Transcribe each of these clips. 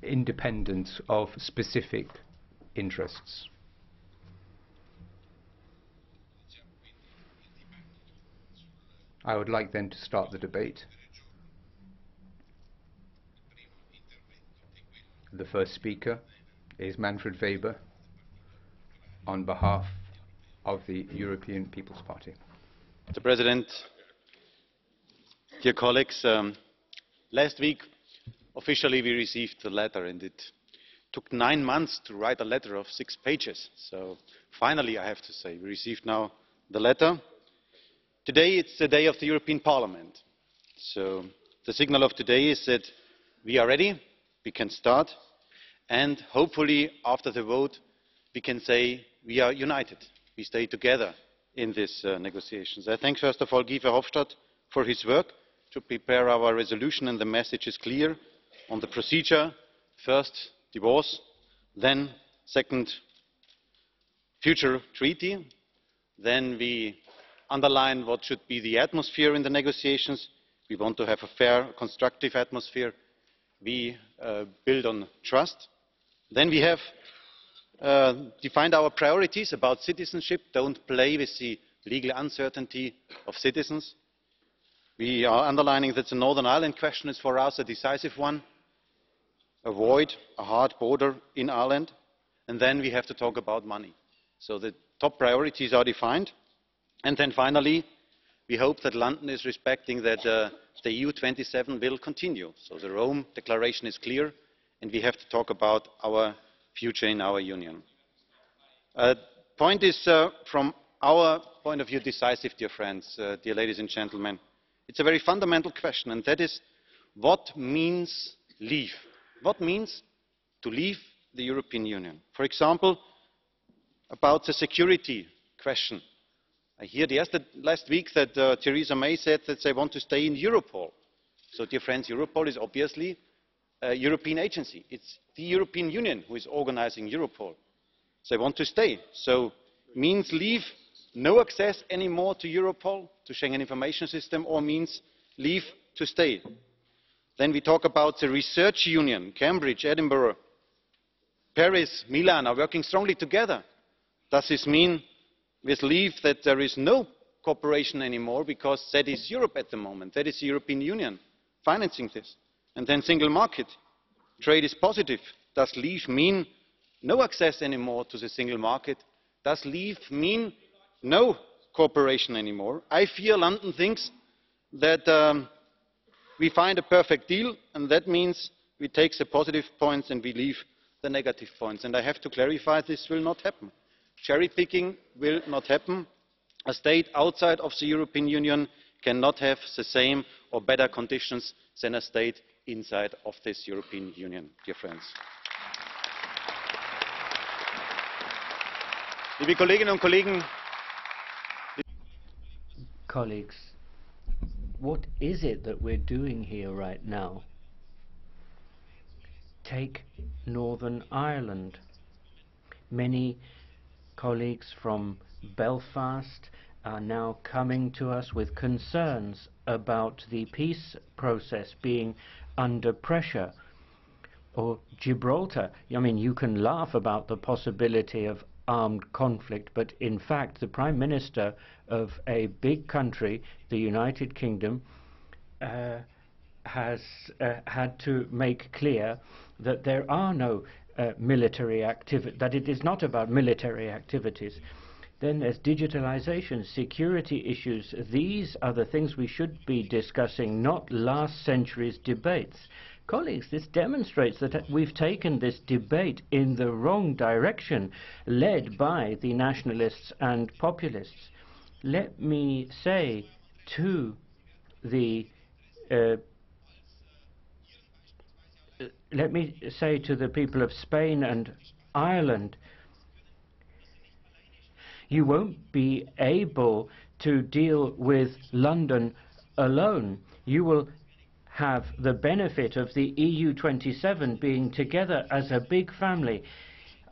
independent of specific interests. I would like then to start the debate. The first speaker is Manfred WEBER on behalf of the European People's Party. Mr. President, dear colleagues, last week officially we received the letter, and it took 9 months to write a letter of 6 pages. So finally, I have to say, we received now the letter. Today it's the day of the European Parliament. So the signal of today is that we are ready, we can start, and hopefully after the vote we can say we are united, we stay together in these negotiations. I thank first of all Guy Verhofstadt for his work to prepare our resolution, and the message is clear on the procedure. First, divorce, then second, future treaty, then we underline what should be the atmosphere in the negotiations. We want to have a fair, constructive atmosphere. We build on trust. Then we have defined our priorities about citizenship. Don't play with the legal uncertainty of citizens. We are underlining that the Northern Ireland question is for us a decisive one. Avoid a hard border in Ireland. And then we have to talk about money. So the top priorities are defined. And then finally, we hope that London is respecting that the EU27 will continue. So the Rome Declaration is clear, and we have to talk about our future in our union. Point is, from our point of view, decisive, dear friends, dear ladies and gentlemen. It's a very fundamental question, and that is, what means leave? What means to leave the European Union? For example, about the security question. I heard last week that Theresa May said that they want to stay in Europol. So, dear friends, Europol is obviously a European agency. It's the European Union who is organizing Europol. They want to stay. So, means leave, no access anymore to Europol, to Schengen Information System, or means leave to stay. Then we talk about the research union. Cambridge, Edinburgh, Paris, Milan are working strongly together. Does this mean with leave that there is no cooperation anymore, because that is Europe at the moment, that is the European Union financing this? And then single market. Trade is positive. Does leave mean no access anymore to the single market? Does leave mean no cooperation anymore? I fear London thinks that we find a perfect deal, and that means we take the positive points and we leave the negative points. And I have to clarify, this will not happen. Cherry picking will not happen. A state outside of the European Union cannot have the same or better conditions than a state inside of this European Union, dear friends. Liebe Kolleginnen und Kollegen, colleagues, what is it that we're doing here right now? Take Northern Ireland. Many colleagues from Belfast are now coming to us with concerns about the peace process being under pressure. Or Gibraltar. I mean, you can laugh about the possibility of armed conflict, but in fact the Prime Minister of a big country, the United Kingdom, has had to make clear that there are no military activity, that it is not about military activities. Then there's digitalization, security issues. These are the things we should be discussing, not last century's debates. Colleagues, this demonstrates that we've taken this debate in the wrong direction, led by the nationalists and populists. Let me say to the people of Spain and Ireland, you won't be able to deal with London alone. You will have the benefit of the EU27 being together as a big family.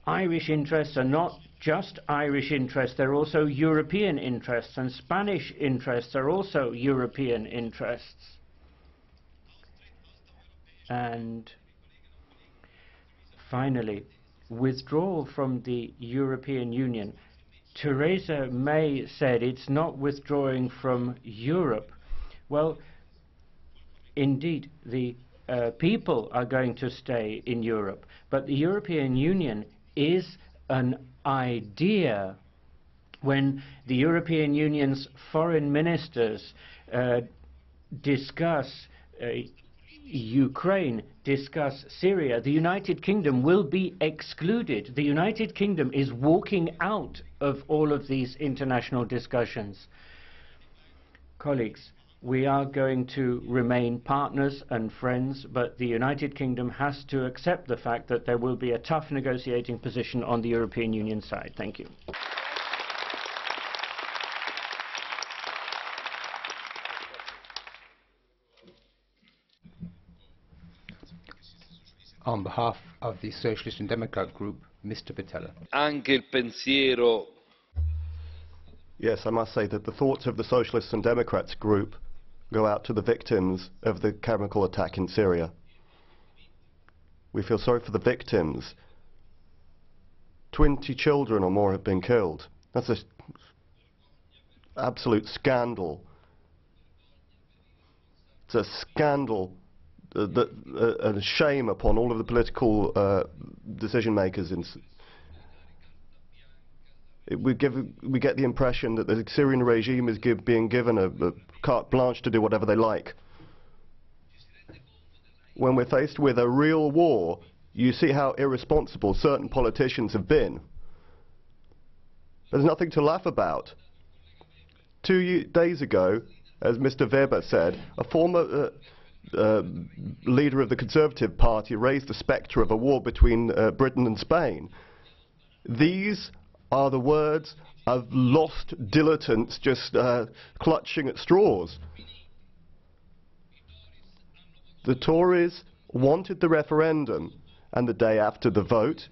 Irish interests are not just Irish interests, they're also European interests, and Spanish interests are also European interests. And finally, withdrawal from the European Union. Theresa May said it's not withdrawing from Europe. Well, indeed, the people are going to stay in Europe, but the European Union is an idea. When the European Union's foreign ministers discuss Ukraine, discuss Syria, the United Kingdom will be excluded. The United Kingdom is walking out of all of these international discussions. Colleagues, we are going to remain partners and friends, but the United Kingdom has to accept the fact that there will be a tough negotiating position on the European Union side. Thank you. On behalf of the Socialist and Democrat Group, Mr. Pittella. Anche il pensiero. Yes, I must say that the thoughts of the Socialists and Democrats Group go out to the victims of the chemical attack in Syria. We feel sorry for the victims. 20 children or more have been killed. That's an absolute scandal. It's a scandal. A shame upon all of the political decision makers. We get the impression that the Syrian regime is being given a carte blanche to do whatever they like. When we're faced with a real war, you see how irresponsible certain politicians have been. There's nothing to laugh about. 2 days ago, as Mr. Weber said, a former leader of the Conservative Party raised the spectre of a war between Britain and Spain. These are the words of lost dilettantes just clutching at straws. The Tories wanted the referendum, and the day after the vote,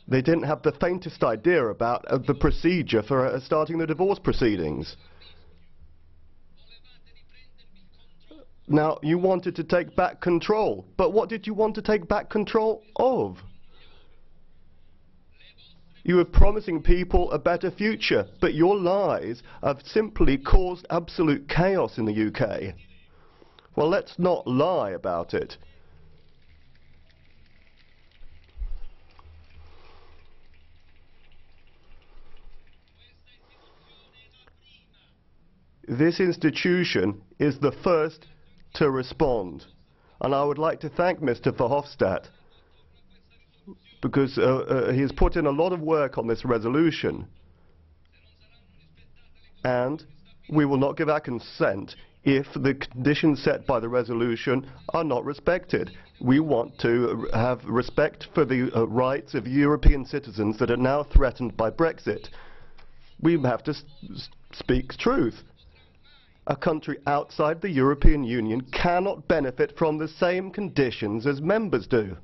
they didn't have the faintest idea about the procedure for starting the divorce proceedings. Now, you wanted to take back control, but what did you want to take back control of? You were promising people a better future, but your lies have simply caused absolute chaos in the UK. Well, let's not lie about it. This institution is the first to respond, and I would like to thank Mr. Verhofstadt because he has put in a lot of work on this resolution, and we will not give our consent if the conditions set by the resolution are not respected. We want to have respect for the rights of European citizens that are now threatened by Brexit. We have to speak truth. A country outside the European Union cannot benefit from the same conditions as members do.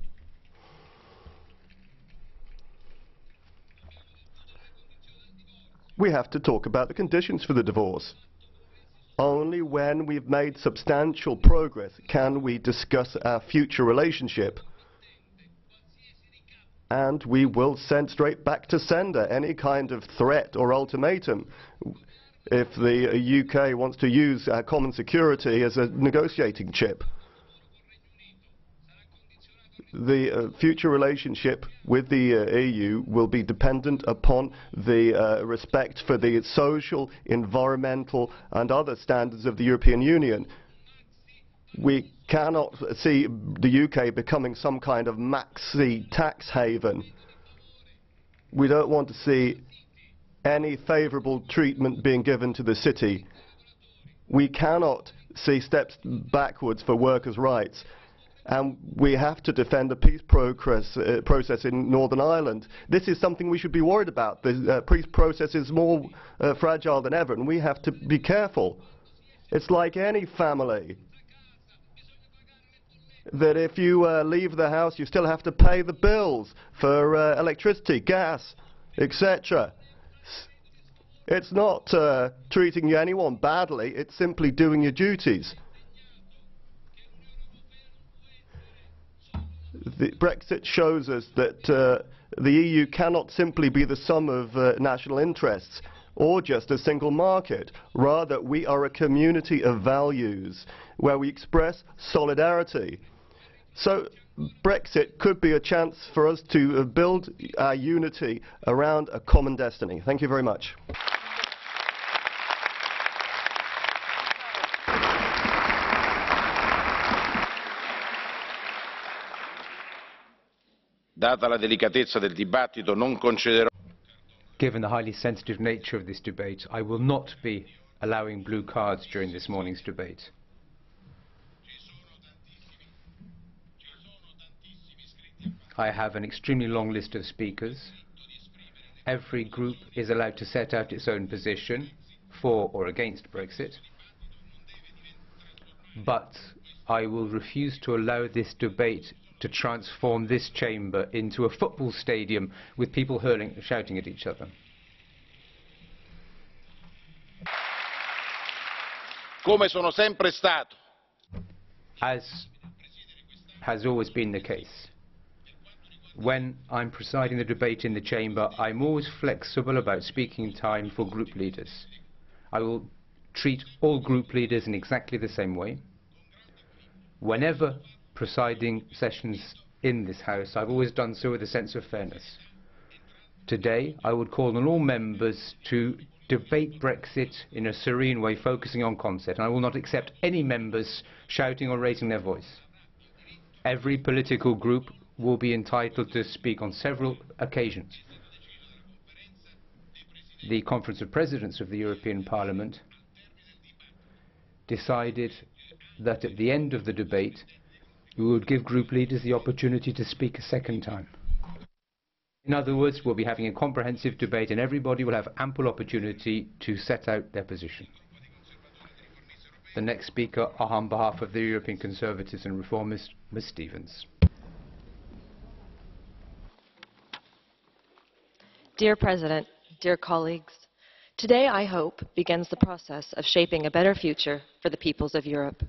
We have to talk about the conditions for the divorce. Only when we've made substantial progress can we discuss our future relationship. And we will send straight back to sender any kind of threat or ultimatum if the UK wants to use our common security as a negotiating chip. The future relationship with the EU will be dependent upon the respect for the social, environmental and other standards of the European Union. We cannot see the UK becoming some kind of maxi tax haven. We don't want to see any favourable treatment being given to the city. We cannot see steps backwards for workers' rights. And we have to defend the peace process in Northern Ireland. This is something we should be worried about. The peace process is more fragile than ever, and we have to be careful. It's like any family, that if you leave the house, you still have to pay the bills for electricity, gas, etc. It's not treating anyone badly, it's simply doing your duties. Brexit shows us that the EU cannot simply be the sum of national interests or just a single market. Rather, we are a community of values where we express solidarity. So Brexit could be a chance for us to build our unity around a common destiny. Thank you very much. Data la delicatezza del dibattito, non concederò. Given the highly sensitive nature of this debate, I will not be allowing blue cards during this morning's debate. I have an extremely long list of speakers. Every group is allowed to set out its own position for or against Brexit. But I will refuse to allow this debate to transform this chamber into a football stadium with people shouting at each other. Come sono sempre stato. As has always been the case, when I'm presiding the debate in the chamber, I'm always flexible about speaking time for group leaders. I will treat all group leaders in exactly the same way. Whenever presiding sessions in this House, I've always done so with a sense of fairness. Today, I would call on all members to debate Brexit in a serene way, focusing on concept, and I will not accept any members shouting or raising their voice. Every political group will be entitled to speak on several occasions. The Conference of Presidents of the European Parliament decided that at the end of the debate, we would give group leaders the opportunity to speak a second time. In other words, we'll be having a comprehensive debate and everybody will have ample opportunity to set out their position. The next speaker, on behalf of the European Conservatives and Reformists, Ms. Stevens. Dear President, dear colleagues, today I hope begins the process of shaping a better future for the peoples of Europe.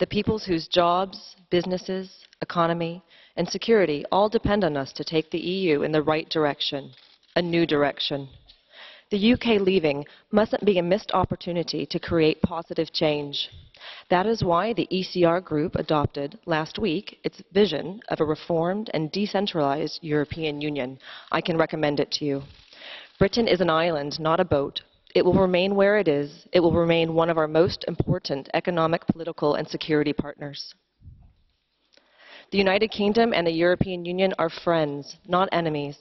The peoples whose jobs, businesses, economy, and security all depend on us to take the EU in the right direction, a new direction. The UK leaving mustn't be a missed opportunity to create positive change. That is why the ECR group adopted last week its vision of a reformed and decentralized European Union. I can recommend it to you. Britain is an island, not a boat. It will remain where it is. It will remain one of our most important economic, political, and security partners. The United Kingdom and the European Union are friends, not enemies.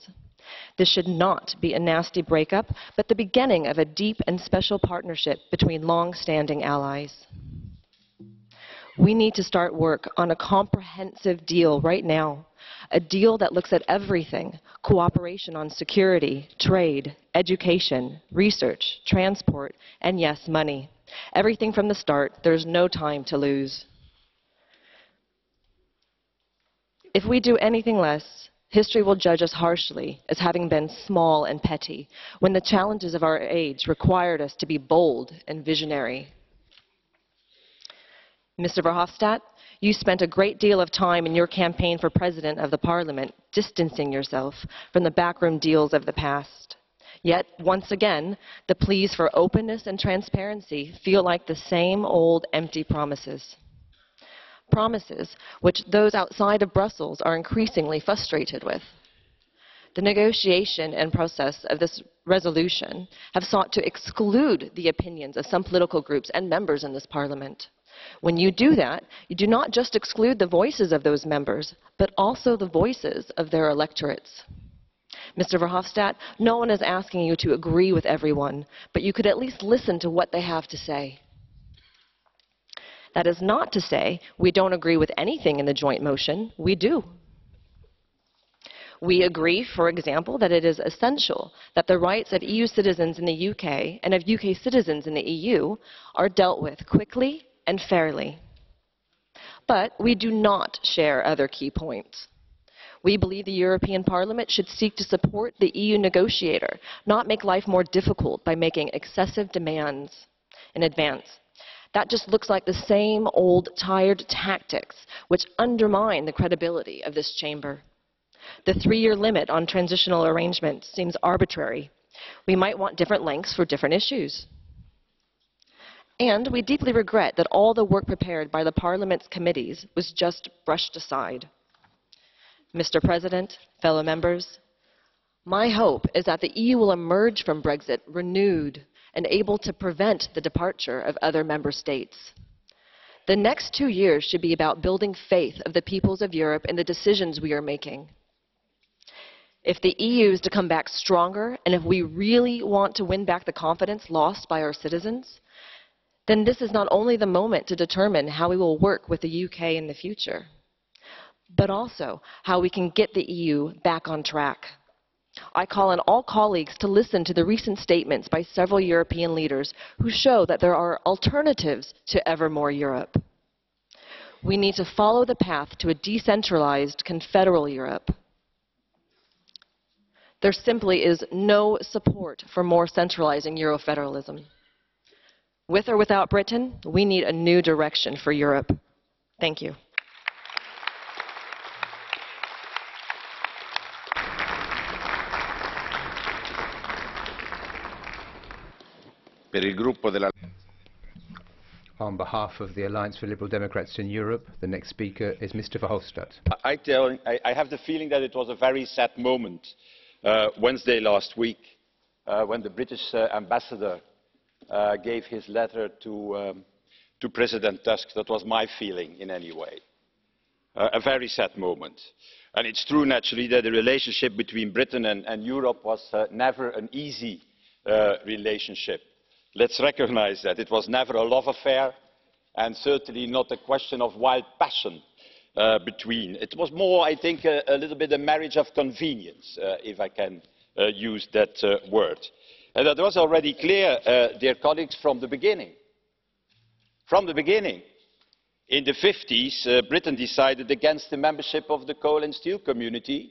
This should not be a nasty breakup, but the beginning of a deep and special partnership between long-standing allies. We need to start work on a comprehensive deal right now, a deal that looks at everything: cooperation on security, trade, education, research, transport, and yes, money. Everything from the start. There's no time to lose. If we do anything less, history will judge us harshly as having been small and petty, when the challenges of our age required us to be bold and visionary. Mr. Verhofstadt, you spent a great deal of time in your campaign for President of the Parliament distancing yourself from the backroom deals of the past. Yet, once again, the pleas for openness and transparency feel like the same old empty promises. Promises which those outside of Brussels are increasingly frustrated with. The negotiation and process of this resolution have sought to exclude the opinions of some political groups and members in this Parliament. When you do that, you do not just exclude the voices of those members, but also the voices of their electorates. Mr. Verhofstadt, no one is asking you to agree with everyone, but you could at least listen to what they have to say. That is not to say we don't agree with anything in the joint motion. We do. We agree, for example, that it is essential that the rights of EU citizens in the UK and of UK citizens in the EU are dealt with quickly and fairly. But we do not share other key points. We believe the European Parliament should seek to support the EU negotiator, not make life more difficult by making excessive demands in advance. That just looks like the same old tired tactics which undermine the credibility of this chamber. The 3-year limit on transitional arrangements seems arbitrary. We might want different lengths for different issues. And we deeply regret that all the work prepared by the Parliament's committees was just brushed aside. Mr. President, fellow members, my hope is that the EU will emerge from Brexit renewed and able to prevent the departure of other member states. The next 2 years should be about building faith of the peoples of Europe in the decisions we are making. If the EU is to come back stronger, and if we really want to win back the confidence lost by our citizens, then this is not only the moment to determine how we will work with the UK in the future, but also how we can get the EU back on track. I call on all colleagues to listen to the recent statements by several European leaders who show that there are alternatives to ever more Europe. We need to follow the path to a decentralized, confederal Europe. There simply is no support for more centralizing Eurofederalism. With or without Britain, we need a new direction for Europe. Thank you. On behalf of the Alliance for Liberal Democrats in Europe, the next speaker is Mr. Verhofstadt. I have the feeling that it was a very sad moment Wednesday last week when the British ambassador gave his letter to President Tusk. That was my feeling in any way. A very sad moment. And it's true naturally that the relationship between Britain and Europe was never an easy relationship. Let's recognize that. It was never a love affair and certainly not a question of wild passion between. It was more, I think, a little bit a marriage of convenience, if I can use that word. And that was already clear, dear colleagues, from the beginning. From the beginning. In the 50s, Britain decided against the membership of the coal and steel community.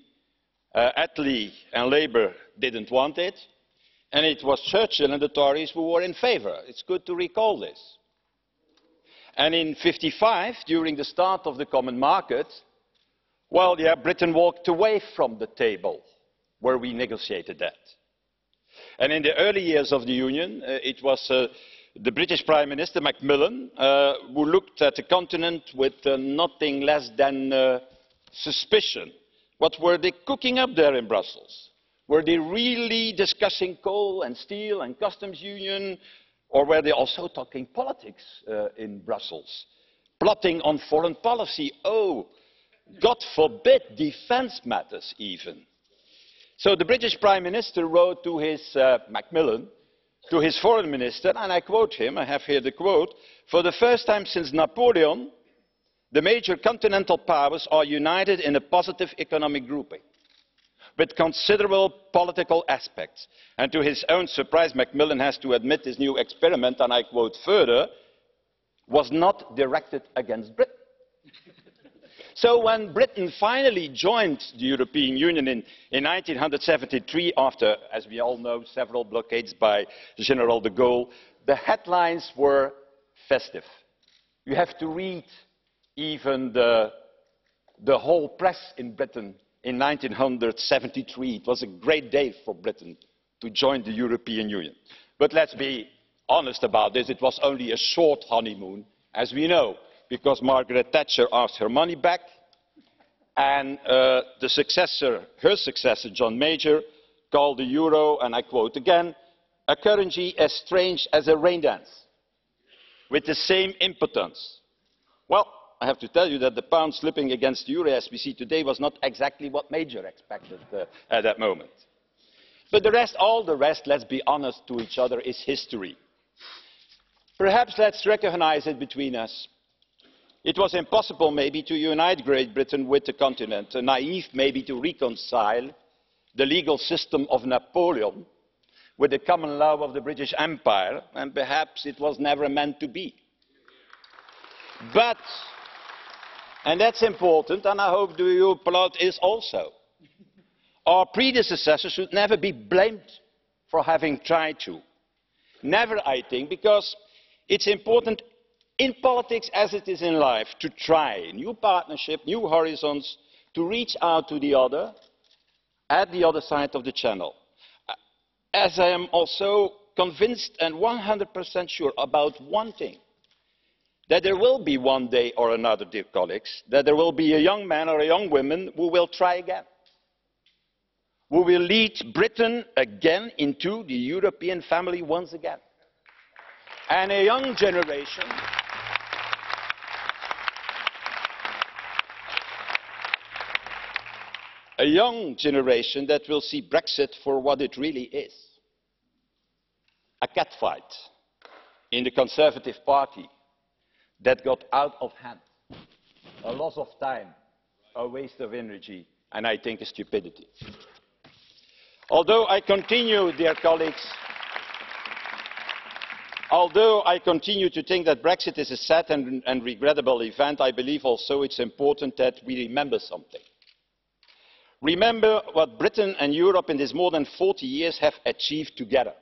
Attlee and Labour didn't want it. And it was Churchill and the Tories who were in favour. It's good to recall this. And in 1955, during the start of the common market, well, yeah, Britain walked away from the table where we negotiated that. And in the early years of the Union, it was the British Prime Minister, Macmillan, who looked at the continent with nothing less than suspicion. What were they cooking up there in Brussels? Were they really discussing coal and steel and customs union? Or were they also talking politics in Brussels? Plotting on foreign policy? Oh, God forbid, defence matters even. So the British Prime Minister wrote to his Macmillan, to his foreign minister, and I quote him, I have here the quote, "For the first time since Napoleon, the major continental powers are united in a positive economic grouping, with considerable political aspects." And to his own surprise, Macmillan has to admit this new experiment, and I quote further, was not directed against Britain. So when Britain finally joined the European Union in 1973, after, as we all know, several blockades by General de Gaulle, the headlines were festive. You have to read even the whole press in Britain. In 1973, it was a great day for Britain to join the European Union. But let's be honest about this, it was only a short honeymoon, as we know, because Margaret Thatcher asked her money back, and her successor, John Major, called the euro, and I quote again, "a currency as strange as a rain dance, with the same impotence." Well, I have to tell you that the pound slipping against the euro as we see today was not exactly what Major expected at that moment. But the rest, all the rest, let's be honest to each other, is history. Perhaps let's recognize it between us. It was impossible maybe to unite Great Britain with the continent, naive maybe to reconcile the legal system of Napoleon with the common law of the British Empire, and perhaps it was never meant to be. But, and that's important, and I hope the EU plot is also, our predecessors should never be blamed for having tried to. Never, I think, because it's important in politics as it is in life, to try new partnership, new horizons, to reach out to the other at the other side of the channel. As I am also convinced and 100% sure about one thing, that there will be one day or another, dear colleagues, that there will be a young man or a young woman who will try again, who will lead Britain again into the European family once again. And a young generation that will see Brexit for what it really is. A catfight in the Conservative Party that got out of hand. A loss of time, a waste of energy, and I think a stupidity. Although I continue, dear colleagues, although I continue to think that Brexit is a sad and regrettable event, I believe also it's important that we remember something. Remember what Britain and Europe in these more than 40 years have achieved together.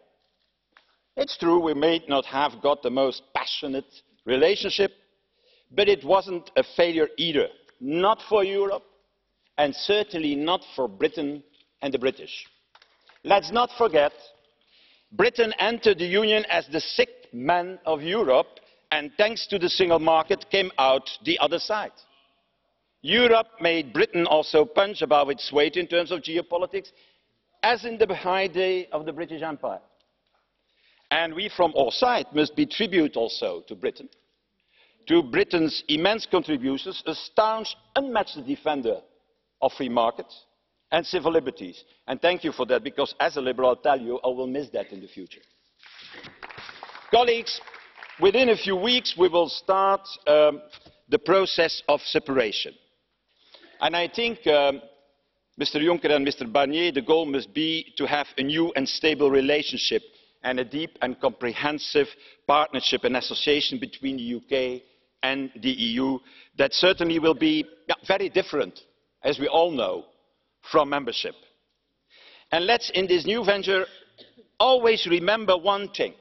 It's true, we may not have got the most passionate relationship, but it wasn't a failure either. Not for Europe, and certainly not for Britain and the British. Let's not forget, Britain entered the Union as the sick man of Europe, and thanks to the single market came out the other side. Europe made Britain also punch above its weight in terms of geopolitics, as in the heyday of the British Empire. And we from all sides must pay tribute also to Britain, to Britain's immense contributions, a staunch, unmatched defender of free markets and civil liberties. And thank you for that, because as a liberal, I'll tell you, I will miss that in the future. Colleagues, within a few weeks we will start the process of separation. And I think, Mr. Juncker and Mr. Barnier, the goal must be to have a new and stable relationship and a deep and comprehensive partnership and association between the UK and the EU that certainly will be very different, as we all know, from membership. And let's, in this new venture, always remember one thing.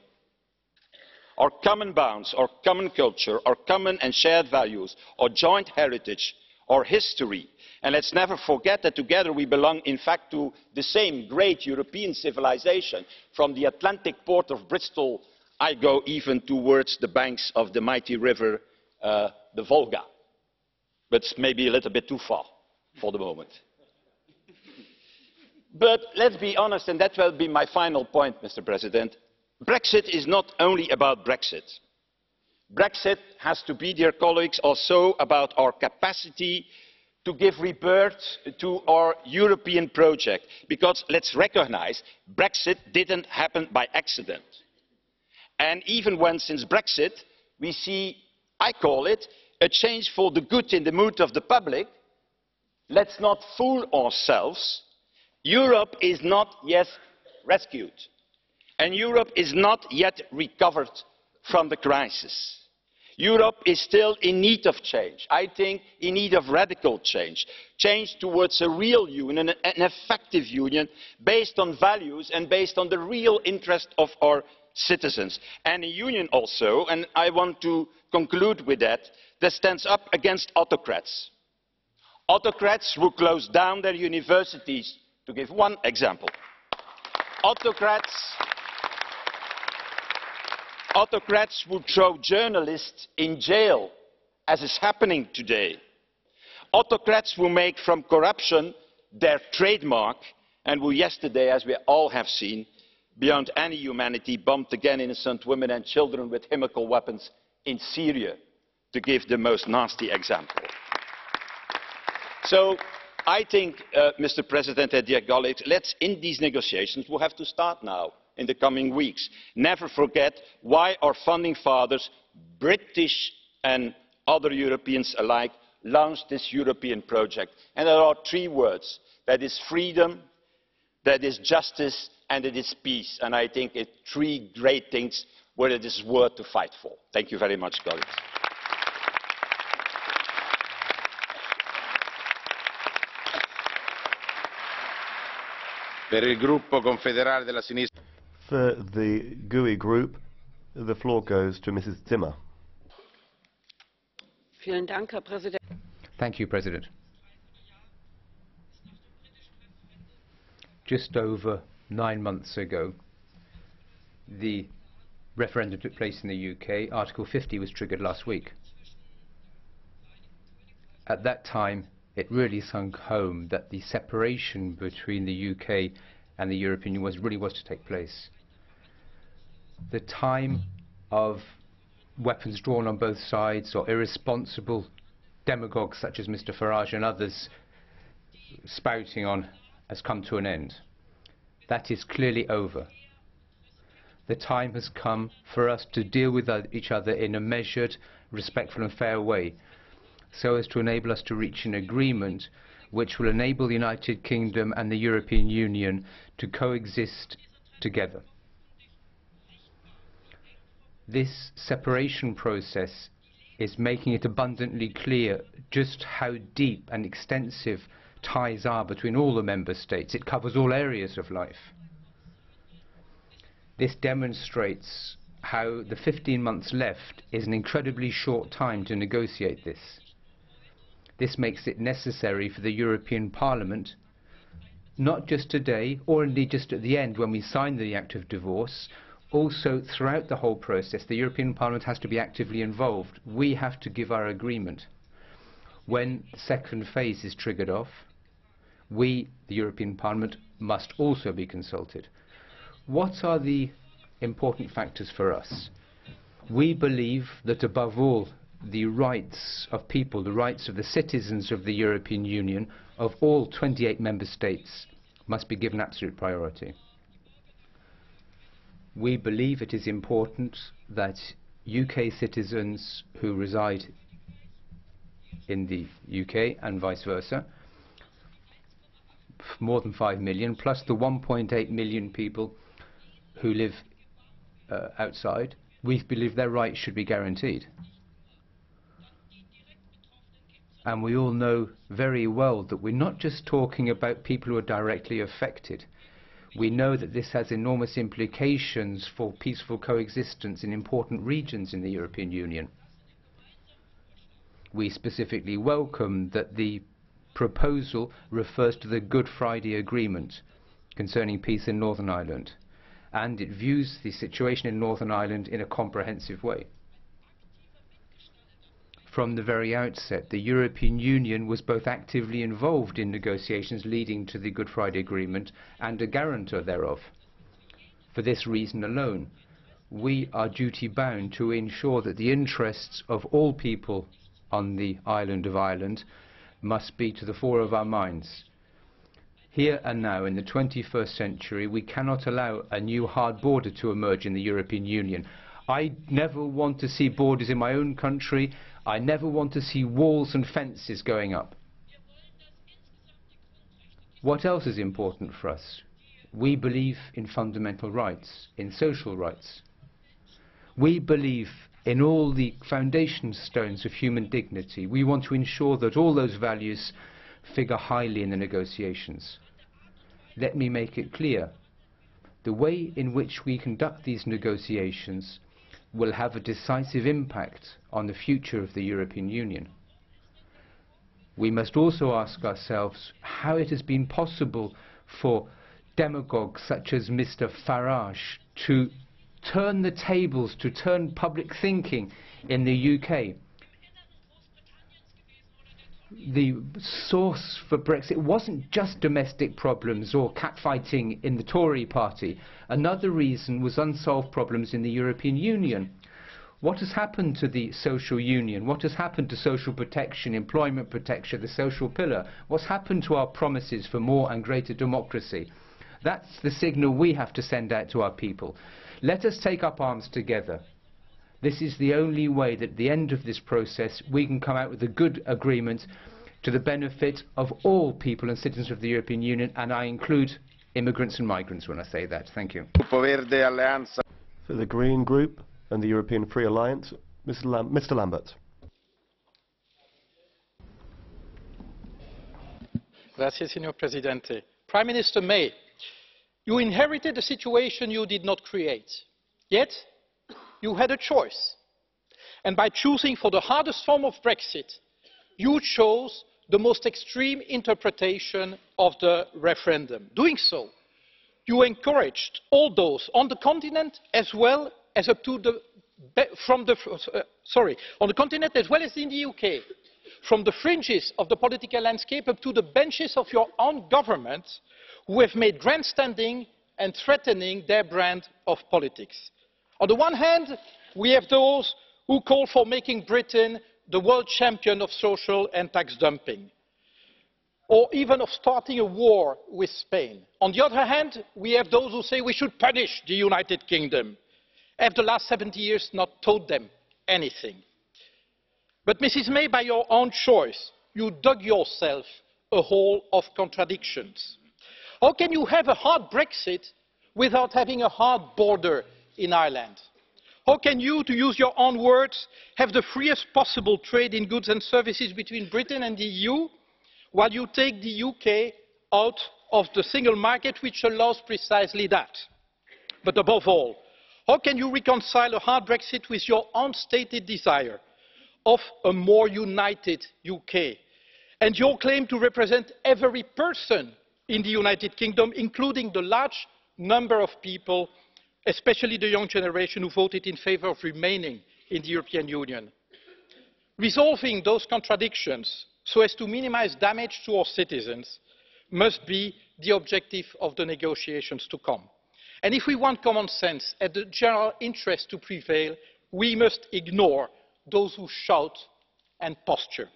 Our common bonds, our common culture, our common and shared values, our joint heritage, our history. And let's never forget that together we belong, in fact, to the same great European civilization. From the Atlantic port of Bristol, I go even towards the banks of the mighty river, the Volga. But maybe a little bit too far for the moment. But let's be honest, and that will be my final point, Mr. President. Brexit is not only about Brexit. Brexit has to be, dear colleagues, also about our capacity to give rebirth to our European project. Because let's recognise, Brexit didn't happen by accident. And even when, since Brexit, we see, I call it, a change for the good in the mood of the public, let's not fool ourselves. Europe is not yet rescued. And Europe is not yet recovered from the crisis. Europe is still in need of change. I think in need of radical change. Change towards a real union, an effective union, based on values and based on the real interest of our citizens. And a union also, and I want to conclude with that stands up against autocrats. Autocrats who close down their universities, to give one example. Autocrats would throw journalists in jail, as is happening today. Autocrats who make from corruption their trademark, and who yesterday, as we all have seen, beyond any humanity, bombed again innocent women and children with chemical weapons in Syria, to give the most nasty example. So I think, Mr. President and dear colleagues, let's, in these negotiations, we'll have to start now, in the coming weeks, never forget why our founding fathers, British and other Europeans alike, launched this European project. And there are three words. That is freedom, that is justice, and it is peace. And I think it's three great things where it is worth to fight for. Thank you very much, colleagues. Per il gruppo confederale della sinistra. For the GUI group, the floor goes to Mrs. Zimmer. Thank you, President. Just over 9 months ago, the referendum took place in the UK. Article 50 was triggered last week. At that time, it really sunk home that the separation between the UK and the European Union really was to take place. The time of weapons drawn on both sides or irresponsible demagogues such as Mr. Farage and others spouting on has come to an end. That is clearly over. The time has come for us to deal with each other in a measured, respectful and fair way, so as to enable us to reach an agreement which will enable the United Kingdom and the European Union to coexist together. This separation process is making it abundantly clear just how deep and extensive ties are between all the member states. It covers all areas of life. This demonstrates how the 15 months left is an incredibly short time to negotiate this. This makes it necessary for the European Parliament, not just today or indeed just at the end when we sign the Act of Divorce, also throughout the whole process the European Parliament has to be actively involved. We have to give our agreement. When the second phase is triggered off, we, the European Parliament, must also be consulted. What are the important factors for us? We believe that above all, the rights of people, the rights of the citizens of the European Union, of all 28 member states, must be given absolute priority. We believe it is important that UK citizens who reside in the UK and vice versa, more than 5 million, plus the 1.8 million people who live outside, we believe their rights should be guaranteed. And we all know very well that we're not just talking about people who are directly affected. We know that this has enormous implications for peaceful coexistence in important regions in the European Union. We specifically welcome that the proposal refers to the Good Friday Agreement concerning peace in Northern Ireland, and it views the situation in Northern Ireland in a comprehensive way. From the very outset, the European Union was both actively involved in negotiations leading to the Good Friday Agreement and a guarantor thereof. For this reason alone, we are duty-bound to ensure that the interests of all people on the island of Ireland must be to the fore of our minds. Here and now, in the 21st century, we cannot allow a new hard border to emerge in the European Union. I never want to see borders in my own country. I never want to see walls and fences going up. What else is important for us? We believe in fundamental rights, in social rights. We believe in all the foundation stones of human dignity. We want to ensure that all those values figure highly in the negotiations. Let me make it clear. The way in which we conduct these negotiations will have a decisive impact on the future of the European Union. We must also ask ourselves how it has been possible for demagogues such as Mr. Farage to turn the tables, to turn public thinking in the UK. The source for Brexit wasn't just domestic problems or catfighting in the Tory party. Another reason was unsolved problems in the European Union. What has happened to the social union? What has happened to social protection, employment protection, the social pillar? What's happened to our promises for more and greater democracy? That's the signal we have to send out to our people. Let us take up arms together. This is the only way that at the end of this process we can come out with a good agreement to the benefit of all people and citizens of the European Union, and I include immigrants and migrants when I say that. Thank you. For the Green Group and the European Free Alliance, Mr. Lamberts. Gracias, Signor Presidente. Prime Minister May, you inherited a situation you did not create. Yet, you had a choice. And by choosing for the hardest form of Brexit, you chose the most extreme interpretation of the referendum. Doing so, you encouraged all those on the continent as well as on the continent as well as in the UK, from the fringes of the political landscape up to the benches of your own government, who have made grandstanding and threatening their brand of politics. On the one hand, we have those who call for making Britain the world champion of social and tax dumping, or even of starting a war with Spain. On the other hand, we have those who say we should punish the United Kingdom. Have the last 70 years not taught them anything? But Mrs. May, by your own choice, you dug yourself a hole of contradictions. How can you have a hard Brexit without having a hard border in Ireland? How can you, to use your own words, have the freest possible trade in goods and services between Britain and the EU, while you take the UK out of the single market, which allows precisely that? But above all, how can you reconcile a hard Brexit with your own stated desire of a more united UK and your claim to represent every person in the United Kingdom, including the large number of people, especially the young generation, who voted in favour of remaining in the European Union? Resolving those contradictions so as to minimise damage to our citizens must be the objective of the negotiations to come. And if we want common sense and the general interest to prevail, we must ignore those who shout and posture.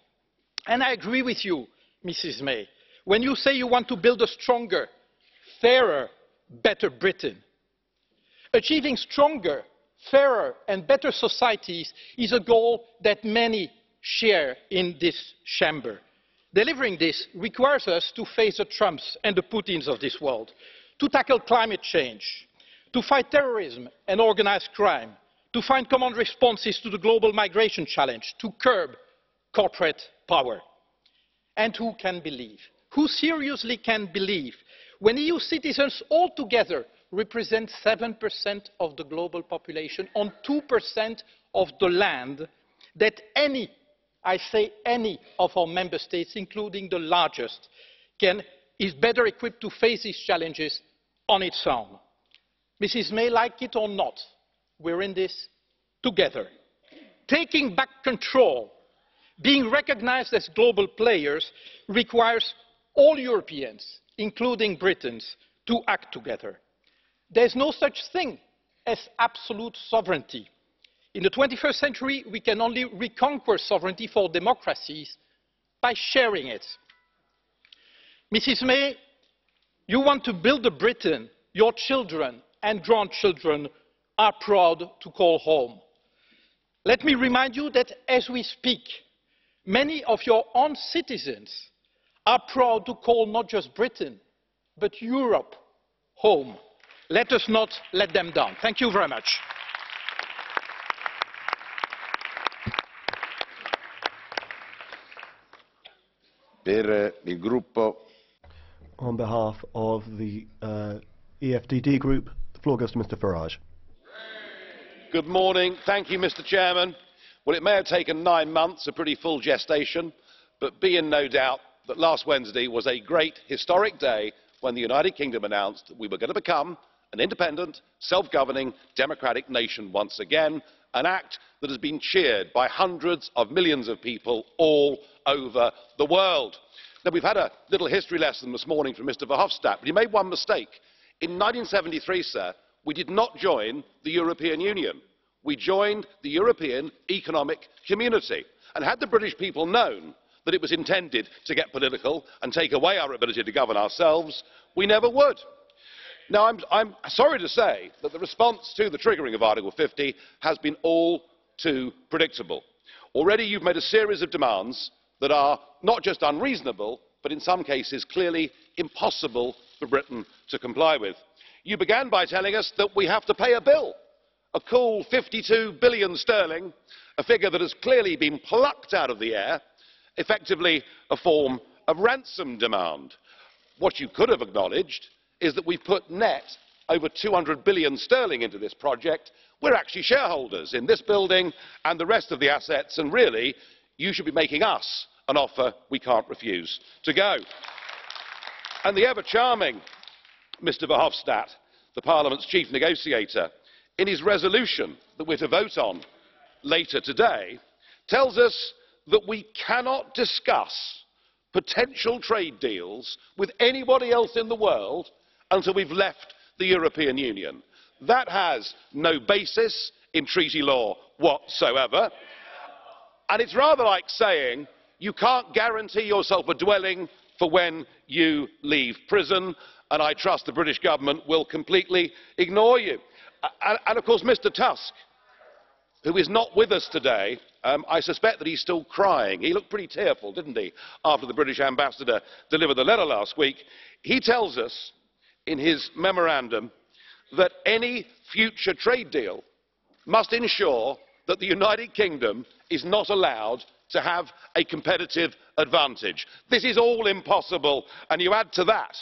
And I agree with you, Mrs. May, when you say you want to build a stronger, fairer, better Britain. Achieving stronger, fairer and better societies is a goal that many share in this chamber. Delivering this requires us to face the Trumps and the Putins of this world, to tackle climate change, to fight terrorism and organised crime, to find common responses to the global migration challenge, to curb corporate power. And who can believe? Who seriously can believe, when EU citizens altogether represent 7% of the global population on 2% of the land, that any, I say any, of our member states, including the largest, is better equipped to face these challenges on its own? Mrs. May, like it or not, we're in this together. Taking back control, being recognized as global players, requires all Europeans, including Britons, to act together. There's no such thing as absolute sovereignty. In the 21st century, we can only reconquer sovereignty for democracies by sharing it. Mrs. May, you want to build a Britain your children and grandchildren are proud to call home. Let me remind you that as we speak, many of your own citizens are proud to call not just Britain, but Europe home. Let us not let them down. Thank you very much. Per il gruppo. On behalf of the EFDD group, the floor goes to Mr. Farage. Good morning. Thank you, Mr. Chairman. Well, it may have taken 9 months, a pretty full gestation, but be in no doubt that last Wednesday was a great historic day when the United Kingdom announced that we were going to become an independent, self-governing, democratic nation once again, an act that has been cheered by hundreds of millions of people all over the world. Now, we've had a little history lesson this morning from Mr. Verhofstadt, but he made one mistake. In 1973, sir, we did not join the European Union. We joined the European Economic Community. And had the British people known that it was intended to get political and take away our ability to govern ourselves, we never would. Now, I'm sorry to say that the response to the triggering of Article 50 has been all too predictable. Already you've made a series of demands that are not just unreasonable, but in some cases clearly impossible for Britain to comply with. You began by telling us that we have to pay a bill, a cool 52 billion sterling, a figure that has clearly been plucked out of the air, effectively a form of ransom demand. What you could have acknowledged is that we've put net over 200 billion sterling into this project, we're actually shareholders in this building and the rest of the assets, and really, you should be making us an offer we can't refuse to go. And the ever-charming Mr Verhofstadt, the Parliament's chief negotiator, in his resolution that we're to vote on later today, tells us that we cannot discuss potential trade deals with anybody else in the world until we've left the European Union. That has no basis in treaty law whatsoever, and it's rather like saying you can't guarantee yourself a dwelling for when you leave prison, and I trust the British government will completely ignore you. And of course, Mr Tusk, who is not with us today, I suspect that he's still crying. He looked pretty tearful, didn't he, after the British ambassador delivered the letter last week. He tells us in his memorandum that any future trade deal must ensure that the United Kingdom is not allowed to have a competitive advantage. This is all impossible, and you add to that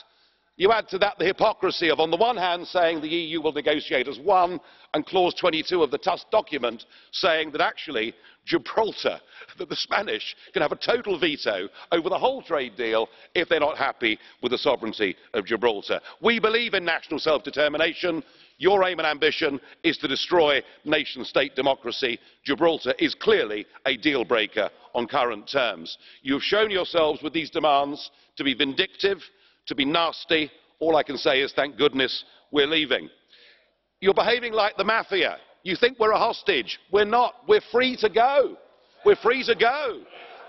the hypocrisy of, on the one hand, saying the EU will negotiate as one, and clause 22 of the Tusk document saying that actually Gibraltar, that the Spanish can have a total veto over the whole trade deal if they're not happy with the sovereignty of Gibraltar. We believe in national self-determination. Your aim and ambition is to destroy nation-state democracy. Gibraltar is clearly a deal-breaker on current terms. You have shown yourselves with these demands to be vindictive, to be nasty. All I can say is thank goodness we're leaving. You're behaving like the mafia. You think we're a hostage. We're not. We're free to go. We're free to go.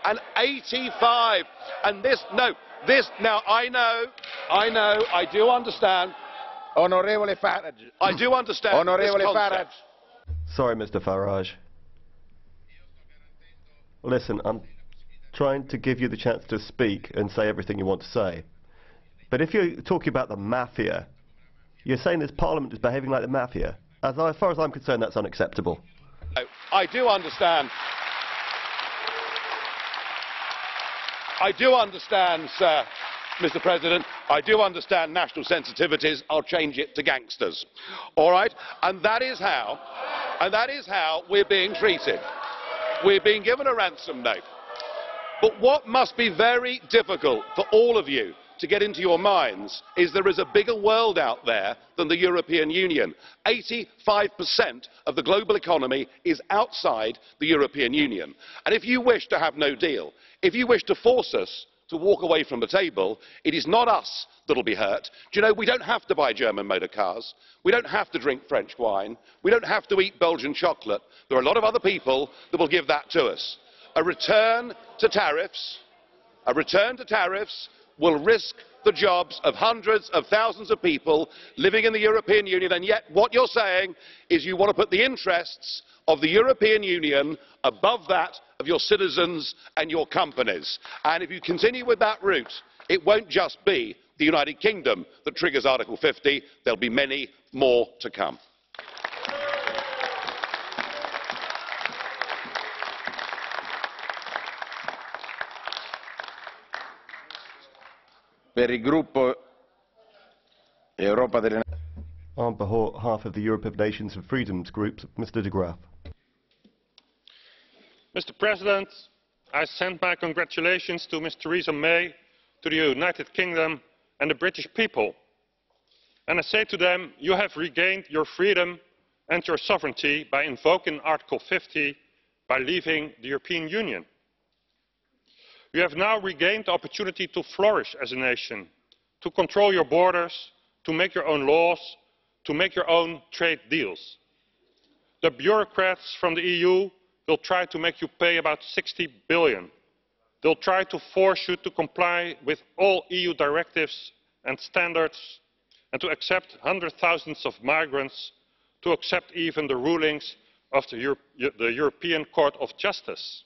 And 85, and now I do understand. Onorevole Farage. I do understand. Onorevole Farage. Sorry, Mr Farage. Listen, I'm trying to give you the chance to speak and say everything you want to say. But if you're talking about the mafia, you're saying this Parliament is behaving like the mafia. As far as I'm concerned, that's unacceptable. I do understand. I do understand, sir, Mr President, I do understand national sensitivities. I'll change it to gangsters. All right? And that is how we're being treated. We're being given a ransom note. But what must be very difficult for all of you to get into your minds is there is a bigger world out there than the European Union. 85% of the global economy is outside the European Union. And if you wish to have no deal, if you wish to force us to walk away from the table, it is not us that will be hurt. Do you know, we don't have to buy German motor cars. We don't have to drink French wine. We don't have to eat Belgian chocolate. There are a lot of other people that will give that to us. A return to tariffs will risk the jobs of hundreds of thousands of people living in the European Union, and yet what you're saying is you want to put the interests of the European Union above that of your citizens and your companies. And if you continue with that route, it won't just be the United Kingdom that triggers Article 50, there'll be many more to come. On behalf of the Europe of Nations and Freedoms Group, Mr de GRAAFF. Mr. President, I send my congratulations to Ms. Theresa May, to the United Kingdom and the British people. And I say to them, you have regained your freedom and your sovereignty by invoking Article 50, by leaving the European Union. You have now regained the opportunity to flourish as a nation, to control your borders, to make your own laws, to make your own trade deals. The bureaucrats from the EU will try to make you pay about 60 billion. They'll try to force you to comply with all EU directives and standards, and to accept hundreds of thousands of migrants, to accept even the rulings of the European Court of Justice.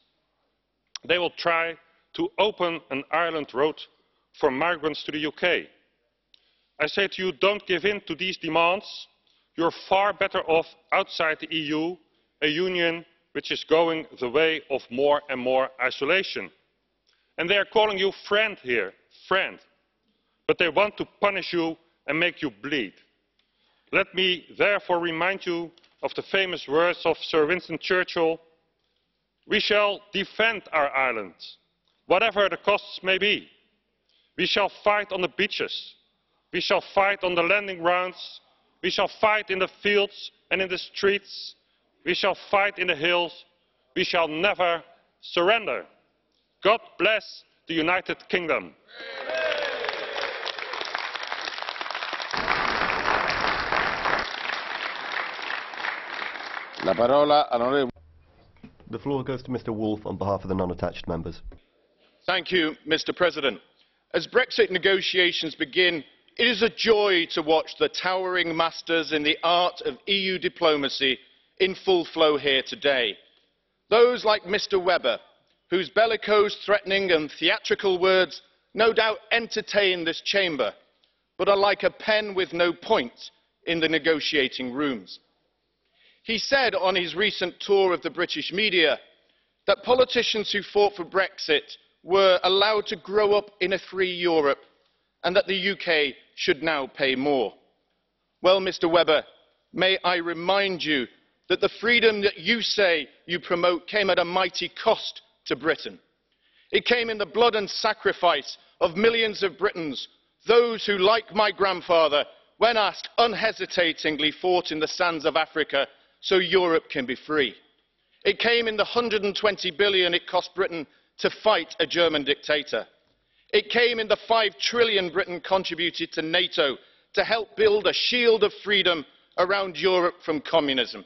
They will try to open an Ireland road for migrants to the UK. I say to you, don't give in to these demands. You're far better off outside the EU, a union which is going the way of more and more isolation. And they are calling you friend here, friend. But they want to punish you and make you bleed. Let me therefore remind you of the famous words of Sir Winston Churchill: "We shall defend our island, whatever the costs may be. We shall fight on the beaches. We shall fight on the landing grounds. We shall fight in the fields and in the streets. We shall fight in the hills. We shall never surrender." God bless the United Kingdom. La parola, onorevole. The floor goes to Mr. Wolf on behalf of the non-attached members. Thank you, Mr. President. As Brexit negotiations begin, it is a joy to watch the towering masters in the art of EU diplomacy in full flow here today. Those like Mr. Weber, whose bellicose, threatening and theatrical words no doubt entertain this chamber, but are like a pen with no point in the negotiating rooms. He said on his recent tour of the British media that politicians who fought for Brexit were allowed to grow up in a free Europe and that the UK should now pay more. Well, Mr. Weber, may I remind you that the freedom that you say you promote came at a mighty cost to Britain. It came in the blood and sacrifice of millions of Britons, those who, like my grandfather, when asked, unhesitatingly fought in the sands of Africa so Europe can be free. It came in the 120 billion it cost Britain to fight a German dictator. It came in the 5 trillion Britain contributed to NATO to help build a shield of freedom around Europe from communism.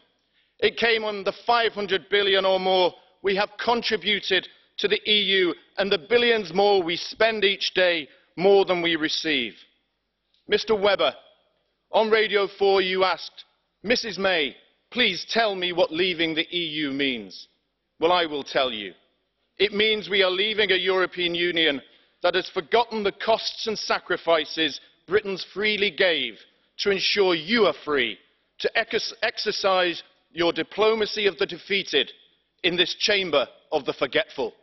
It came on the 500 billion or more we have contributed to the EU and the billions more we spend each day, more than we receive. Mr. Weber, on Radio 4 you asked, "Mrs. May, please tell me what leaving the EU means." Well, I will tell you. It means we are leaving a European Union that has forgotten the costs and sacrifices Britons freely gave to ensure you are free to exercise your diplomacy of the defeated in this chamber of the forgetful.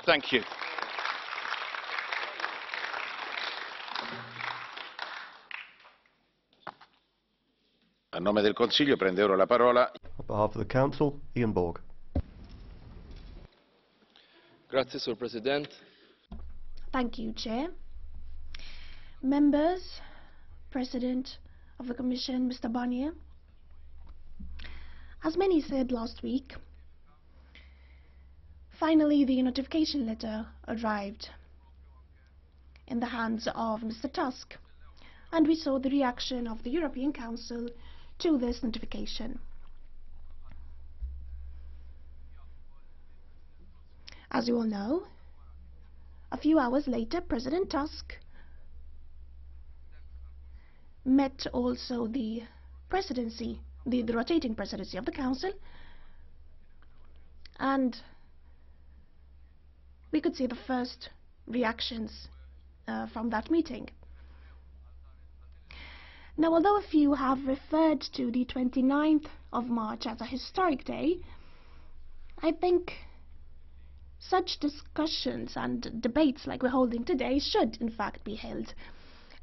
Thank you. A nome del Consiglio prende ora la parola. On behalf of the Council, Ian Borg. Grazie, Sir President. Thank you, Chair. Members, President of the Commission, Mr. Barnier. As many said last week, finally the notification letter arrived in the hands of Mr. Tusk, and we saw the reaction of the European Council to this notification. As you all know, a few hours later, President Tusk met also the presidency, the rotating presidency of the Council, and we could see the first reactions from that meeting. Now, although a few have referred to the 29th of March as a historic day, I think such discussions and debates like we're holding today should in fact be held,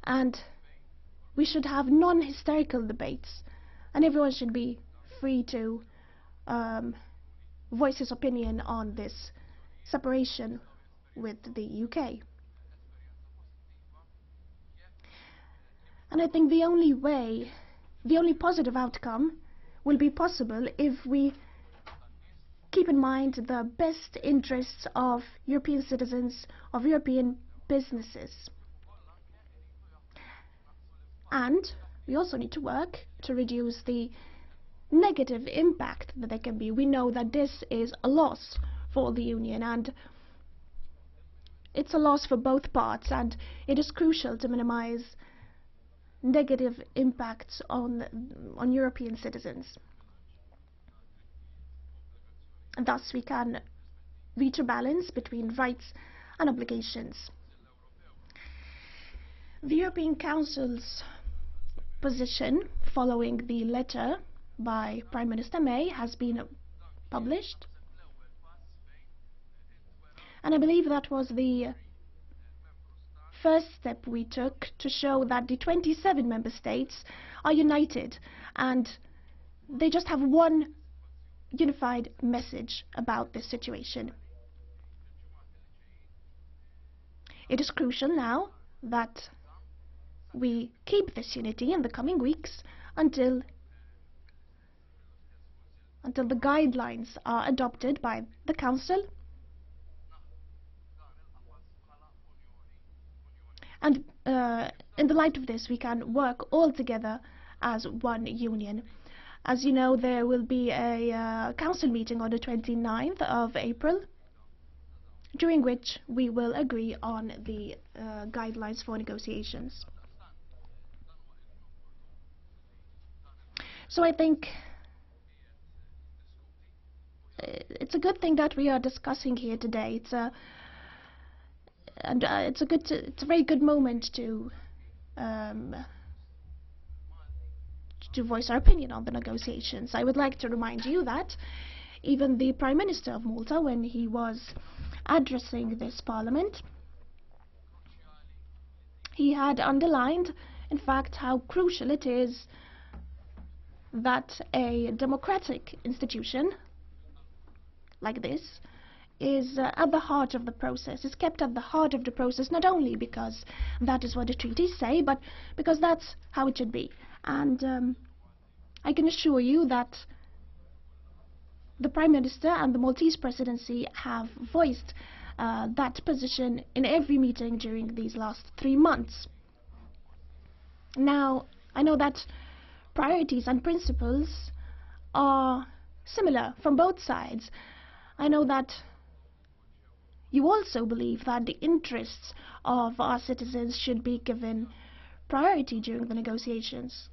and we should have non-historical debates, and everyone should be free to voice his opinion on this separation with the UK. And I think the only positive outcome will be possible if we keep in mind the best interests of European citizens, of European businesses. And we also need to work to reduce the negative impact that there can be. We know that this is a loss for the Union, and it's a loss for both parts, and it is crucial to minimize negative impacts on European citizens. And thus we can reach a balance between rights and obligations. The European Council's position following the letter by Prime Minister May has been published, and I believe that was the first step we took to show that the 27 member states are united and they just have one unified message about this situation. It is crucial now that we keep this unity in the coming weeks until the guidelines are adopted by the Council, and in the light of this we can work all together as one union. As you know, there will be a Council meeting on the 29th of April, during which we will agree on the guidelines for negotiations. So I think it's a good thing that we are discussing here today. It's a very good moment to voice our opinion on the negotiations. I would like to remind you that even the Prime Minister of Malta, when he was addressing this Parliament, he had underlined, in fact, how crucial it is that a democratic institution like this is at the heart of the process, is kept at the heart of the process, not only because that is what the treaties say, but because that's how it should be. And I can assure you that the Prime Minister and the Maltese Presidency have voiced that position in every meeting during these last 3 months. Now, I know that priorities and principles are similar from both sides. I know that you also believe that the interests of our citizens should be given priority during the negotiations.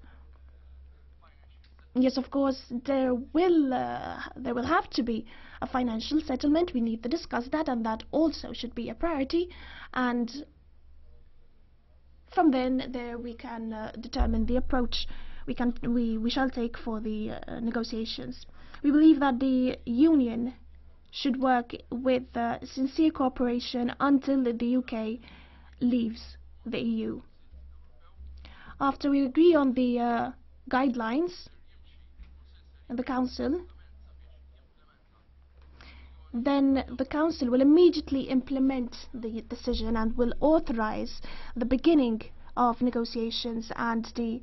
Yes, of course, there will have to be a financial settlement. We need to discuss that, and that also should be a priority. And from then, there we can determine the approach we shall take for the negotiations. We believe that the Union should work with sincere cooperation until the UK leaves the EU. After we agree on the guidelines in the Council, then the Council will immediately implement the decision and will authorize the beginning of negotiations and the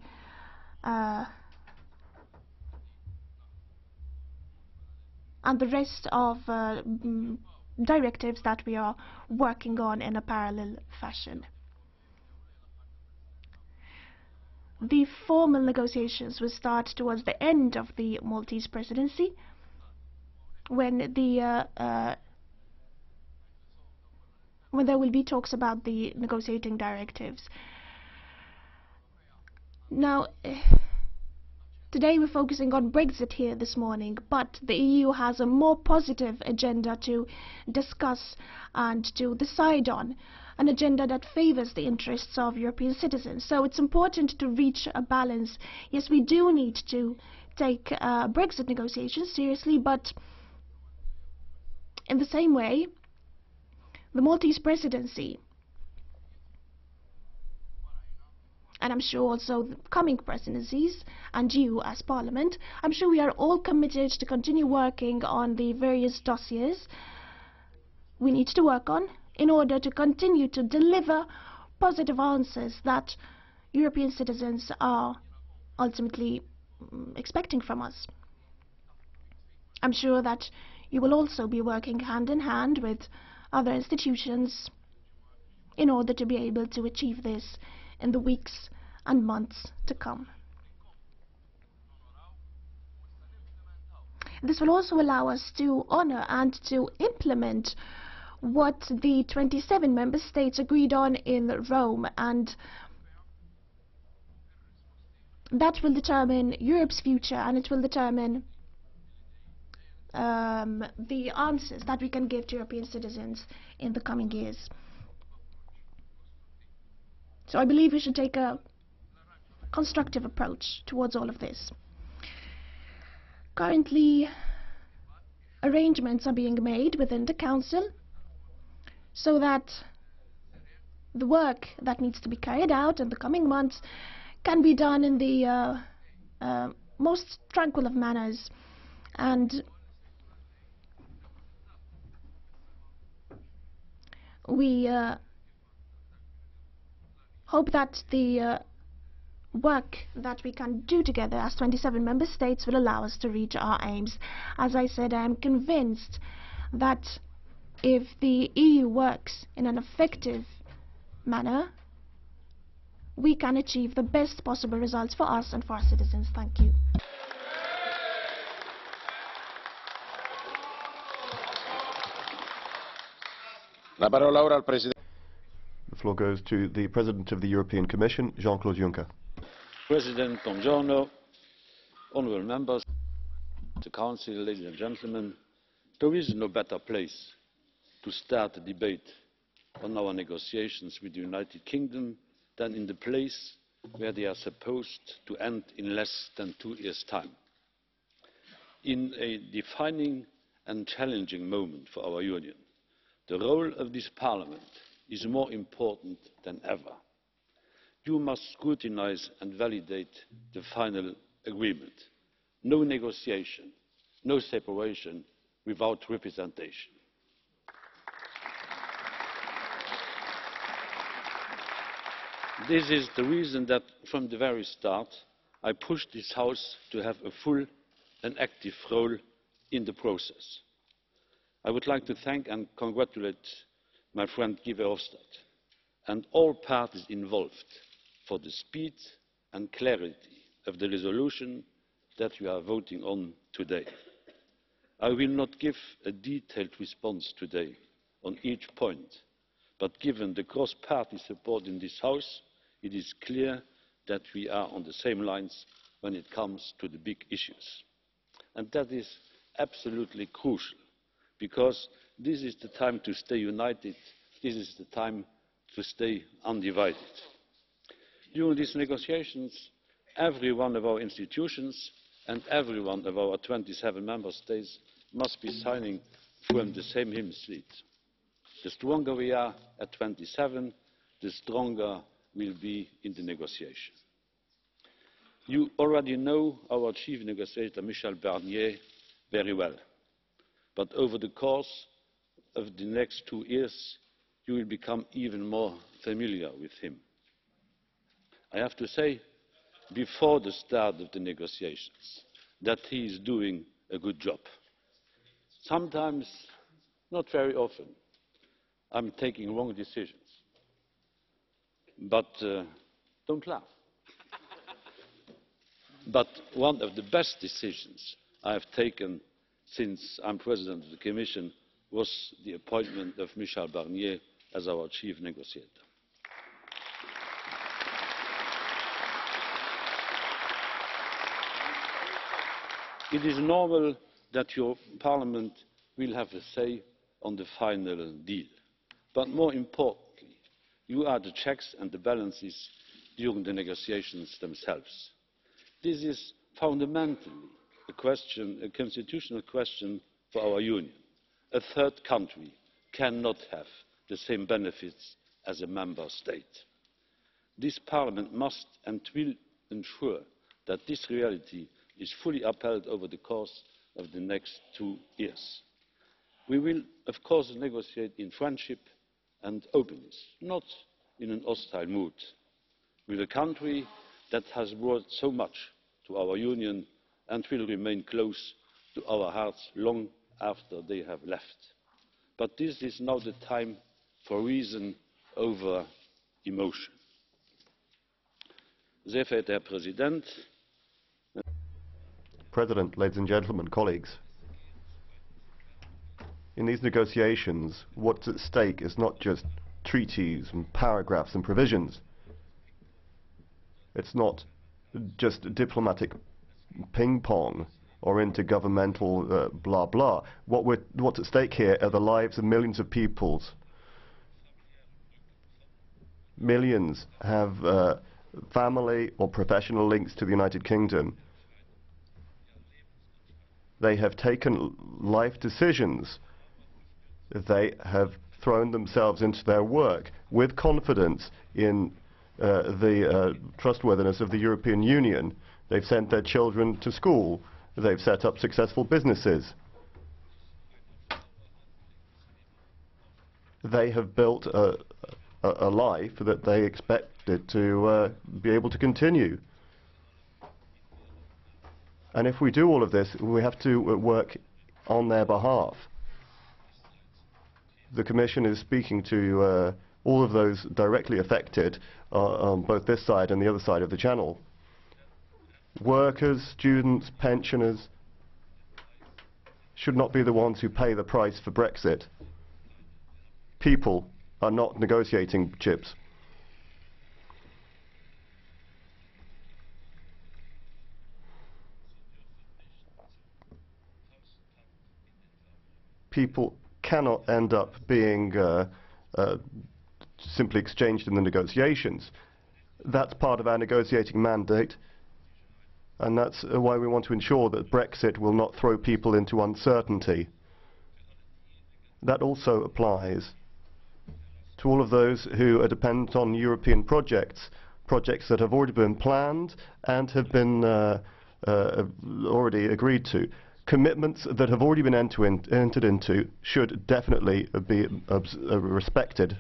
rest of directives that we are working on in a parallel fashion. The formal negotiations will start towards the end of the Maltese Presidency, when there will be talks about the negotiating directives. Now, today we're focusing on Brexit here this morning, but the EU has a more positive agenda to discuss and to decide on, an agenda that favours the interests of European citizens. So it's important to reach a balance. Yes, we do need to take Brexit negotiations seriously, but in the same way, the Maltese Presidency, and I'm sure also the coming presidencies, and you as Parliament, I'm sure we are all committed to continue working on the various dossiers we need to work on in order to continue to deliver positive answers that European citizens are ultimately expecting from us. I'm sure that you will also be working hand in hand with other institutions in order to be able to achieve this in the weeks and months to come. This will also allow us to honor and to implement what the 27 member states agreed on in Rome, and that will determine Europe's future, and it will determine the answers that we can give to European citizens in the coming years. So I believe we should take a constructive approach towards all of this. Currently, arrangements are being made within the Council so that the work that needs to be carried out in the coming months can be done in the most tranquil of manners. And we hope that the work that we can do together as 27 member states will allow us to reach our aims. As I said, I am convinced that if the EU works in an effective manner, we can achieve the best possible results for us and for our citizens. Thank you. The floor goes to the President of the European Commission, Jean-Claude Juncker. President, buongiorno, honourable members, the Council, ladies and gentlemen, there is no better place to start a debate on our negotiations with the United Kingdom than in the place where they are supposed to end in less than 2 years' time. In a defining and challenging moment for our Union, the role of this Parliament is more important than ever. You must scrutinise and validate the final agreement. No negotiation, no separation without representation. This is the reason that from the very start I pushed this House to have a full and active role in the process. I would like to thank and congratulate my friend Guy Verhofstadt and all parties involved for the speed and clarity of the resolution that we are voting on today. I will not give a detailed response today on each point, but given the cross-party support in this House, it is clear that we are on the same lines when it comes to the big issues. And that is absolutely crucial, because this is the time to stay united, this is the time to stay undivided. During these negotiations, every one of our institutions and every one of our 27 member states must be signing from the same hymn sheet. The stronger we are at 27, the stronger we'll be in the negotiation. You already know our chief negotiator, Michel Barnier, very well. But over the course of the next 2 years, you will become even more familiar with him. I have to say, before the start of the negotiations, that he is doing a good job. Sometimes, not very often, I'm taking wrong decisions. But don't laugh. But one of the best decisions I have taken since I'm President of the Commission was the appointment of Michel Barnier as our chief negotiator. It is normal that your Parliament will have a say on the final deal. But more importantly, you are the checks and the balances during the negotiations themselves. This is fundamentally a constitutional question for our Union. A third country cannot have the same benefits as a member state. This Parliament must and will ensure that this reality is fully upheld over the course of the next 2 years. We will, of course, negotiate in friendship and openness, not in an hostile mood, with a country that has brought so much to our Union and will remain close to our hearts long after they have left. But this is now the time for reason over emotion. Sehr verehrter Herr Präsident, President, ladies and gentlemen, colleagues, in these negotiations, what's at stake is not just treaties and paragraphs and provisions. It's not just diplomatic ping-pong or intergovernmental blah blah. What's at stake here are the lives of millions of peoples. Millions have family or professional links to the United Kingdom. They have taken life decisions. They have thrown themselves into their work with confidence in the trustworthiness of the European Union. They've sent their children to school. They've set up successful businesses. They have built a life that they expected to be able to continue. And if we do all of this, we have to work on their behalf. The Commission is speaking to all of those directly affected on both this side and the other side of the Channel. Workers, students, pensioners should not be the ones who pay the price for Brexit. People are not negotiating chips. People cannot end up being simply exchanged in the negotiations. That's part of our negotiating mandate, and that's why we want to ensure that Brexit will not throw people into uncertainty. That also applies to all of those who are dependent on European projects, projects that have already been planned and have been already agreed to. Commitments that have already been entered into should definitely be respected.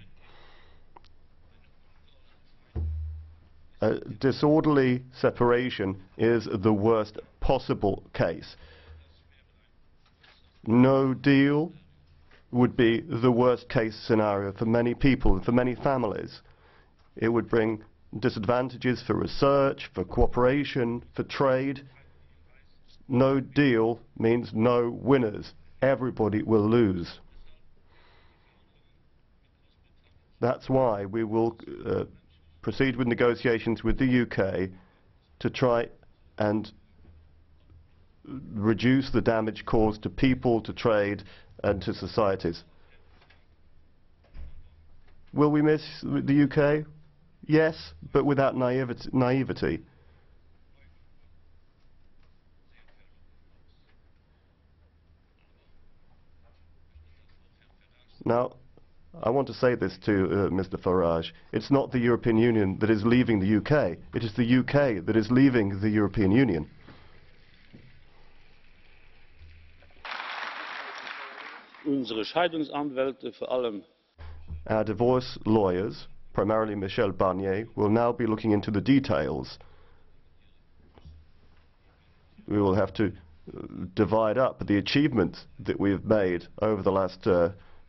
Disorderly separation is the worst possible case. No deal would be the worst case scenario for many people and for many families. It would bring disadvantages for research, for cooperation, for trade. No deal means no winners. Everybody will lose. That's why we will proceed with negotiations with the UK to try and reduce the damage caused to people, to trade, and to societies. Will we miss the UK? Yes, but without naivety. Now, I want to say this to Mr. Farage. It's not the European Union that is leaving the UK. It is the UK that is leaving the European Union. Unsere Scheidungsanwälte, vor allem. Our divorce lawyers, primarily Michel Barnier, will now be looking into the details. We will have to divide up the achievements that we have made over the last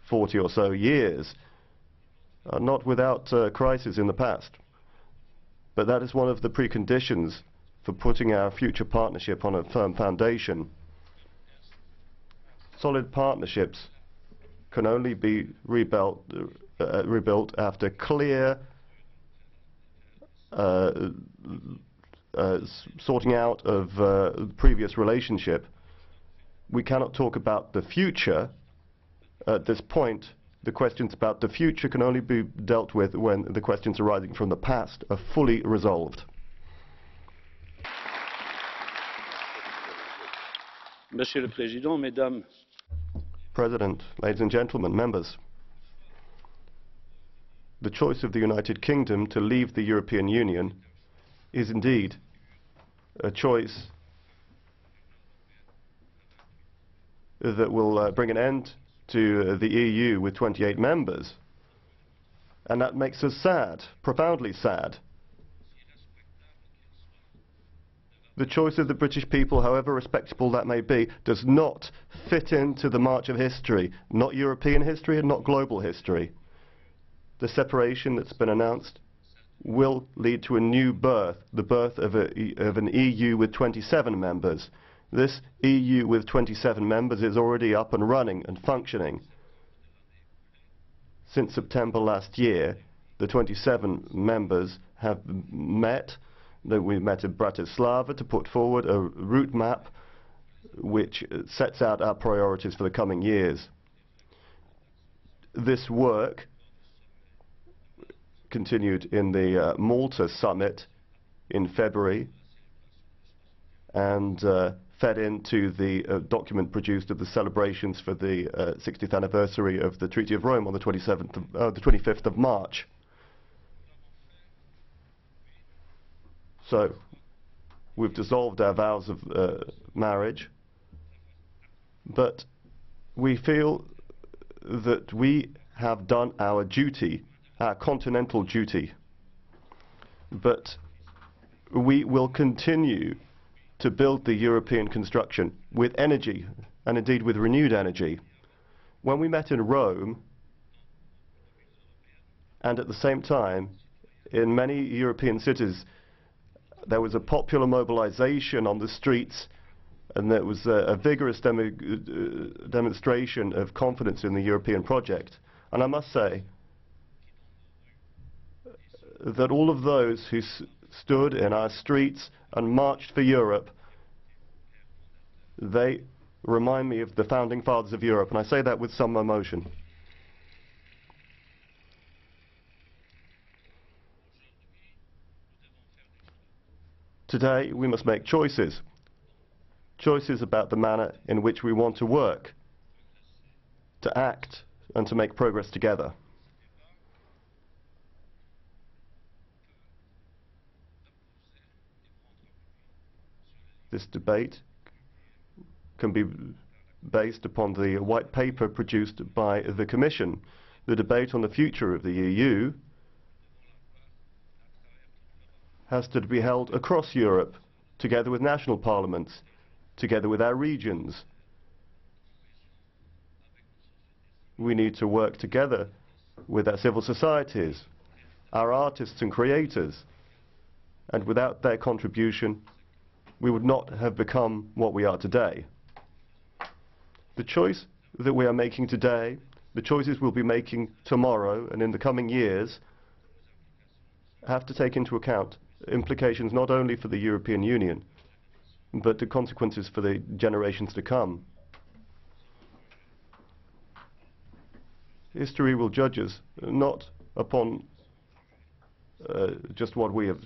40 or so years, not without crisis in the past. But that is one of the preconditions for putting our future partnership on a firm foundation. Solid partnerships can only be rebuilt after clear sorting out of the previous relationship. We cannot talk about the future at this point. The questions about the future can only be dealt with when the questions arising from the past are fully resolved. Monsieur le Président, Mesdames. President, ladies and gentlemen, members, the choice of the United Kingdom to leave the European Union is indeed a choice that will bring an end to the EU with 28 members. And that makes us sad, profoundly sad. The choice of the British people, however respectable that may be, does not fit into the march of history, not European history and not global history. The separation that's been announced will lead to a new birth, the birth of an EU with 27 members. This EU with 27 members is already up and running and functioning. Since September last year, the 27 members have met. We met in Bratislava to put forward a route map which sets out our priorities for the coming years. This work continued in the Malta summit in February and fed into the document produced of the celebrations for the 60th anniversary of the Treaty of Rome on the 25th of March. So, we've dissolved our vows of marriage, but we feel that we have done our duty, our continental duty, but we will continue to build the European construction with energy, and indeed with renewed energy. When we met in Rome, and at the same time, in many European cities, there was a popular mobilization on the streets, and there was a vigorous demonstration of confidence in the European project. And I must say that all of those who stood in our streets and marched for Europe, they remind me of the founding fathers of Europe, and I say that with some emotion. Today we must make choices. Choices about the manner in which we want to work, to act, and to make progress together. This debate can be based upon the white paper produced by the Commission. The debate on the future of the EU has to be held across Europe, together with national parliaments, together with our regions. We need to work together with our civil societies, our artists and creators, and without their contribution, we would not have become what we are today. The choice that we are making today, the choices we'll be making tomorrow and in the coming years, have to take into account implications not only for the European Union, but the consequences for the generations to come. History will judge us not upon just what we have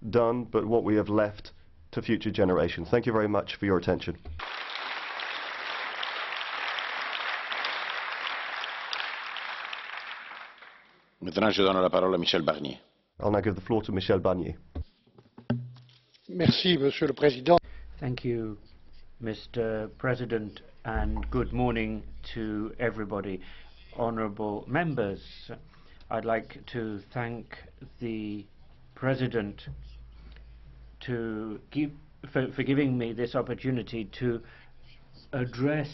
done, but what we have left to future generations. Thank you very much for your attention. Maintenant, je donne la parole à Michel Barnier. I'll now give the floor to Michel Barnier. Merci, Monsieur le Président. Thank you, Mr. President, and good morning to everybody. Honourable members, I'd like to thank the President for giving me this opportunity to address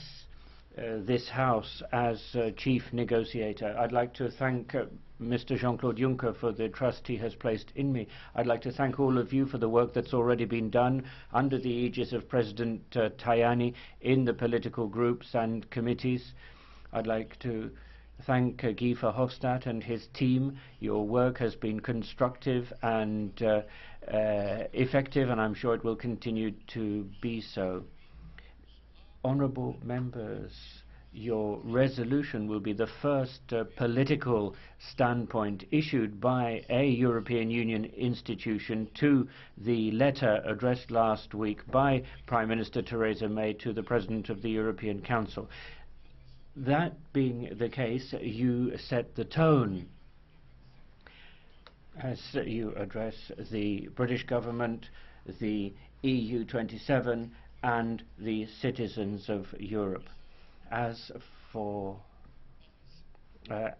this House as chief negotiator. I'd like to thank Mr. Jean-Claude Juncker for the trust he has placed in me. I'd like to thank all of you for the work that's already been done under the aegis of President Tajani in the political groups and committees. I'd like to thank Guy Verhofstadt and his team. Your work has been constructive and effective, and I'm sure it will continue to be so. Honourable members, your resolution will be the first political standpoint issued by a European Union institution to the letter addressed last week by Prime Minister Theresa May to the President of the European Council. That being the case, you set the tone as you address the British government, the EU 27 and the citizens of Europe. As for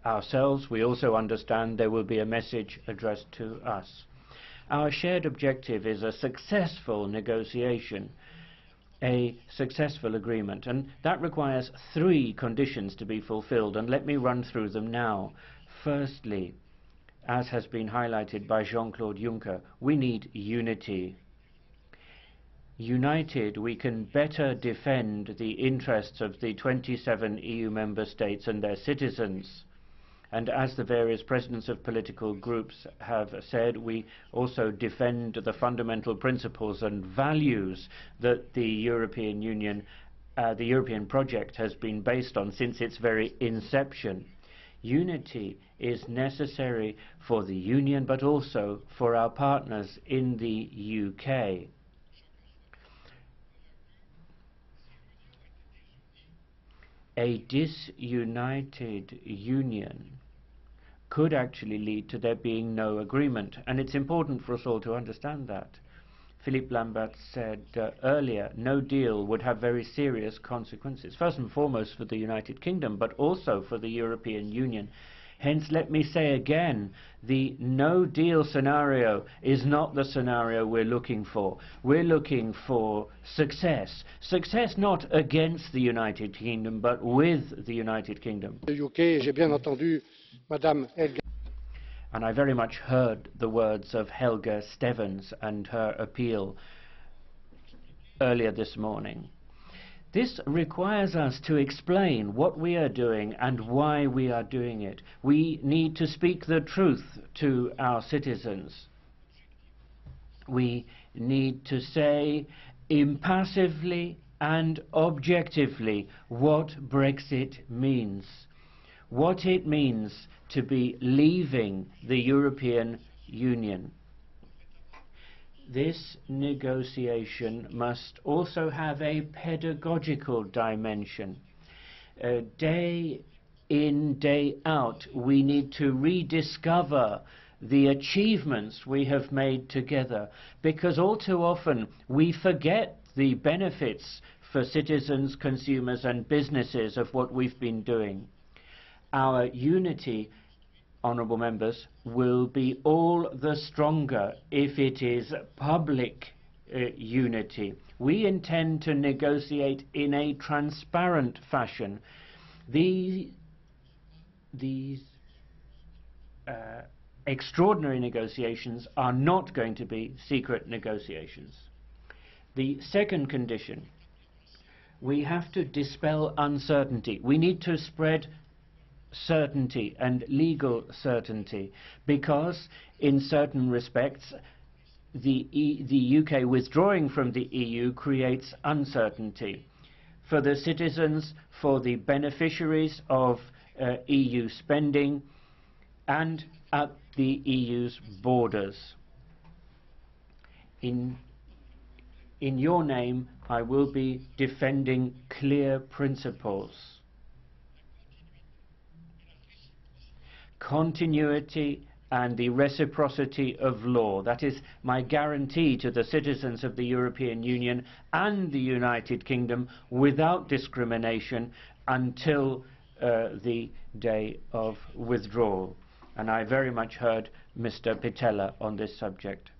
ourselves, we also understand there will be a message addressed to us. Our shared objective is a successful negotiation, a successful agreement, and that requires 3 conditions to be fulfilled, and let me run through them now. Firstly, as has been highlighted by Jean-Claude Juncker, we need unity. United, we can better defend the interests of the 27 EU member states and their citizens. And as the various presidents of political groups have said, we also defend the fundamental principles and values that the European Union, the European project has been based on since its very inception. Unity is necessary for the Union, but also for our partners in the UK. A disunited union could actually lead to there being no agreement, and it's important for us all to understand that. Philippe Lamberts said earlier, no deal would have very serious consequences, first and foremost for the United Kingdom, but also for the European Union. Hence, let me say again, the no-deal scenario is not the scenario we're looking for. We're looking for success. Success not against the United Kingdom, but with the United Kingdom. The UK, j'ai bien entendu Madame Helga. And I very much heard the words of Helga Stevens and her appeal earlier this morning. This requires us to explain what we are doing and why we are doing it. We need to speak the truth to our citizens. We need to say impassively and objectively what Brexit means, what it means to be leaving the European Union. This negotiation must also have a pedagogical dimension. Day in, day out, we need to rediscover the achievements we have made together, because all too often we forget the benefits for citizens, consumers and businesses of what we've been doing. Our unity, honourable members, will be all the stronger if it is public unity. We intend to negotiate in a transparent fashion. These extraordinary negotiations are not going to be secret negotiations. The second condition, we have to dispel uncertainty. We need to spread certainty and legal certainty, because in certain respects the UK withdrawing from the EU creates uncertainty for the citizens, for the beneficiaries of EU spending and at the EU's borders. In your name, I will be defending clear principles. Continuity and the reciprocity of law. That is my guarantee to the citizens of the European Union and the United Kingdom, without discrimination until the day of withdrawal. And I very much heard Mr. Pittella on this subject.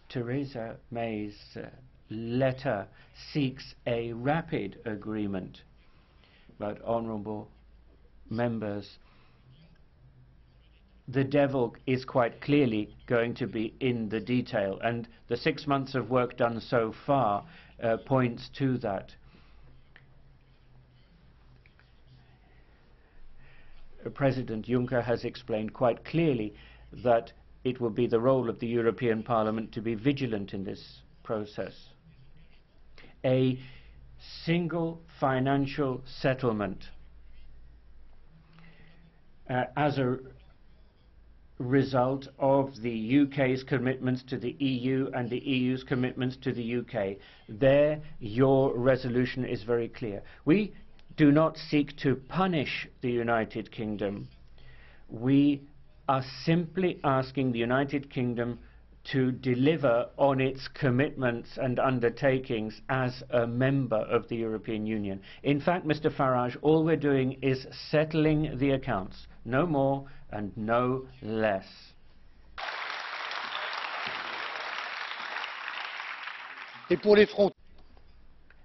Theresa May's letter seeks a rapid agreement. But, honourable members, the devil is quite clearly going to be in the detail, and the 6 months of work done so far points to that. President Juncker has explained quite clearly that it will be the role of the European Parliament to be vigilant in this process. A single financial settlement as a result of the UK's commitments to the EU and the EU's commitments to the UK. There, your resolution is very clear. We do not seek to punish the United Kingdom. We are simply asking the United Kingdom to deliver on its commitments and undertakings as a member of the European Union. In fact, Mr. Farage, all we're doing is settling the accounts, no more and no less.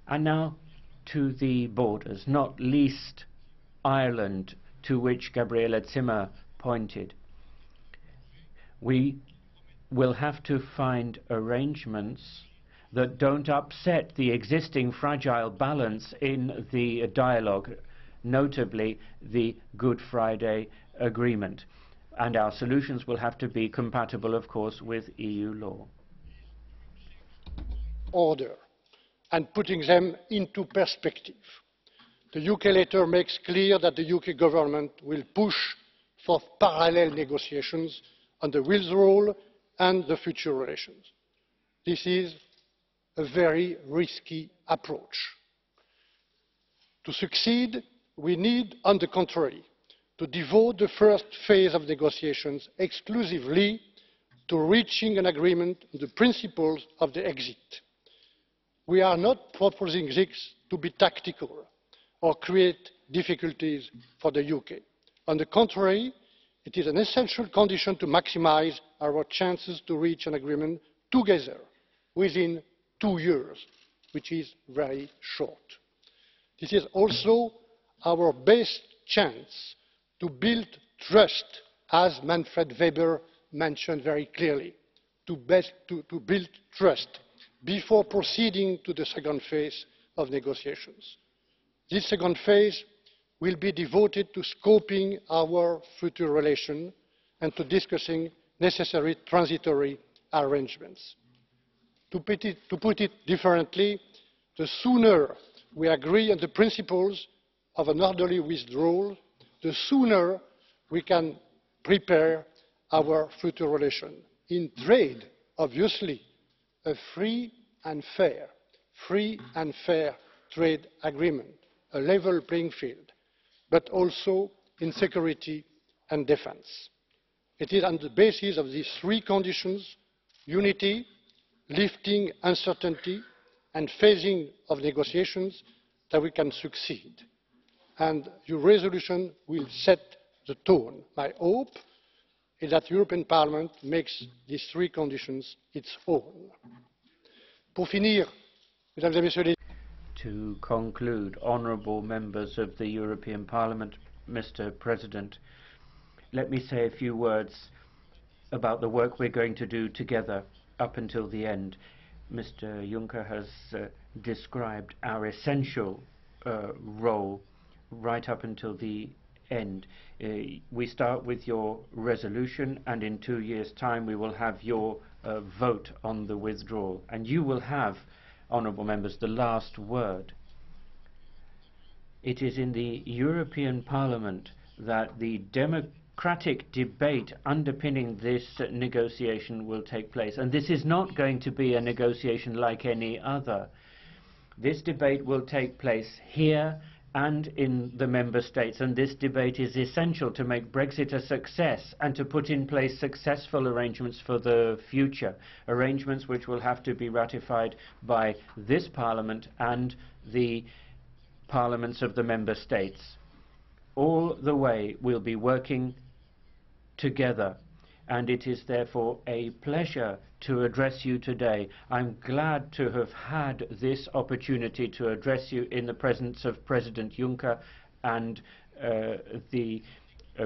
And now to the borders, not least Ireland, to which Gabriele ZIMMER pointed. We will have to find arrangements that don't upset the existing fragile balance in the dialogue, notably the Good Friday Agreement. And our solutions will have to be compatible, of course, with EU law. Order and putting them into perspective. The UK letter makes clear that the UK government will push for parallel negotiations on the withdrawal and the future relations. This is a very risky approach. To succeed, we need, on the contrary, to devote the first phase of negotiations exclusively to reaching an agreement on the principles of the exit. We are not proposing this to be tactical or create difficulties for the UK. On the contrary, it is an essential condition to maximise our chances to reach an agreement together within 2 years, which is very short. This is also our best chance to build trust, as Manfred Weber mentioned very clearly, to build trust before proceeding to the second phase of negotiations. This second phase will be devoted to scoping our future relation and to discussing necessary transitory arrangements. To put it differently, the sooner we agree on the principles of an orderly withdrawal, the sooner we can prepare our future relation. In trade, obviously, a free and fair trade agreement, a level playing field, but also in security and defence. It is on the basis of these three conditions, unity, lifting uncertainty and phasing of negotiations, that we can succeed. And your resolution will set the tone. My hope is that the European Parliament makes these three conditions its own. Pour finir, Mesdames et Messieurs les... To conclude, honourable members of the European Parliament, Mr. President, let me say a few words about the work we're going to do together up until the end. Mr. Juncker has described our essential role right up until the end. We start with your resolution, and in 2 years' time we will have your vote on the withdrawal. And you will have, honourable members, the last word. It is in the European Parliament that the democratic debate underpinning this negotiation will take place. And this is not going to be a negotiation like any other. This debate will take place here and in the member states, and this debate is essential to make Brexit a success and to put in place successful arrangements for the future, arrangements which will have to be ratified by this Parliament and the parliaments of the member states. All the way we'll be working together, and it is therefore a pleasure to address you today. I'm glad to have had this opportunity to address you in the presence of President Juncker and the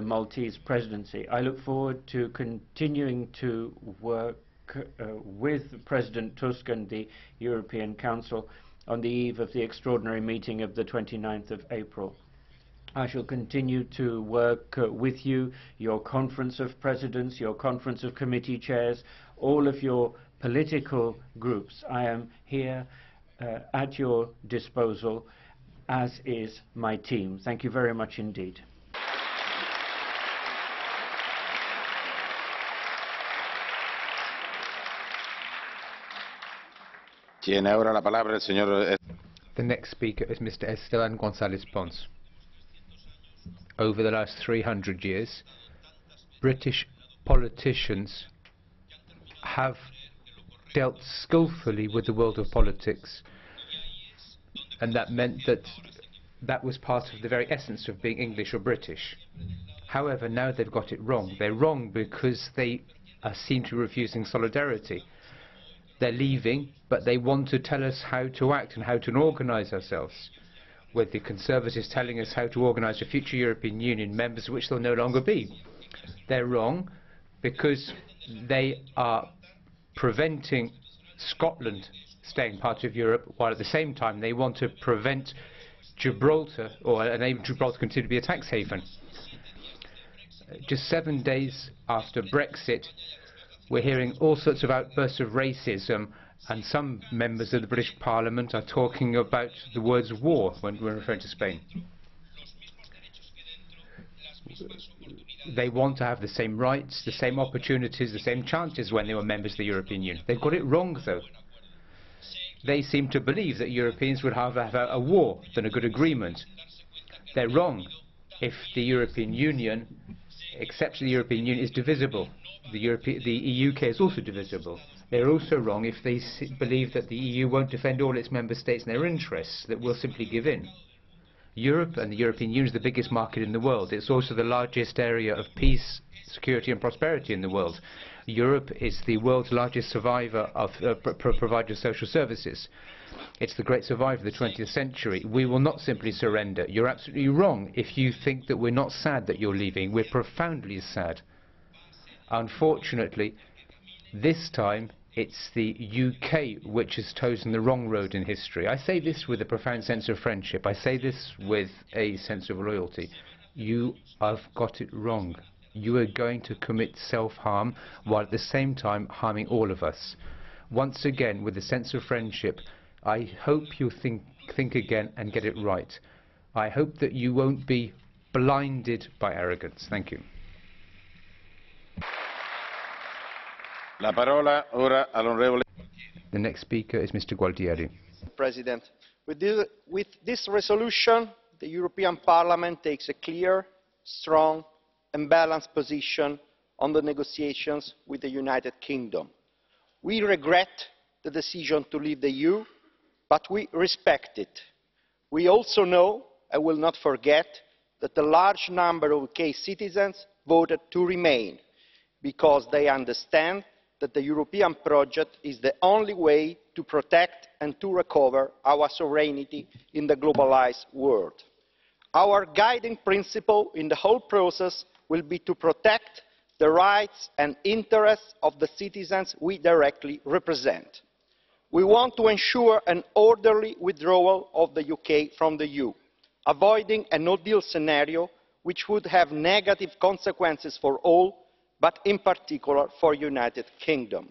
Maltese presidency. I look forward to continuing to work with President Tusk and the European Council on the eve of the extraordinary meeting of the 29th of April. I shall continue to work with you, your Conference of Presidents, your Conference of Committee Chairs, all of your political groups. I am here at your disposal, as is my team. Thank you very much indeed. The next speaker is Mr. Esteban González Pons. Over the last 300 years, British politicians have dealt skillfully with the world of politics, and that meant that that was part of the very essence of being English or British. However, now they've got it wrong. They're wrong because they seem to be refusing solidarity. They're leaving, but they want to tell us how to act and how to organise ourselves, with the Conservatives telling us how to organise a future European Union, members of which they'll no longer be. They're wrong because they are preventing Scotland staying part of Europe, while at the same time they want to prevent Gibraltar, or enable Gibraltar to continue to be a tax haven. Just 7 days after Brexit, we're hearing all sorts of outbursts of racism, and some members of the British Parliament are talking about the words war when we're referring to Spain. They want to have the same rights, the same opportunities, the same chances when they were members of the European Union. They've got it wrong, though. They seem to believe that Europeans would have a war than a good agreement. They're wrong. If the European Union accepts the European Union is divisible, the UK is also divisible. They're also wrong if they believe that the EU won't defend all its member states and their interests, that we'll simply give in. Europe and the European Union is the biggest market in the world. It's also the largest area of peace, security and prosperity in the world. Europe is the world's largest provider of social services. It's the great survivor of the 20th century. We will not simply surrender. You're absolutely wrong if you think that we're not sad that you're leaving. We're profoundly sad. Unfortunately, this time it's the UK which has chosen the wrong road in history. I say this with a profound sense of friendship. I say this with a sense of loyalty. You have got it wrong. You are going to commit self-harm while at the same time harming all of us. Once again, with a sense of friendship, I hope you think again and get it right. I hope that you won't be blinded by arrogance. Thank you. La parola ora all'onorevole. The next speaker is Mr. Gualtieri. President, with this resolution, the European Parliament takes a clear, strong and balanced position on the negotiations with the United Kingdom. We regret the decision to leave the EU, but we respect it. We also know and will not forget that a large number of UK citizens voted to remain because they understand that the European project is the only way to protect and to recover our sovereignty in the globalised world. Our guiding principle in the whole process will be to protect the rights and interests of the citizens we directly represent. We want to ensure an orderly withdrawal of the UK from the EU, avoiding a no-deal scenario which would have negative consequences for all, but in particular for the United Kingdom.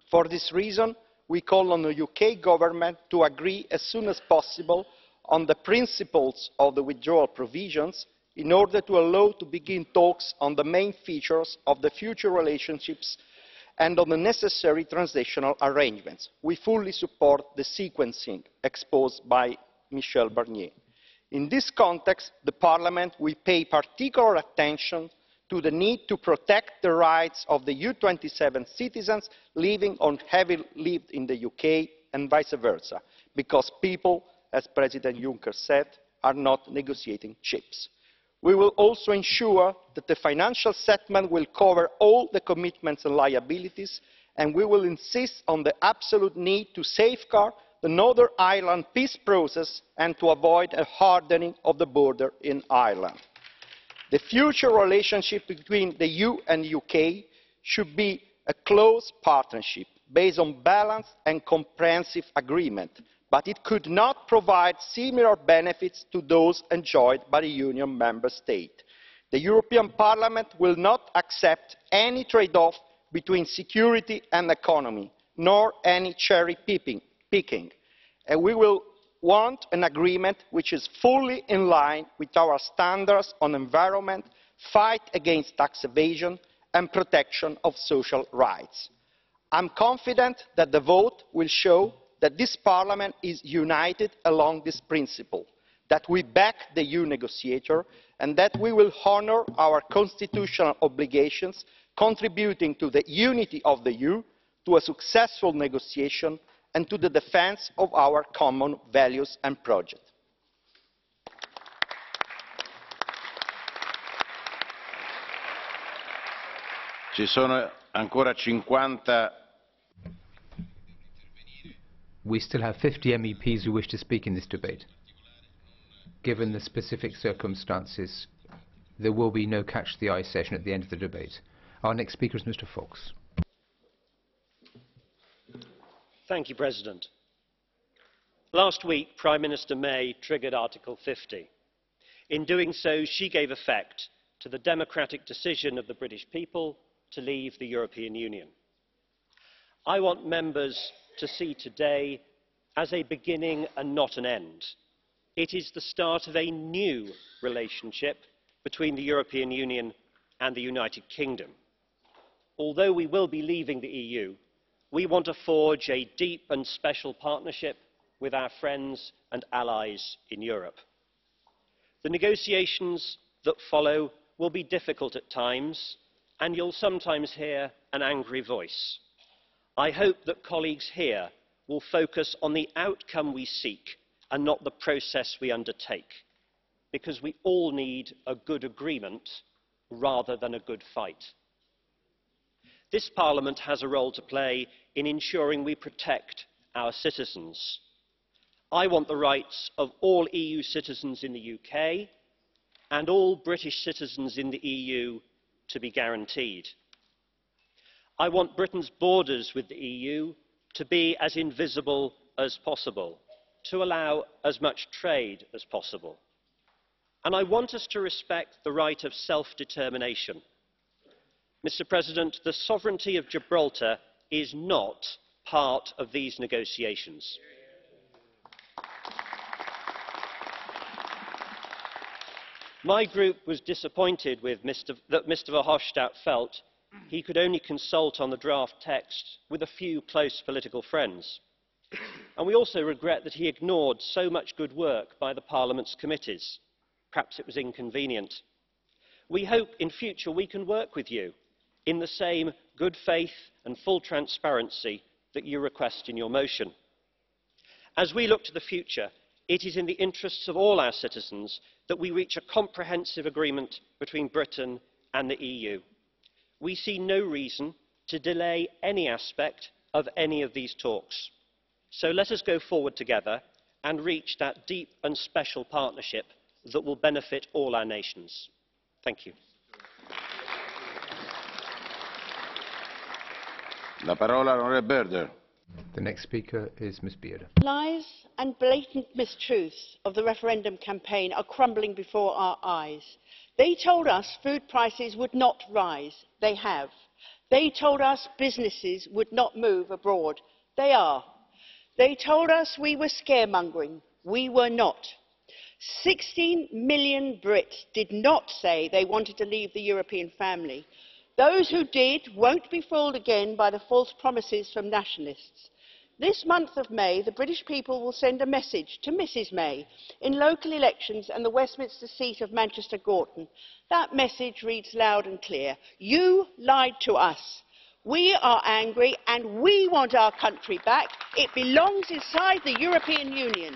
For this reason, we call on the UK government to agree as soon as possible on the principles of the withdrawal provisions in order to allow to begin talks on the main features of the future relationships and on the necessary transitional arrangements. We fully support the sequencing exposed by Michel Barnier. In this context, the Parliament will pay particular attention to the need to protect the rights of the EU27 citizens living or having lived in the UK and vice versa, because people, as President Juncker said, are not negotiating chips. We will also ensure that the financial settlement will cover all the commitments and liabilities, and we will insist on the absolute need to safeguard the Northern Ireland peace process and to avoid a hardening of the border in Ireland. The future relationship between the EU and the UK should be a close partnership based on balanced and comprehensive agreement, but it could not provide similar benefits to those enjoyed by the Union member state. The European Parliament will not accept any trade-off between security and economy, nor any cherry-picking, and we will want an agreement which is fully in line with our standards on environment, fight against tax evasion and protection of social rights. I am confident that the vote will show that this Parliament is united along this principle, that we back the EU negotiator and that we will honour our constitutional obligations, contributing to the unity of the EU, to a successful negotiation and to the defence of our common values and project. Ci sono ancora 50. We still have 50 MEPs who wish to speak in this debate. Given the specific circumstances, there will be no catch-the-eye session at the end of the debate. Our next speaker is Mr. Fox. Thank you, President. Last week, Prime Minister May triggered Article 50. In doing so, she gave effect to the democratic decision of the British people to leave the European Union. I want members to see today as a beginning and not an end. It is the start of a new relationship between the European Union and the United Kingdom. Although we will be leaving the EU, we want to forge a deep and special partnership with our friends and allies in Europe. The negotiations that follow will be difficult at times, and you'll sometimes hear an angry voice. I hope that colleagues here will focus on the outcome we seek and not the process we undertake, because we all need a good agreement rather than a good fight. This Parliament has a role to play in ensuring we protect our citizens. I want the rights of all EU citizens in the UK and all British citizens in the EU to be guaranteed. I want Britain's borders with the EU to be as invisible as possible, to allow as much trade as possible. And I want us to respect the right of self-determination. Mr. President, the sovereignty of Gibraltar is not part of these negotiations. My group was disappointed that Mr. Verhofstadt felt he could only consult on the draft text with a few close political friends. And we also regret that he ignored so much good work by the Parliament's committees. Perhaps it was inconvenient. We hope in future we can work with you in the same good faith and full transparency that you request in your motion. As we look to the future, it is in the interests of all our citizens that we reach a comprehensive agreement between Britain and the EU. We see no reason to delay any aspect of any of these talks. So let us go forward together and reach that deep and special partnership that will benefit all our nations. Thank you. La parola all'onorevole Berder. The next speaker is Ms. Bearder. Lies and blatant mistruths of the referendum campaign are crumbling before our eyes. They told us food prices would not rise. They have. They told us businesses would not move abroad. They are. They told us we were scaremongering. We were not. 16 million Brits did not say they wanted to leave the European family. Those who did won't be fooled again by the false promises from nationalists. This month of May, the British people will send a message to Mrs May in local elections and the Westminster seat of Manchester Gorton. That message reads loud and clear. You lied to us. We are angry and we want our country back. It belongs inside the European Union.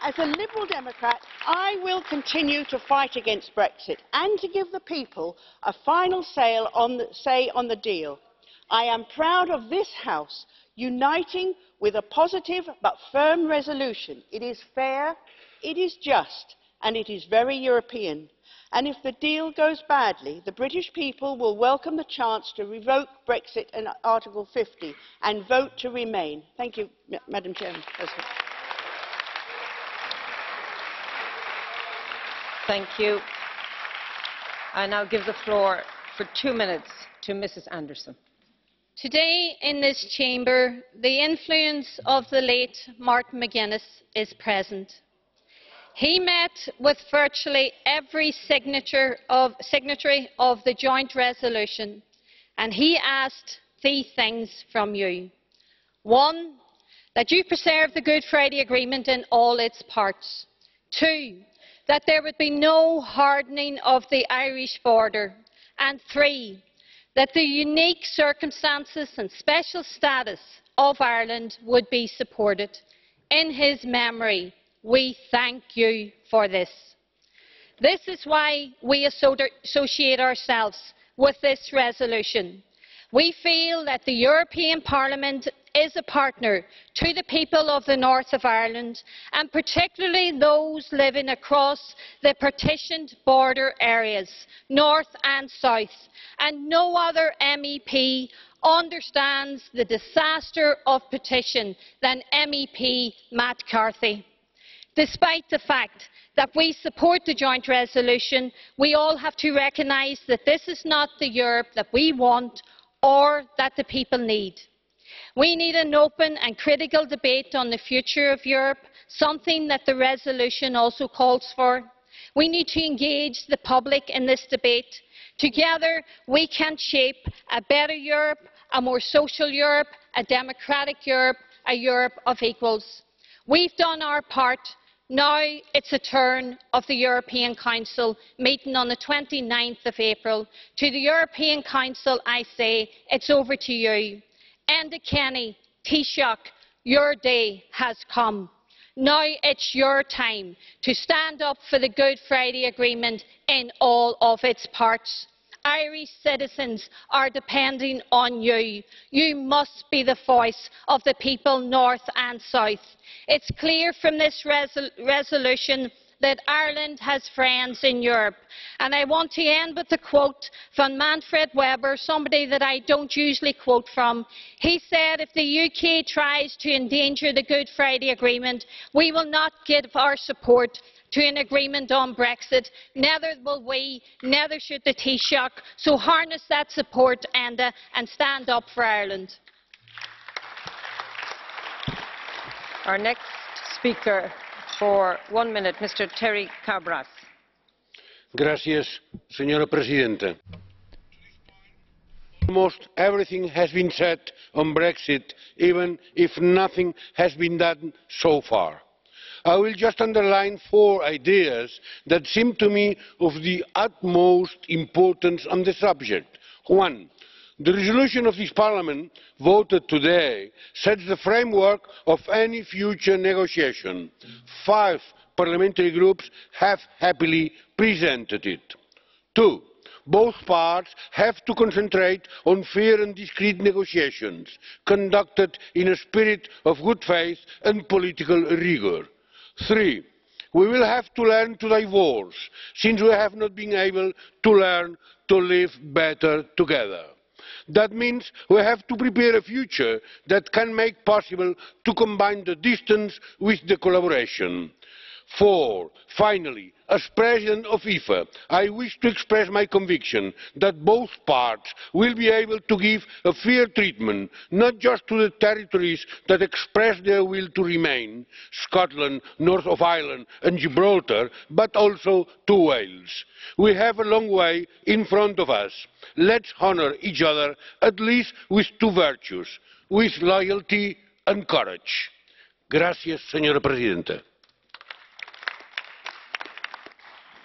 As a Liberal Democrat, I will continue to fight against Brexit and to give the people a final say on the deal. I am proud of this House uniting with a positive but firm resolution. It is fair, it is just, and it is very European. And if the deal goes badly, the British people will welcome the chance to revoke Brexit and Article 50 and vote to remain. Thank you, Madam Chairman. Thank you. I now give the floor for 2 minutes to Mrs. Anderson. Today in this chamber, the influence of the late Martin McGuinness is present. He met with virtually every signatory of the joint resolution, and he asked three things from you. One, that you preserve the Good Friday Agreement in all its parts. Two, that there would be no hardening of the Irish border. And three, that the unique circumstances and special status of Ireland would be supported. In his memory, we thank you for this. This is why we associate ourselves with this resolution. We feel that the European Parliament is a partner to the people of the north of Ireland, and particularly those living across the partitioned border areas, north and south, and no other MEP understands the disaster of partition than MEP Matt Carthy. Despite the fact that we support the joint resolution, we all have to recognise that this is not the Europe that we want or that the people need. We need an open and critical debate on the future of Europe, something that the resolution also calls for. We need to engage the public in this debate. Together we can shape a better Europe, a more social Europe, a democratic Europe, a Europe of equals. We've done our part. Now it's a turn of the European Council meeting on the 29th of April. To the European Council I say, it's over to you. Enda Kenny, Taoiseach, your day has come. Now it's your time to stand up for the Good Friday Agreement in all of its parts. Irish citizens are depending on you. You must be the voice of the people north and south. It's clear from this resolution that Ireland has friends in Europe. And I want to end with a quote from Manfred WEBER, somebody that I don't usually quote from. He said, if the UK tries to endanger the Good Friday Agreement, we will not give our support to an agreement on Brexit. Neither will we, neither should the Taoiseach. So harness that support, Enda, and stand up for Ireland. Our next speaker for 1 minute, Mr. TERRICABRAS. Gracias, señora presidenta. Almost everything has been said on Brexit, even if nothing has been done so far. I will just underline 4 ideas that seem to me of the utmost importance on the subject. 1. The resolution of this Parliament voted today sets the framework of any future negotiation. 5 parliamentary groups have happily presented it. 2. Both parts have to concentrate on fair and discreet negotiations, conducted in a spirit of good faith and political rigour. 3. We will have to learn to divorce, since we have not been able to learn to live better together. That means we have to prepare a future that can make possible to combine the distance with the collaboration. 4. Finally, as President of IFA, I wish to express my conviction that both parts will be able to give a fair treatment, not just to the territories that express their will to remain, Scotland, North of Ireland and Gibraltar, but also to Wales. We have a long way in front of us. Let's honour each other, at least with 2 virtues, with loyalty and courage. Gracias, señora presidenta.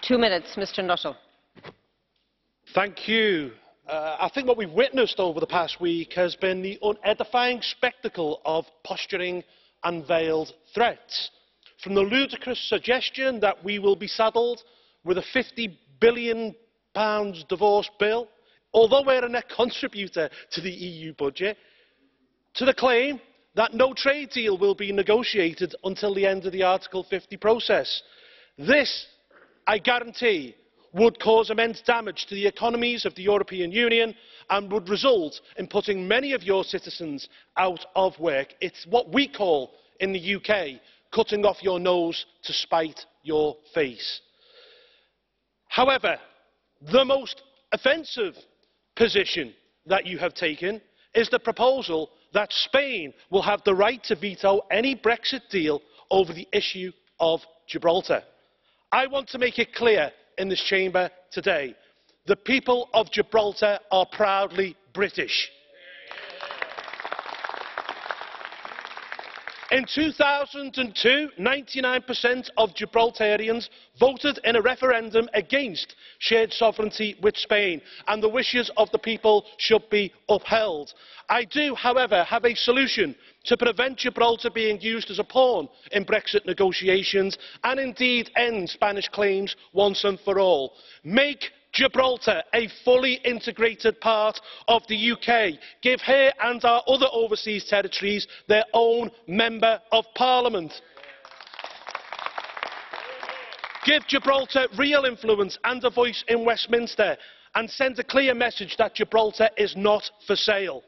2 minutes, Mr. Nuttall. Thank you. I think what we've witnessed over the past week has been the unedifying spectacle of posturing and veiled threats. From the ludicrous suggestion that we will be saddled with a £50 billion divorce bill, although we're a net contributor to the EU budget, to the claim that no trade deal will be negotiated until the end of the Article 50 process. This, I guarantee, would cause immense damage to the economies of the European Union and would result in putting many of your citizens out of work. It's what we call in the UK cutting off your nose to spite your face. However, the most offensive position that you have taken is the proposal that Spain will have the right to veto any Brexit deal over the issue of Gibraltar. I want to make it clear in this chamber today, the people of Gibraltar are proudly British. In 2002, 99% of Gibraltarians voted in a referendum against shared sovereignty with Spain, and the wishes of the people should be upheld. I do, however, have a solution to prevent Gibraltar being used as a pawn in Brexit negotiations and indeed end Spanish claims once and for all. Make Gibraltar a fully integrated part of the UK. Give her and our other overseas territories their own Member of Parliament. Give Gibraltar real influence and a voice in Westminster, and send a clear message that Gibraltar is not for sale.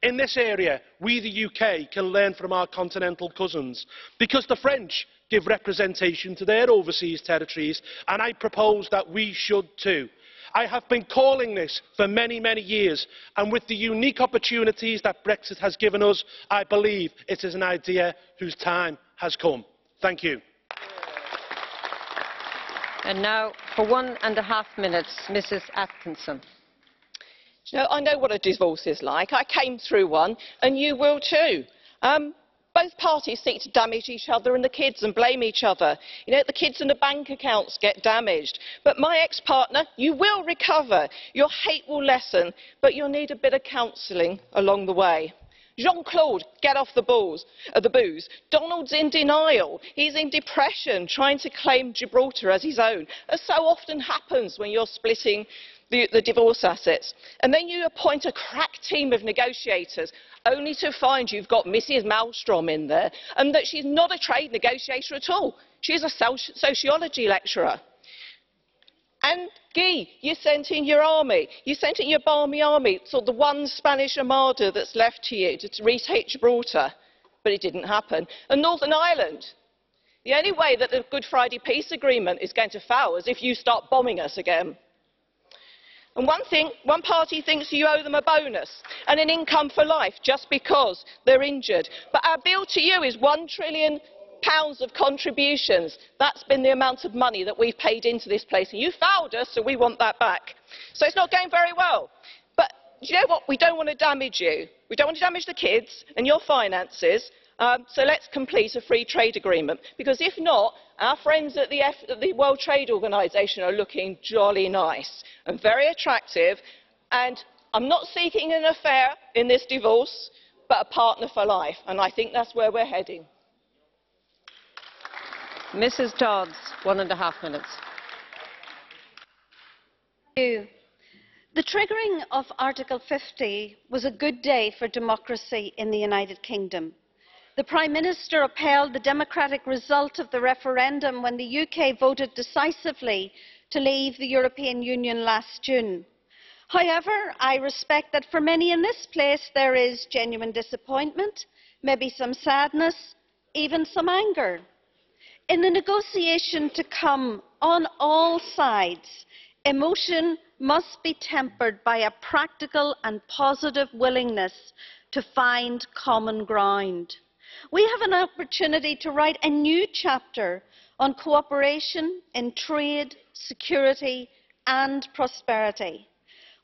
In this area, we, the UK, can learn from our continental cousins, because the French give representation to their overseas territories, and I propose that we should too. I have been calling this for many, many years, and with the unique opportunities that Brexit has given us, I believe it is an idea whose time has come. Thank you. And now, for 1.5 minutes, Mrs. Atkinson. You know, I know what a divorce is like. I came through one, and you will too. Both parties seek to damage each other and the kids and blame each other. You know, the kids and the bank accounts get damaged. But my ex-partner, you will recover. Your hate will lessen, but you'll need a bit of counselling along the way. Jean-Claude, get off the booze. Donald's in denial. He's in depression, trying to claim Gibraltar as his own, as so often happens when you're splitting the divorce assets. And then you appoint a crack team of negotiators, only to find you've got Mrs. Maelstrom in there, and that she's not a trade negotiator at all. She's a sociology lecturer. And Guy, you sent in your army. You sent in your balmy army, sort of the one Spanish armada that's left to you to retake Gibraltar. But it didn't happen. And Northern Ireland. The only way that the Good Friday Peace Agreement is going to fail is if you start bombing us again. And one party thinks you owe them a bonus and an income for life just because they're injured. But our bill to you is £1 trillion of contributions. That's been the amount of money that we've paid into this place. And you fouled us, so we want that back. So it's not going very well. But do you know what? We don't want to damage you. We don't want to damage the kids and your finances. So let's complete a free trade agreement. Because if not, our friends at the World Trade Organization are looking jolly nice and very attractive. And I'm not seeking an affair in this divorce, but a partner for life. And I think that's where we're heading. Mrs. Dodds, 1.5 minutes. Thank you. The triggering of Article 50 was a good day for democracy in the United Kingdom. The Prime Minister upheld the democratic result of the referendum when the UK voted decisively to leave the European Union last June. However, I respect that for many in this place there is genuine disappointment, maybe some sadness, even some anger. In the negotiation to come on all sides, emotion must be tempered by a practical and positive willingness to find common ground. We have an opportunity to write a new chapter on cooperation in trade, security and prosperity.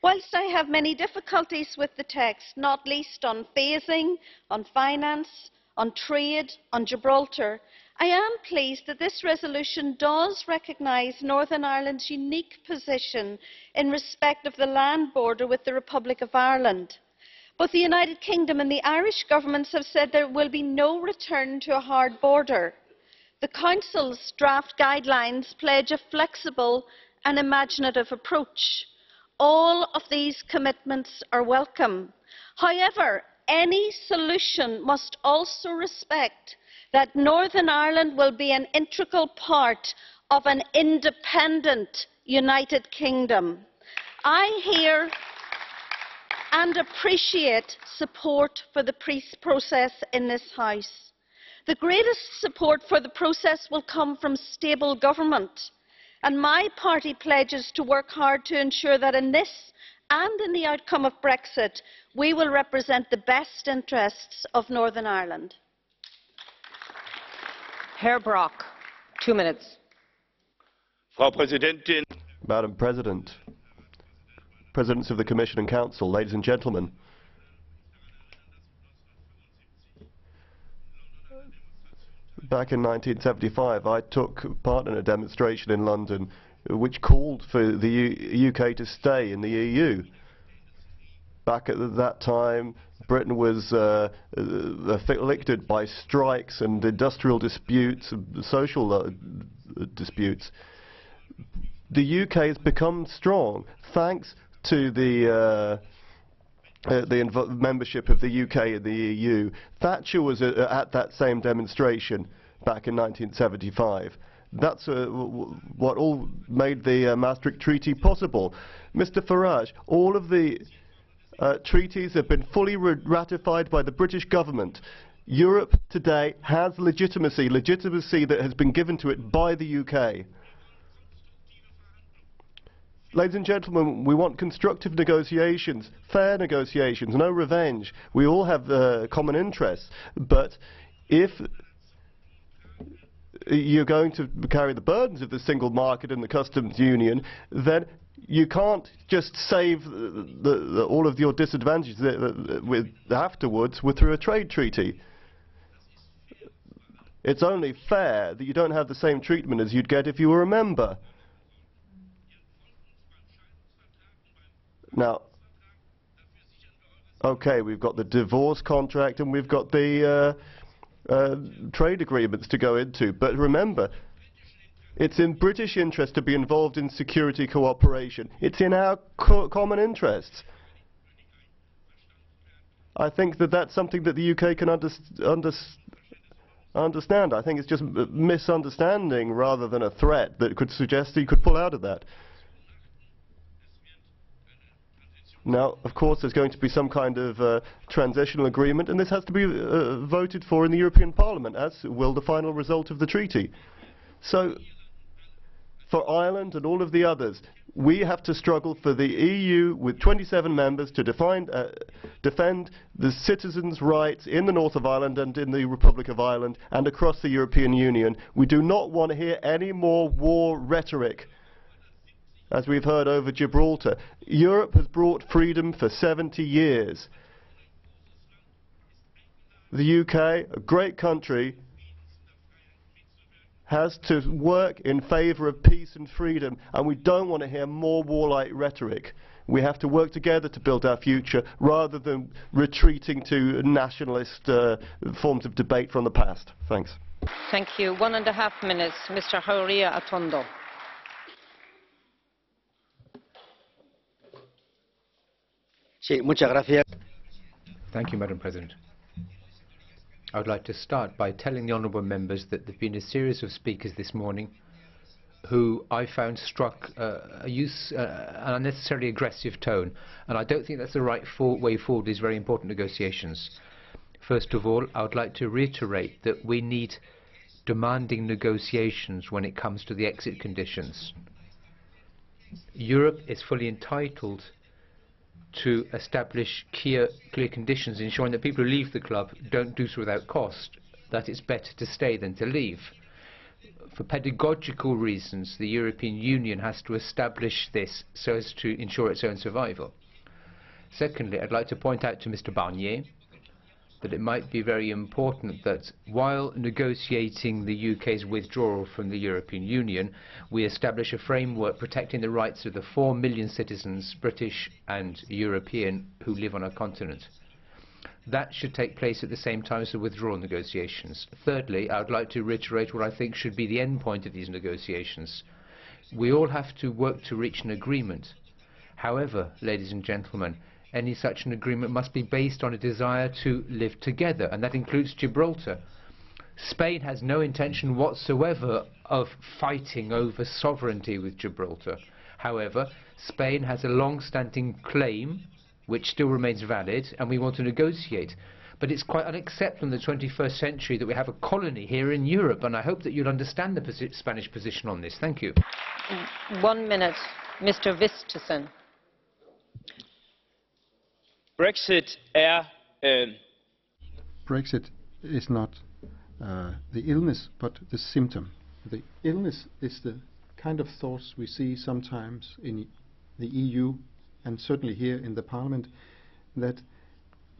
Whilst I have many difficulties with the text, not least on phasing, on finance, on trade, on Gibraltar, I am pleased that this resolution does recognise Northern Ireland's unique position in respect of the land border with the Republic of Ireland. Both the United Kingdom and the Irish governments have said there will be no return to a hard border. The Council's draft guidelines pledge a flexible and imaginative approach. All of these commitments are welcome. However, any solution must also respect that Northern Ireland will be an integral part of an independent United Kingdom. I hear and appreciate support for the peace process in this House. The greatest support for the process will come from stable government, and my party pledges to work hard to ensure that in this and in the outcome of Brexit, we will represent the best interests of Northern Ireland. Herr Brok, 2 minutes. Frau Präsidentin. Madam President, Presidents of the Commission and Council, ladies and gentlemen. Back in 1975, I took part in a demonstration in London which called for the UK to stay in the EU. Back at that time, Britain was afflicted by strikes and industrial disputes, social disputes. The UK has become strong thanks to the membership of the UK in the EU. Thatcher was at that same demonstration back in 1975. That's what all made the Maastricht Treaty possible. Mr. Farage, all of the treaties have been fully ratified by the British government. Europe today has legitimacy that has been given to it by the UK. Ladies and gentlemen, we want constructive negotiations, fair negotiations, no revenge. We all have common interests, but if you're going to carry the burdens of the single market and the customs union, then You can't just save all of your disadvantages afterwards through a trade treaty. It's only fair that you don't have the same treatment as you'd get if you were a member. Now, okay, we've got the divorce contract and we've got the trade agreements to go into, but remember, it's in British interest to be involved in security cooperation. It's in our common interests. I think that that's something that the UK can understand. I think it's just a misunderstanding rather than a threat that could suggest that you could pull out of that. Now, of course, there's going to be some kind of transitional agreement, and this has to be voted for in the European Parliament, as will the final result of the treaty. So, for Ireland and all of the others, we have to struggle for the EU with 27 members to defend the citizens' rights in the north of Ireland and in the Republic of Ireland and across the European Union. We do not want to hear any more war rhetoric, as we've heard over Gibraltar. Europe has brought freedom for 70 years. The UK, a great country, has to work in favour of peace and freedom, and we don't want to hear more warlike rhetoric. We have to work together to build our future rather than retreating to nationalist forms of debate from the past. Thanks. Thank you. 1.5 minutes, Mr. Jauria Atondo. Thank you, Madam President. I would like to start by telling the honourable members that there have been a series of speakers this morning who I found struck an unnecessarily aggressive tone, and I don't think that's the right way forward these very important negotiations. First of all, I would like to reiterate that we need demanding negotiations when it comes to the exit conditions. Europe is fully entitled to establish clear conditions, ensuring that people who leave the club don't do so without cost, that it's better to stay than to leave. For pedagogical reasons, the European Union has to establish this so as to ensure its own survival. Secondly, I'd like to point out to Mr. Barnier that it might be very important that while negotiating the UK's withdrawal from the European Union, we establish a framework protecting the rights of the 4 million citizens, British and European, who live on our continent. That should take place at the same time as the withdrawal negotiations. Thirdly, I would like to reiterate what I think should be the end point of these negotiations. We all have to work to reach an agreement. However, ladies and gentlemen, any such an agreement must be based on a desire to live together, and that includes Gibraltar. Spain has no intention whatsoever of fighting over sovereignty with Gibraltar. However, Spain has a long-standing claim, which still remains valid, and we want to negotiate. But it's quite unacceptable in the 21st century that we have a colony here in Europe, and I hope that you'll understand the Spanish position on this. Thank you. 1 minute, Mr. Vistisen. Brexit is not the illness, but the symptom. The illness is the kind of thoughts we see sometimes in the EU, and certainly here in the Parliament, that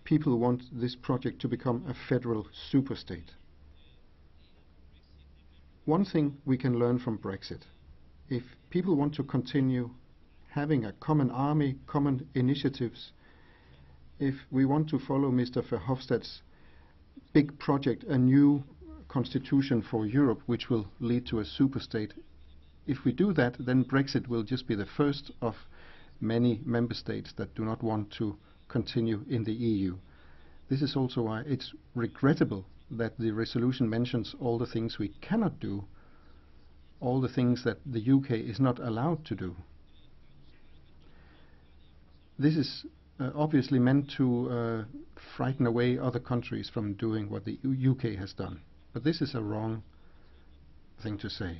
people want this project to become a federal superstate. One thing we can learn from Brexit: if people want to continue having a common army, common initiatives, if we want to follow Mr. Verhofstadt's big project, a new constitution for Europe, which will lead to a superstate, if we do that, then Brexit will just be the first of many member states that do not want to continue in the EU. This is also why it's regrettable that the resolution mentions all the things we cannot do, all the things that the UK is not allowed to do. This is obviously meant to frighten away other countries from doing what the UK has done. But this is a wrong thing to say.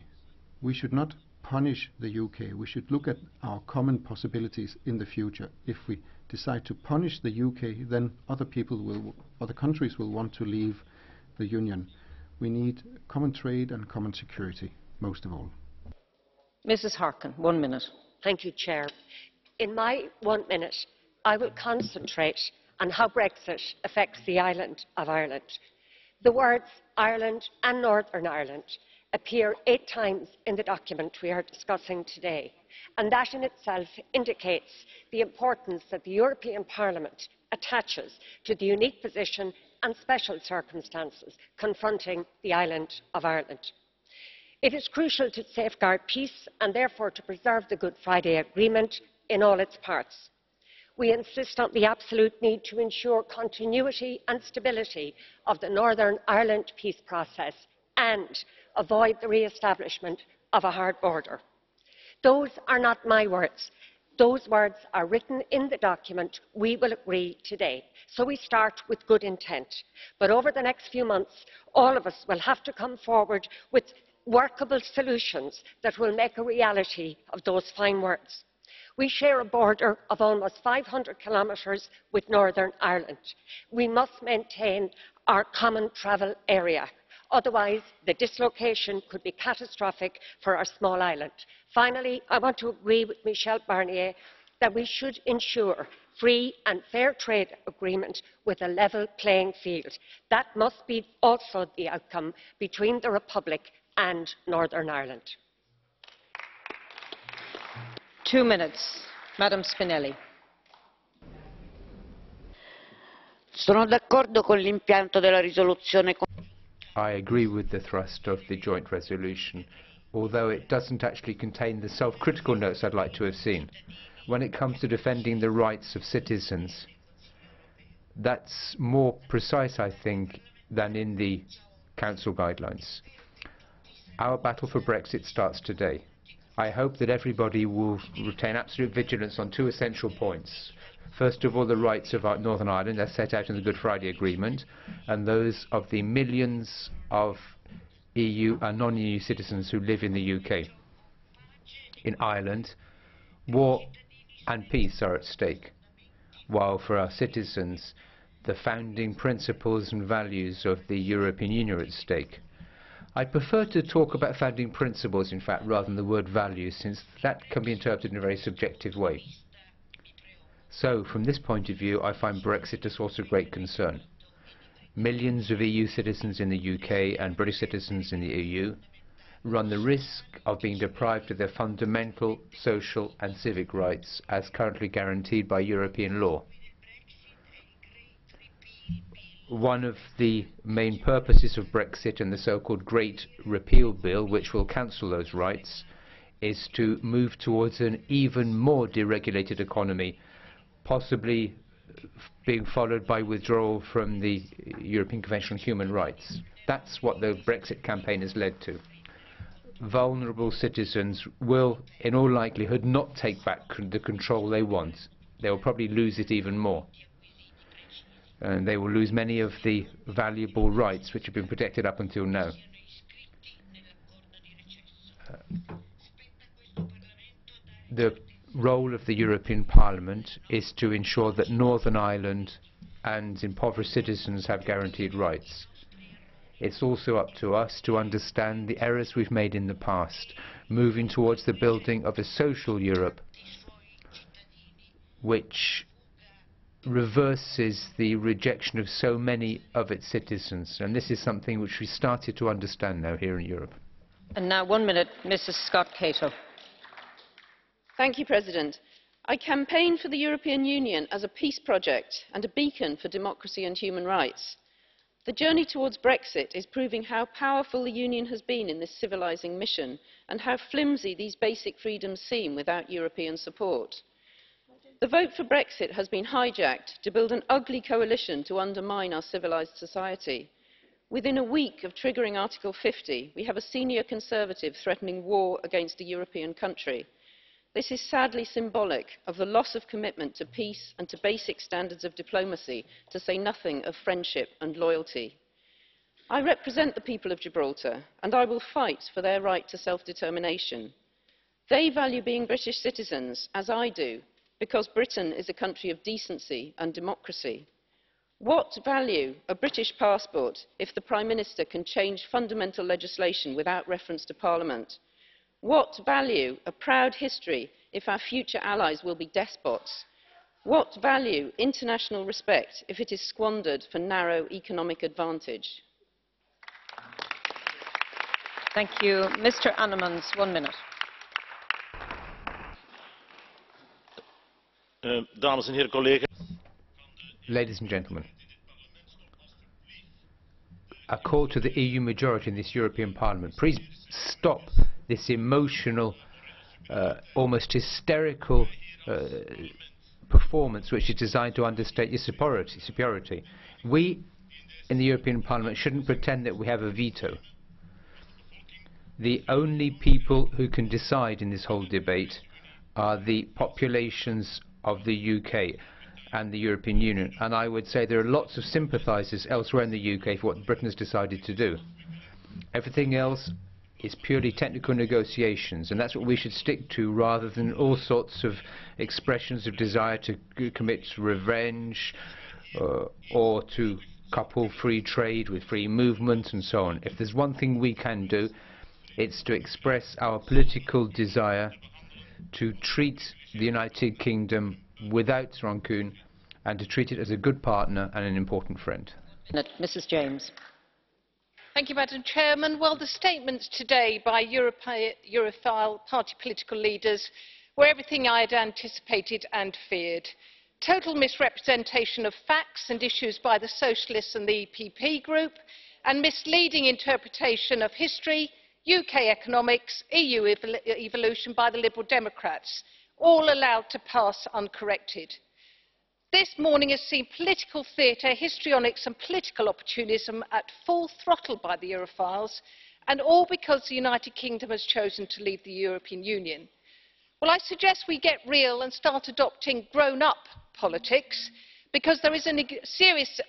We should not punish the UK. We should look at our common possibilities in the future. If we decide to punish the UK, then other countries will want to leave the Union. We need common trade and common security, most of all. Mrs. Harkin, 1 minute. Thank you, Chair. In my 1 minute, I will concentrate on how Brexit affects the island of Ireland. The words Ireland and Northern Ireland appear 8 times in the document we are discussing today, and that in itself indicates the importance that the European Parliament attaches to the unique position and special circumstances confronting the island of Ireland. It is crucial to safeguard peace and therefore to preserve the Good Friday Agreement in all its parts. We insist on the absolute need to ensure continuity and stability of the Northern Ireland peace process and avoid the re-establishment of a hard border. Those are not my words. Those words are written in the document we will agree today. So we start with good intent. But over the next few months, all of us will have to come forward with workable solutions that will make a reality of those fine words. We share a border of almost 500 kilometres with Northern Ireland. We must maintain our common travel area. Otherwise, the dislocation could be catastrophic for our small island. Finally, I want to agree with Michel Barnier that we should ensure free and fair trade agreement with a level playing field. That must be also the outcome between the Republic and Northern Ireland. 2 minutes. Madam Spinelli. Sono d'accordo con l'impianto della risoluzione. I agree with the thrust of the joint resolution, although it doesn't actually contain the self-critical notes I'd like to have seen. When it comes to defending the rights of citizens, that's more precise, I think, than in the Council guidelines. Our battle for Brexit starts today. I hope that everybody will retain absolute vigilance on 2 essential points. First of all, the rights of Northern Ireland as set out in the Good Friday Agreement, and those of the millions of EU and non-EU citizens who live in the UK. In Ireland, war and peace are at stake, while for our citizens, the founding principles and values of the European Union are at stake. I prefer to talk about founding principles, in fact, rather than the word values, since that can be interpreted in a very subjective way. So, from this point of view, I find Brexit a source of great concern. Millions of EU citizens in the UK and British citizens in the EU run the risk of being deprived of their fundamental social and civic rights as currently guaranteed by European law. One of the main purposes of Brexit and the so-called Great Repeal Bill, which will cancel those rights, is to move towards an even more deregulated economy, possibly being followed by withdrawal from the European Convention on Human Rights. That's what the Brexit campaign has led to. Vulnerable citizens will, in all likelihood, not take back the control they want. They will probably lose it even more. And they will lose many of the valuable rights which have been protected up until now. The role of the European Parliament is to ensure that Northern Ireland and impoverished citizens have guaranteed rights. It's also up to us to understand the errors we've made in the past, moving towards the building of a social Europe which reverses the rejection of so many of its citizens. And this is something which we started to understand now here in Europe. And now 1 minute, Mrs. Scott-Cato. Thank you, President. I campaign for the European Union as a peace project and a beacon for democracy and human rights. The journey towards Brexit is proving how powerful the Union has been in this civilising mission and how flimsy these basic freedoms seem without European support. The vote for Brexit has been hijacked to build an ugly coalition to undermine our civilised society. Within a week of triggering Article 50, we have a senior Conservative threatening war against a European country. This is sadly symbolic of the loss of commitment to peace and to basic standards of diplomacy, to say nothing of friendship and loyalty. I represent the people of Gibraltar, and I will fight for their right to self-determination. They value being British citizens, as I do, because Britain is a country of decency and democracy. What value a British passport if the Prime Minister can change fundamental legislation without reference to Parliament? What value a proud history if our future allies will be despots? What value international respect if it is squandered for narrow economic advantage? Thank you. Mr. Annemans, 1 minute. Dames en heren, collega's. Ladies and gentlemen, a call to the EU majority in this European Parliament. Please stop this emotional, almost hysterical performance which is designed to understate your superiority. We in the European Parliament shouldn't pretend that we have a veto. The only people who can decide in this whole debate are the populations of the UK and the European Union, and I would say there are lots of sympathisers elsewhere in the UK for what Britain has decided to do. Everything else is purely technical negotiations, and that's what we should stick to, rather than all sorts of expressions of desire to commit revenge or to couple free trade with free movement and so on. If there's one thing we can do, it's to express our political desire to treat the United Kingdom without rancune and to treat it as a good partner and an important friend. Mrs. James. Thank you, Madam Chairman. Well, the statements today by Europhile party political leaders were everything I had anticipated and feared. Total misrepresentation of facts and issues by the Socialists and the EPP group, and misleading interpretation of history, UK economics, EU evolution by the Liberal Democrats, all allowed to pass uncorrected. This morning has seen political theatre, histrionics and political opportunism at full throttle by the Europhiles, and all because the United Kingdom has chosen to leave the European Union. Well, I suggest we get real and start adopting grown-up politics, because there is a serious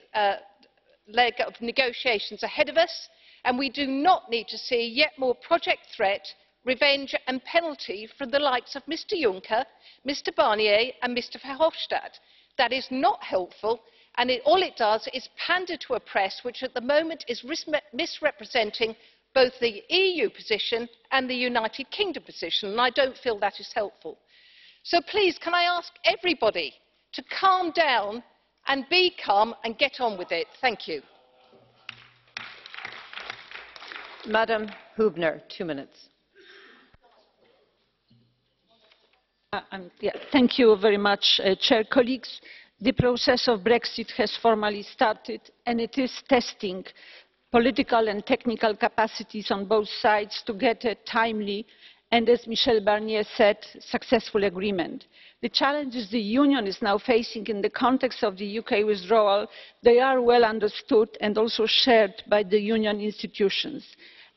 leg of negotiations ahead of us, and we do not need to see yet more project threat, revenge and penalty from the likes of Mr Juncker, Mr Barnier and Mr Verhofstadt. That is not helpful, and all it does is pander to a press which at the moment is misrepresenting both the EU position and the United Kingdom position, and I don't feel that is helpful. So please, can I ask everybody to calm down and be calm and get on with it? Thank you. Madam Hübner, 2 minutes. Thank you very much, Chair. Colleagues, the process of Brexit has formally started, and it is testing political and technical capacities on both sides to get a timely and, as Michel Barnier said, successful agreement. The challenges the Union is now facing in the context of the UK withdrawal, they are well understood and also shared by the Union institutions.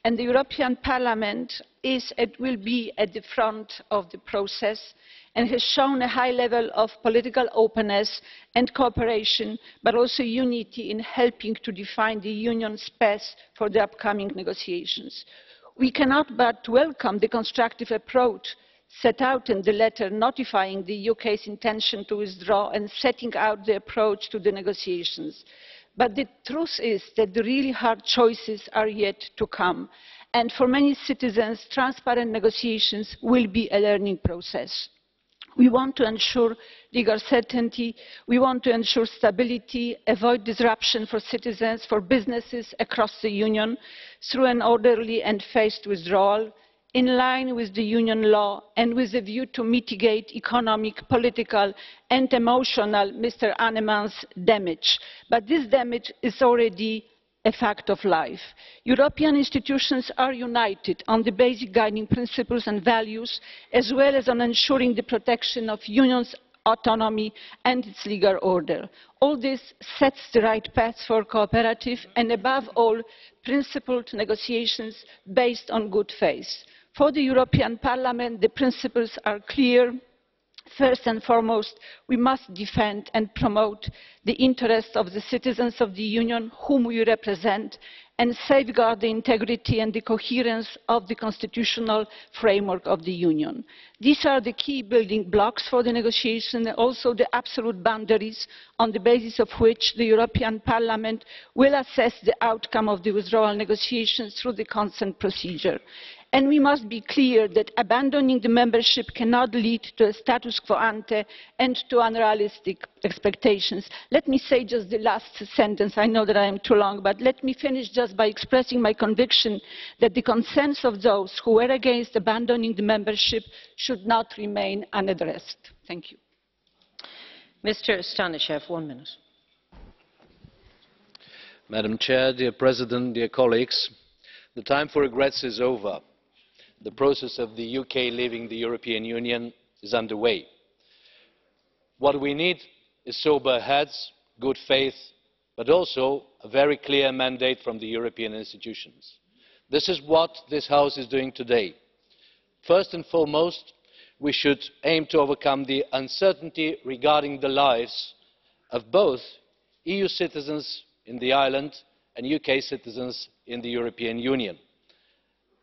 And the European Parliament is and will be at the front of the process and has shown a high level of political openness and cooperation, but also unity in helping to define the Union's path for the upcoming negotiations. We cannot but welcome the constructive approach set out in the letter notifying the UK's intention to withdraw and setting out the approach to the negotiations. But the truth is that the really hard choices are yet to come, and for many citizens, transparent negotiations will be a learning process. We want to ensure legal certainty, we want to ensure stability, avoid disruption for citizens, for businesses across the Union, through an orderly and phased withdrawal, in line with the Union law and with a view to mitigate economic, political and emotional, Mr. Annemans, damage. But this damage is already a fact of life. European institutions are united on the basic guiding principles and values, as well as on ensuring the protection of Union's autonomy and its legal order. All this sets the right path for cooperative and, above all, principled negotiations based on good faith. For the European Parliament, the principles are clear. First and foremost, we must defend and promote the interests of the citizens of the Union whom we represent and safeguard the integrity and the coherence of the constitutional framework of the Union. These are the key building blocks for the negotiation and also the absolute boundaries on the basis of which the European Parliament will assess the outcome of the withdrawal negotiations through the consent procedure. And we must be clear that abandoning the membership cannot lead to a status quo ante and to unrealistic expectations. Let me say just the last sentence. I know that I am too long, but let me finish just by expressing my conviction that the concerns of those who were against abandoning the membership should not remain unaddressed. Thank you. Mr. Stanishev, 1 minute. Madam Chair, dear President, dear colleagues, the time for regrets is over. The process of the UK leaving the European Union is underway. What we need is sober heads, good faith, but also a very clear mandate from the European institutions. This is what this House is doing today. First and foremost, we should aim to overcome the uncertainty regarding the lives of both EU citizens in the island and UK citizens in the European Union.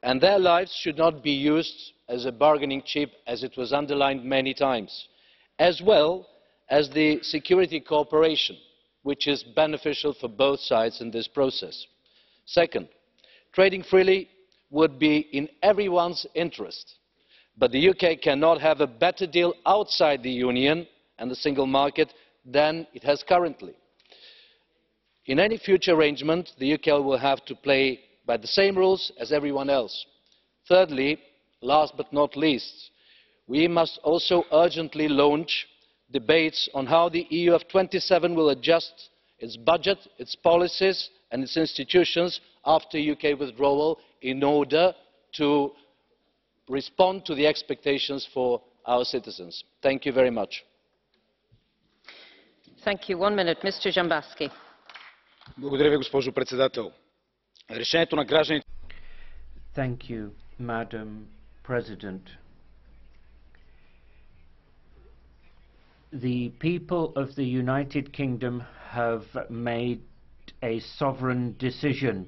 And their lives should not be used as a bargaining chip, as it was underlined many times, as well as the security cooperation, which is beneficial for both sides in this process. Second, trading freely would be in everyone's interest, but the UK cannot have a better deal outside the Union and the single market than it has currently. In any future arrangement, the UK will have to play by the same rules as everyone else. Thirdly, last but not least, we must also urgently launch debates on how the EU of 27 will adjust its budget, its policies and its institutions after UK withdrawal in order to respond to the expectations for our citizens. Thank you very much. Thank you. 1 minute, Mr. Dzhambazki. Благодаря ви, госпожо председател. Решението на гражданите. Thank you, Madam President. The people of the United Kingdom have made a sovereign decision.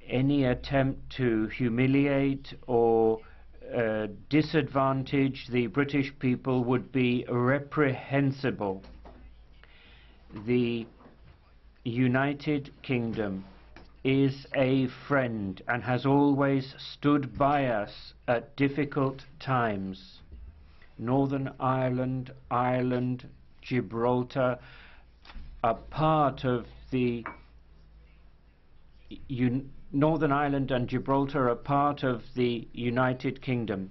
Any attempt to humiliate or disadvantage the British people would be reprehensible. The United Kingdom is a friend and has always stood by us at difficult times. Northern Ireland, Ireland, Gibraltar are part of the Northern Ireland and Gibraltar are part of the United Kingdom.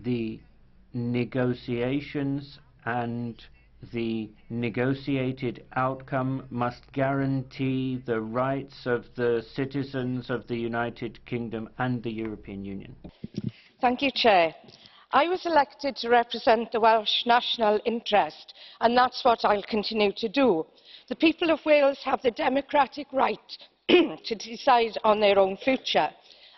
The negotiations and the negotiated outcome must guarantee the rights of the citizens of the United Kingdom and the European Union. Thank you, Chair. I was elected to represent the Welsh national interest, and that's what I'll continue to do. The people of Wales have the democratic right to decide on their own future,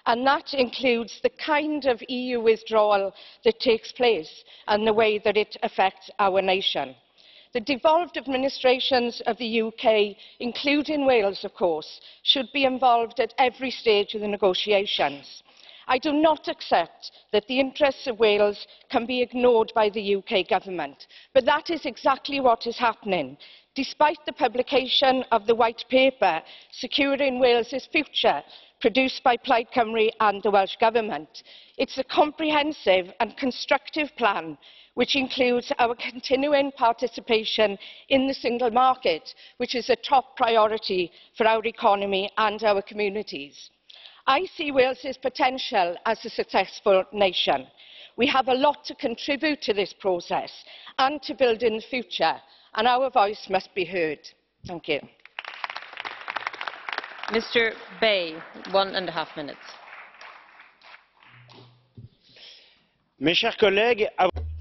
and that includes the kind of EU withdrawal that takes place and the way that it affects our nation. The devolved administrations of the UK, including Wales of course, should be involved at every stage of the negotiations. I do not accept that the interests of Wales can be ignored by the UK government, but that is exactly what is happening. Despite the publication of the White Paper, Securing Wales's Future, produced by Plaid Cymru and the Welsh Government, it's a comprehensive and constructive plan which includes our continuing participation in the single market, which is a top priority for our economy and our communities. I see Wales's potential as a successful nation. We have a lot to contribute to this process and to build in the future, and our voice must be heard. Thank you. Mr. Bay, 1.5 minutes.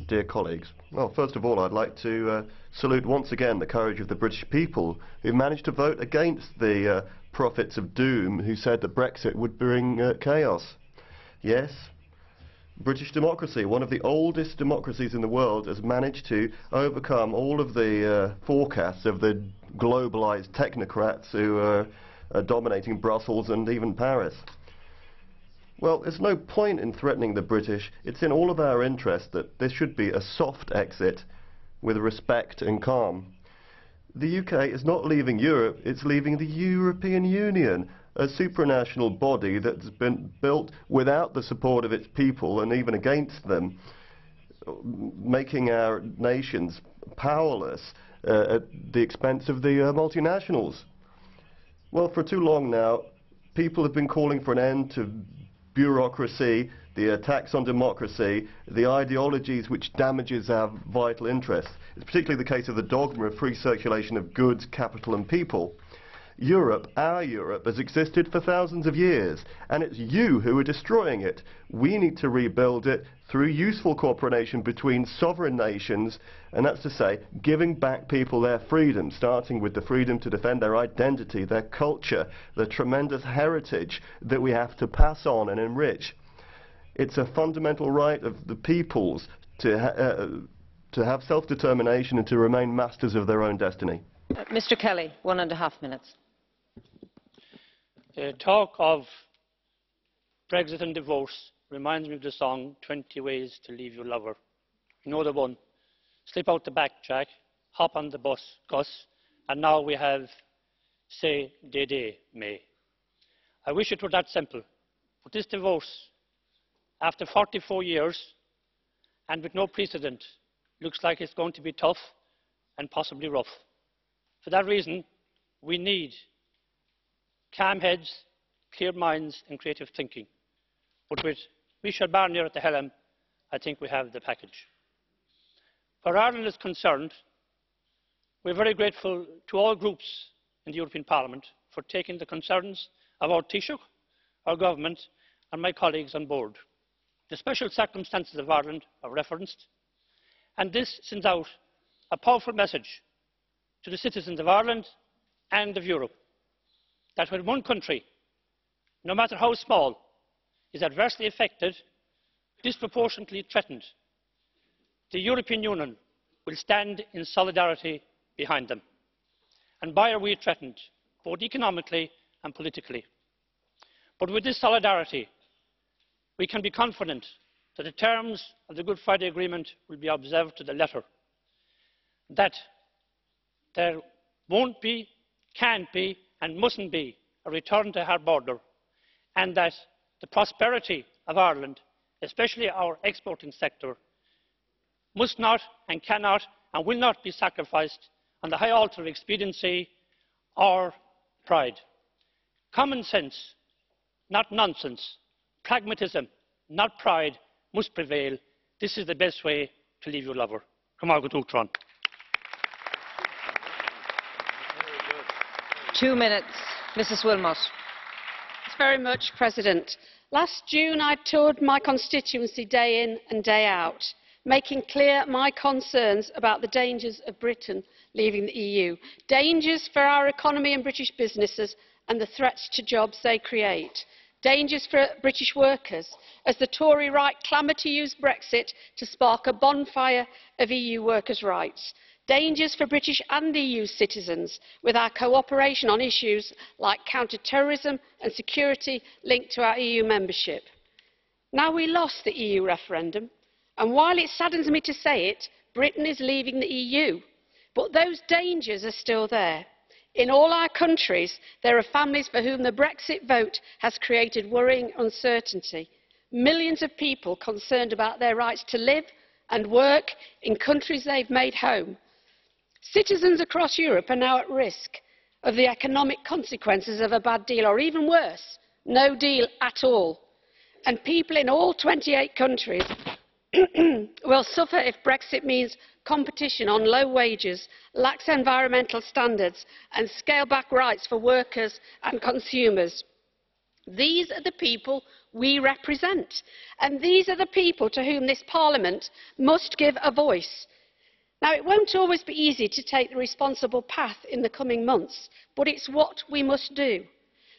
Dear colleagues, well, first of all, I'd like to salute once again the courage of the British people who managed to vote against the prophets of doom who said that Brexit would bring chaos. Yes, British democracy, one of the oldest democracies in the world, has managed to overcome all of the forecasts of the globalized technocrats who are dominating Brussels and even Paris. Well, there's no point in threatening the British. It's in all of our interest that this should be a soft exit with respect and calm. The UK is not leaving Europe, it's leaving the European Union, a supranational body that's been built without the support of its people and even against them, making our nations powerless at the expense of the multinationals. Well, for too long now, people have been calling for an end to bureaucracy, the attacks on democracy, the ideologies which damages our vital interests. It's particularly the case of the dogma of free circulation of goods, capital and people. Europe, our Europe, has existed for thousands of years, and it's you who are destroying it. We need to rebuild it through useful cooperation between sovereign nations, and that's to say, giving back people their freedom, starting with the freedom to defend their identity, their culture, the tremendous heritage that we have to pass on and enrich. It's a fundamental right of the peoples to have self-determination and to remain masters of their own destiny. Mr. Kelly, 1.5 minutes. The talk of Brexit and divorce reminds me of the song 20 Ways to Leave Your Lover. You know the one. Slip out the back, Jack, hop on the bus, Gus, and now we have say, day, May. I wish it were that simple, but this divorce, after 44 years and with no precedent, looks like it's going to be tough and possibly rough. For that reason, we need calm heads, clear minds and creative thinking. But with Michel Barnier at the helm, I think we have the package. Where Ireland is concerned, we are very grateful to all groups in the European Parliament for taking the concerns of our Taoiseach, our government and my colleagues on board. The special circumstances of Ireland are referenced, and this sends out a powerful message to the citizens of Ireland and of Europe, that when one country, no matter how small, is adversely affected, disproportionately threatened, the European Union will stand in solidarity behind them. And why are we threatened, both economically and politically? But with this solidarity, we can be confident that the terms of the Good Friday Agreement will be observed to the letter, that there won't be, can't be and mustn't be a return to hard border, and that the prosperity of Ireland, especially our exporting sector, must not and cannot and will not be sacrificed on the high altar of expediency or pride. Common sense, not nonsense, pragmatism, not pride, must prevail. This is the best way to leave your lover. Come on, go to 2 minutes. Mrs. Wilmot. Thanks very much, President. Last June, I toured my constituency day in and day out, making clear my concerns about the dangers of Britain leaving the EU, dangers for our economy and British businesses and the threats to jobs they create, dangers for British workers as the Tory right clamour to use Brexit to spark a bonfire of EU workers' rights, dangers for British and EU citizens with our cooperation on issues like counter-terrorism and security linked to our EU membership. Now, we lost the EU referendum, and while it saddens me to say it, Britain is leaving the EU. But those dangers are still there. In all our countries, there are families for whom the Brexit vote has created worrying uncertainty. Millions of people concerned about their rights to live and work in countries they've made home. Citizens across Europe are now at risk of the economic consequences of a bad deal, or even worse, no deal at all. And people in all 28 countries will suffer if Brexit means competition on low wages, lax environmental standards and scale-back rights for workers and consumers. These are the people we represent, and these are the people to whom this Parliament must give a voice. Now, it won't always be easy to take the responsible path in the coming months, but it's what we must do.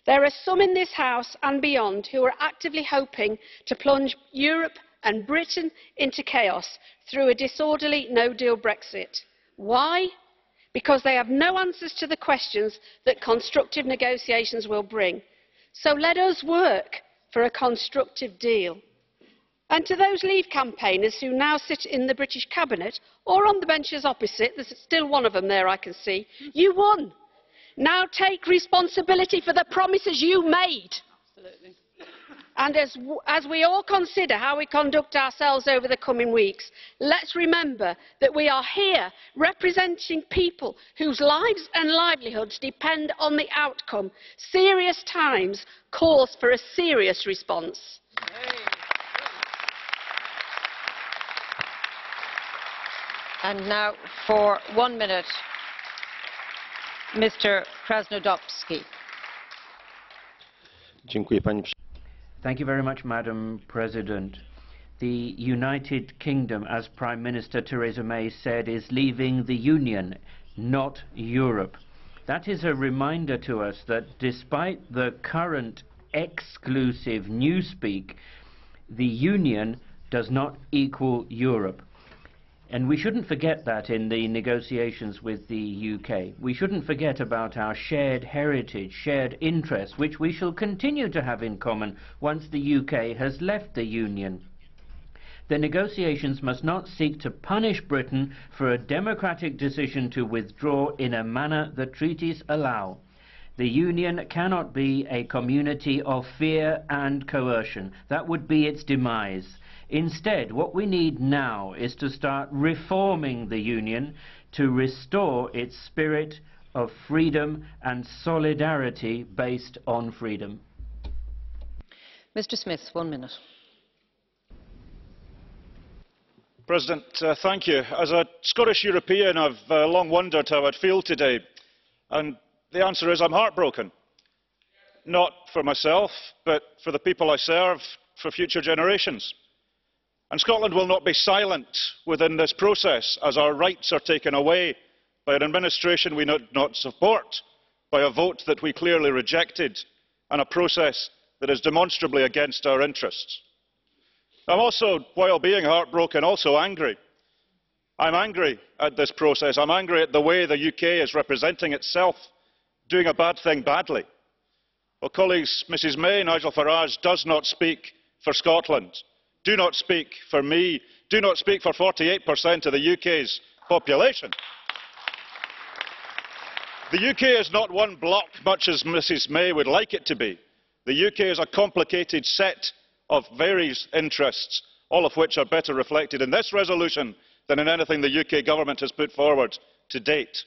There are some in this House and beyond who are actively hoping to plunge Europe and Britain into chaos through a disorderly no-deal Brexit. Why? Because they have no answers to the questions that constructive negotiations will bring. So let us work for a constructive deal. And to those Leave campaigners who now sit in the British Cabinet or on the benches opposite, there's still one of them there I can see, you won. Now take responsibility for the promises you made. Absolutely. And as we all consider how we conduct ourselves over the coming weeks, let's remember that we are here representing people whose lives and livelihoods depend on the outcome. Serious times calls for a serious response. And now for 1 minute, Mr. KRASNODąbski. Thank you very much, Madam President. The United Kingdom, as Prime Minister Theresa May said, is leaving the Union, not Europe. That is a reminder to us that despite the current exclusive newspeak, the Union does not equal Europe. And we shouldn't forget that in the negotiations with the UK. We shouldn't forget about our shared heritage, shared interests, which we shall continue to have in common once the UK has left the Union. The negotiations must not seek to punish Britain for a democratic decision to withdraw in a manner the treaties allow. The Union cannot be a community of fear and coercion. That would be its demise. Instead, what we need now is to start reforming the Union to restore its spirit of freedom and solidarity based on freedom. Mr. Smith, 1 minute. President, thank you. As a Scottish European, I've long wondered how I'd feel today. And the answer is I'm heartbroken. Not for myself, but for the people I serve, for future generations. And Scotland will not be silent within this process as our rights are taken away by an administration we do not support, by a vote that we clearly rejected, and a process that is demonstrably against our interests. I'm also, while being heartbroken, also angry. I'm angry at this process. I'm angry at the way the UK is representing itself, doing a bad thing badly. Well, colleagues, Mrs May, Nigel Farage does not speak for Scotland. Do not speak for me. Do not speak for 48% of the UK's population. The UK is not one bloc, much as Mrs May would like it to be. The UK is a complicated set of various interests, all of which are better reflected in this resolution than in anything the UK government has put forward to date.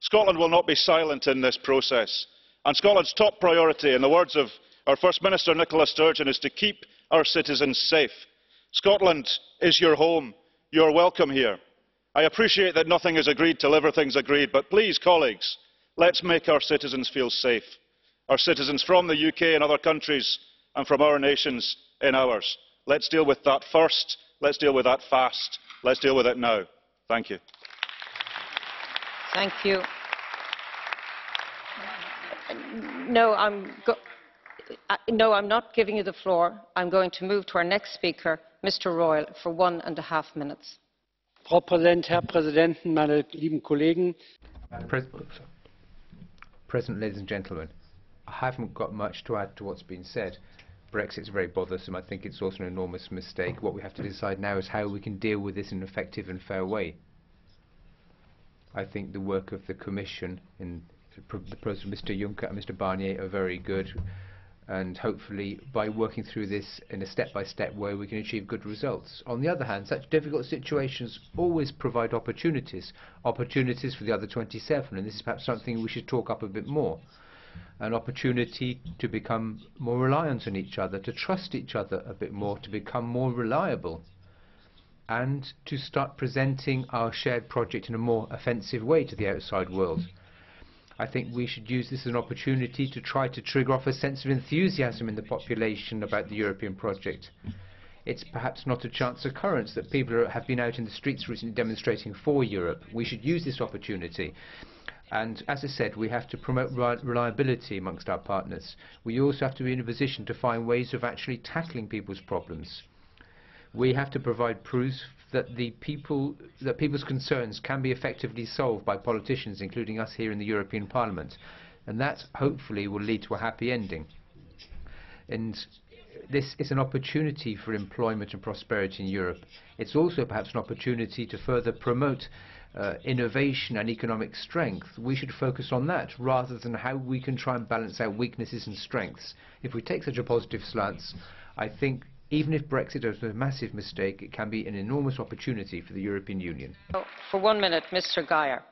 Scotland will not be silent in this process, and Scotland's top priority, in the words of our First Minister Nicola Sturgeon, is to keep our citizens safe. Scotland is your home. You are welcome here. I appreciate that nothing is agreed till everything's agreed, but please, colleagues, let's make our citizens feel safe. Our citizens from the UK and other countries, and from our nations in ours. Let's deal with that first. Let's deal with that fast. Let's deal with it now. Thank you. Thank you. No, I'm not giving you the floor. I'm going to move to our next speaker, Mr. Reul, for 1.5 minutes. Frau Präsident, Herr Präsidenten, meine lieben Kollegen. President, ladies and gentlemen, I haven't got much to add to what's been said. Brexit's very bothersome. I think it's also an enormous mistake. What we have to decide now is how we can deal with this in an effective and fair way. I think the work of the Commission and the process of Mr Juncker and Mr Barnier are very good, and hopefully by working through this in a step-by-step way we can achieve good results. On the other hand, such difficult situations always provide opportunities for the other 27, and this is perhaps something we should talk up a bit more. An opportunity to become more reliant on each other, to trust each other a bit more, to become more reliable, and to start presenting our shared project in a more offensive way to the outside world. I think we should use this as an opportunity to try to trigger off a sense of enthusiasm in the population about the European project. It's perhaps not a chance occurrence that people have been out in the streets recently demonstrating for Europe. We should use this opportunity. And as I said, we have to promote reliability amongst our partners. We also have to be in a position to find ways of actually tackling people's problems. We have to provide proof that people's concerns can be effectively solved by politicians, including us here in the European Parliament. And that, hopefully, will lead to a happy ending. And this is an opportunity for employment and prosperity in Europe. It's also perhaps an opportunity to further promote innovation and economic strength. We should focus on that rather than how we can try and balance our weaknesses and strengths. If we take such a positive stance, I think even if Brexit is a massive mistake, it can be an enormous opportunity for the European Union. For 1 minute, Mr. Geyer.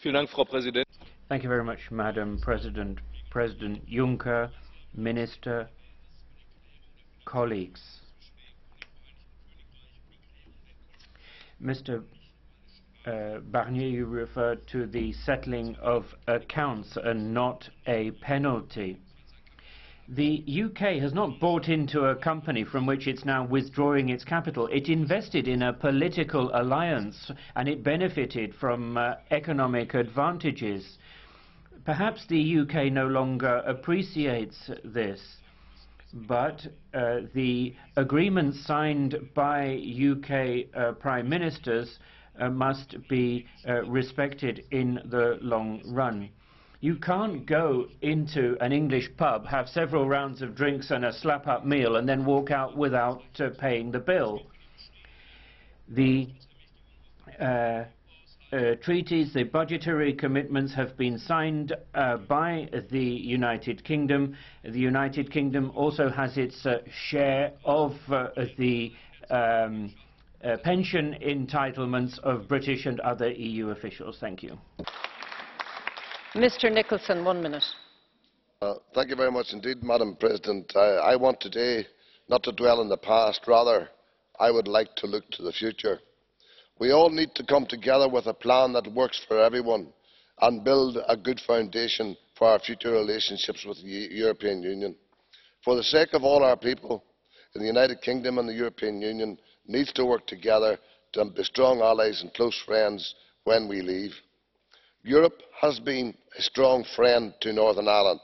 Thank you very much, Madam President. President Juncker, Minister, colleagues. Mr. Barnier, you referred to the settling of accounts and not a penalty. The UK has not bought into a company from which it's now withdrawing its capital. It invested in a political alliance and it benefited from economic advantages. Perhaps the UK no longer appreciates this, but the agreement signed by UK Prime Ministers must be respected in the long run. You can't go into an English pub, have several rounds of drinks and a slap-up meal, and then walk out without paying the bill. The treaties, the budgetary commitments have been signed by the United Kingdom. The United Kingdom also has its share of the pension entitlements of British and other EU officials. Thank you. Mr. Nicholson, 1 minute. Thank you very much indeed, Madam President. I want today not to dwell on the past, rather I would like to look to the future. We all need to come together with a plan that works for everyone and build a good foundation for our future relationships with the European Union. For the sake of all our people in the United Kingdom and the European Union needs to work together to be strong allies and close friends when we leave. Europe has been a strong friend to Northern Ireland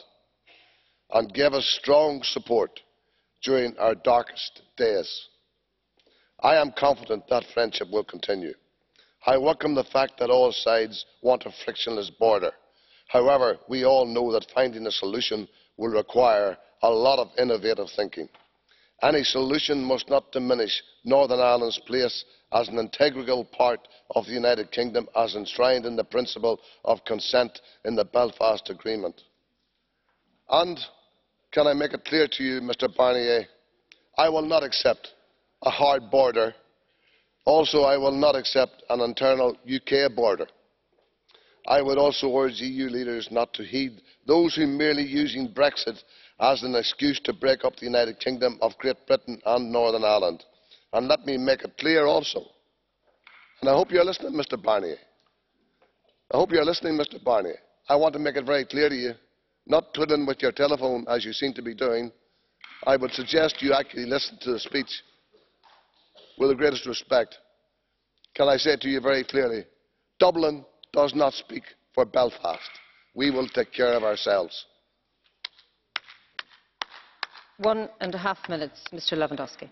and gave us strong support during our darkest days. I am confident that friendship will continue. I welcome the fact that all sides want a frictionless border. However, we all know that finding a solution will require a lot of innovative thinking. Any solution must not diminish Northern Ireland's place as an integral part of the United Kingdom as enshrined in the principle of consent in the Belfast Agreement. And can I make it clear to you, Mr Barnier, I will not accept a hard border. Also, I will not accept an internal UK border. I would also urge EU leaders not to heed those who merely using Brexit as an excuse to break up the United Kingdom of Great Britain and Northern Ireland. And let me make it clear also, and I hope you're listening, Mr Barnier. I hope you're listening, Mr Barnier. I want to make it very clear to you, not twiddling with your telephone as you seem to be doing. I would suggest you actually listen to the speech with the greatest respect. Can I say to you very clearly, Dublin does not speak for Belfast. We will take care of ourselves. 1.5 minutes, Mr. Lewandowski.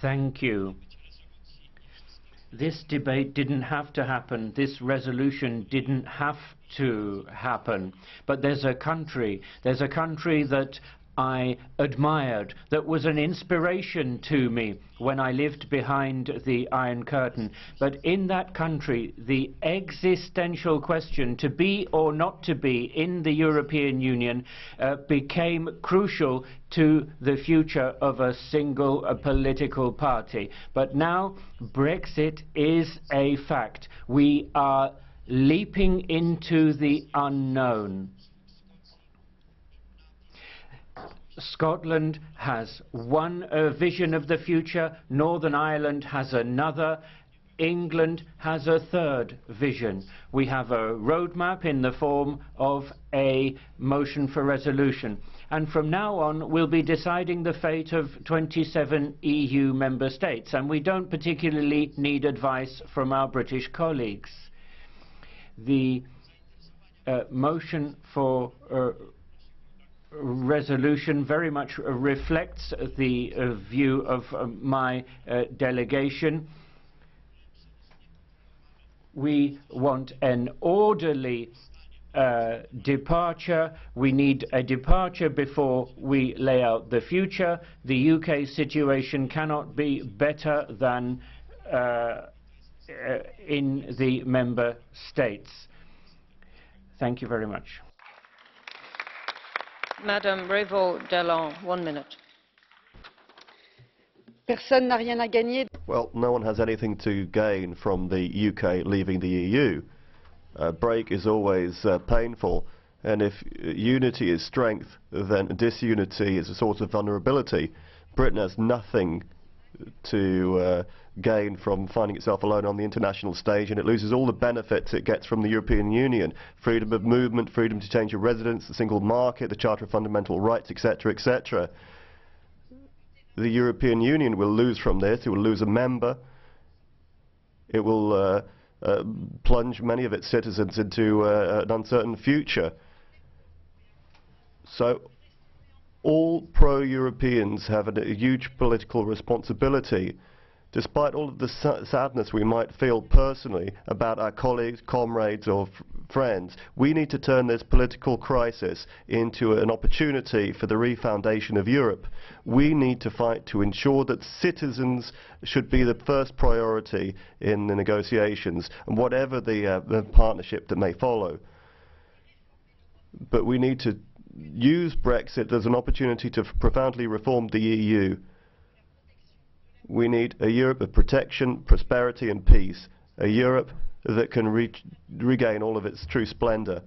Thank you. This debate didn't have to happen. This resolution didn't have to happen. But there's a country that I admired, that was an inspiration to me when I lived behind the Iron Curtain. But in that country, the existential question to be or not to be in the European Union became crucial to the future of a single political party. But now Brexit is a fact. We are leaping into the unknown. Scotland has one vision of the future, Northern Ireland has another, England has a third vision. We have a roadmap in the form of a motion for resolution. And from now on, we'll be deciding the fate of 27 EU member states. And we don't particularly need advice from our British colleagues. The motion for resolution very much reflects the view of my delegation. We want an orderly departure. We need a departure before we lay out the future. The UK situation cannot be better than in the member states. Thank you very much. Madame Revaud-Dallon, 1 minute. Personne n'a rien à gagner. Well, no one has anything to gain from the UK leaving the EU. Break is always painful, and if unity is strength, then disunity is a source of vulnerability. Britain has nothing to gain from finding itself alone on the international stage, and it loses all the benefits it gets from the European Union. Freedom of movement, freedom to change your residence, the single market, the Charter of Fundamental Rights, etc., etc. The European Union will lose from this. It will lose a member. It will plunge many of its citizens into an uncertain future. So all pro-Europeans have a huge political responsibility. Despite all of the sadness we might feel personally about our colleagues, comrades or friends, we need to turn this political crisis into an opportunity for the refoundation of Europe. We need to fight to ensure that citizens should be the first priority in the negotiations, and whatever the partnership that may follow. But we need to use Brexit as an opportunity to profoundly reform the EU. We need a Europe of protection, prosperity and peace, a Europe that can regain all of its true splendour,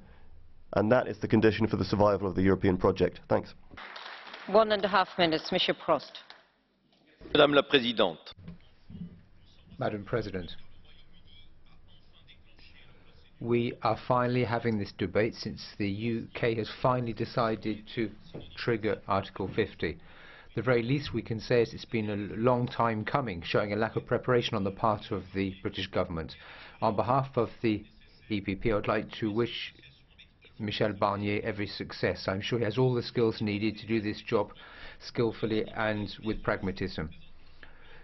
and that is the condition for the survival of the European project. Thanks. 1.5 minutes, Michel Proust. Madame la Présidente. Madam President, we are finally having this debate since the UK has finally decided to trigger Article 50. The very least we can say is it's been a long time coming, showing a lack of preparation on the part of the British government. On behalf of the EPP, I would like to wish Michel Barnier every success. I'm sure he has all the skills needed to do this job skillfully and with pragmatism.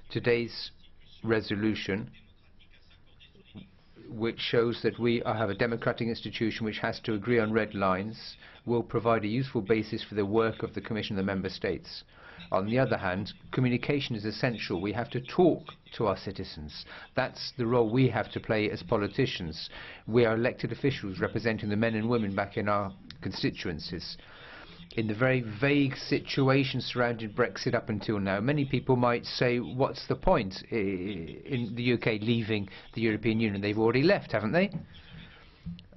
Today's resolution, which shows that we have a democratic institution which has to agree on red lines, will provide a useful basis for the work of the Commission and the Member States. On the other hand, communication is essential. We have to talk to our citizens. That's the role we have to play as politicians. We are elected officials representing the men and women back in our constituencies. In the very vague situation surrounding Brexit up until now, many people might say, what's the point in the UK leaving the European Union? They've already left, haven't they?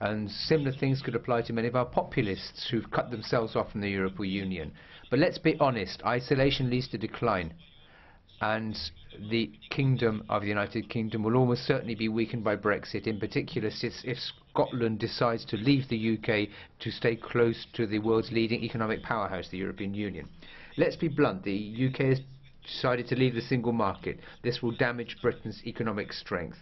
And similar things could apply to many of our populists who've cut themselves off from the European Union. But let's be honest, isolation leads to decline, and the Kingdom of the United Kingdom will almost certainly be weakened by Brexit, in particular if Scotland decides to leave the UK to stay close to the world's leading economic powerhouse, the European Union. Let's be blunt, the UK has decided to leave the single market. This will damage Britain's economic strength.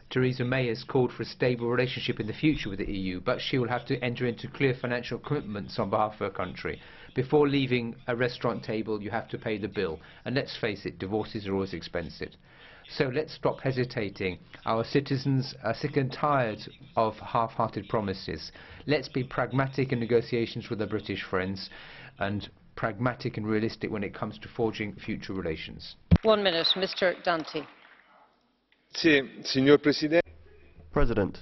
Theresa May has called for a stable relationship in the future with the EU, but she will have to enter into clear financial commitments on behalf of her country. Before leaving a restaurant table, you have to pay the bill. And let's face it, divorces are always expensive. So let's stop hesitating. Our citizens are sick and tired of half-hearted promises. Let's be pragmatic in negotiations with our British friends, and pragmatic and realistic when it comes to forging future relations. 1 minute, Mr. Danti. Signor Presidente. President,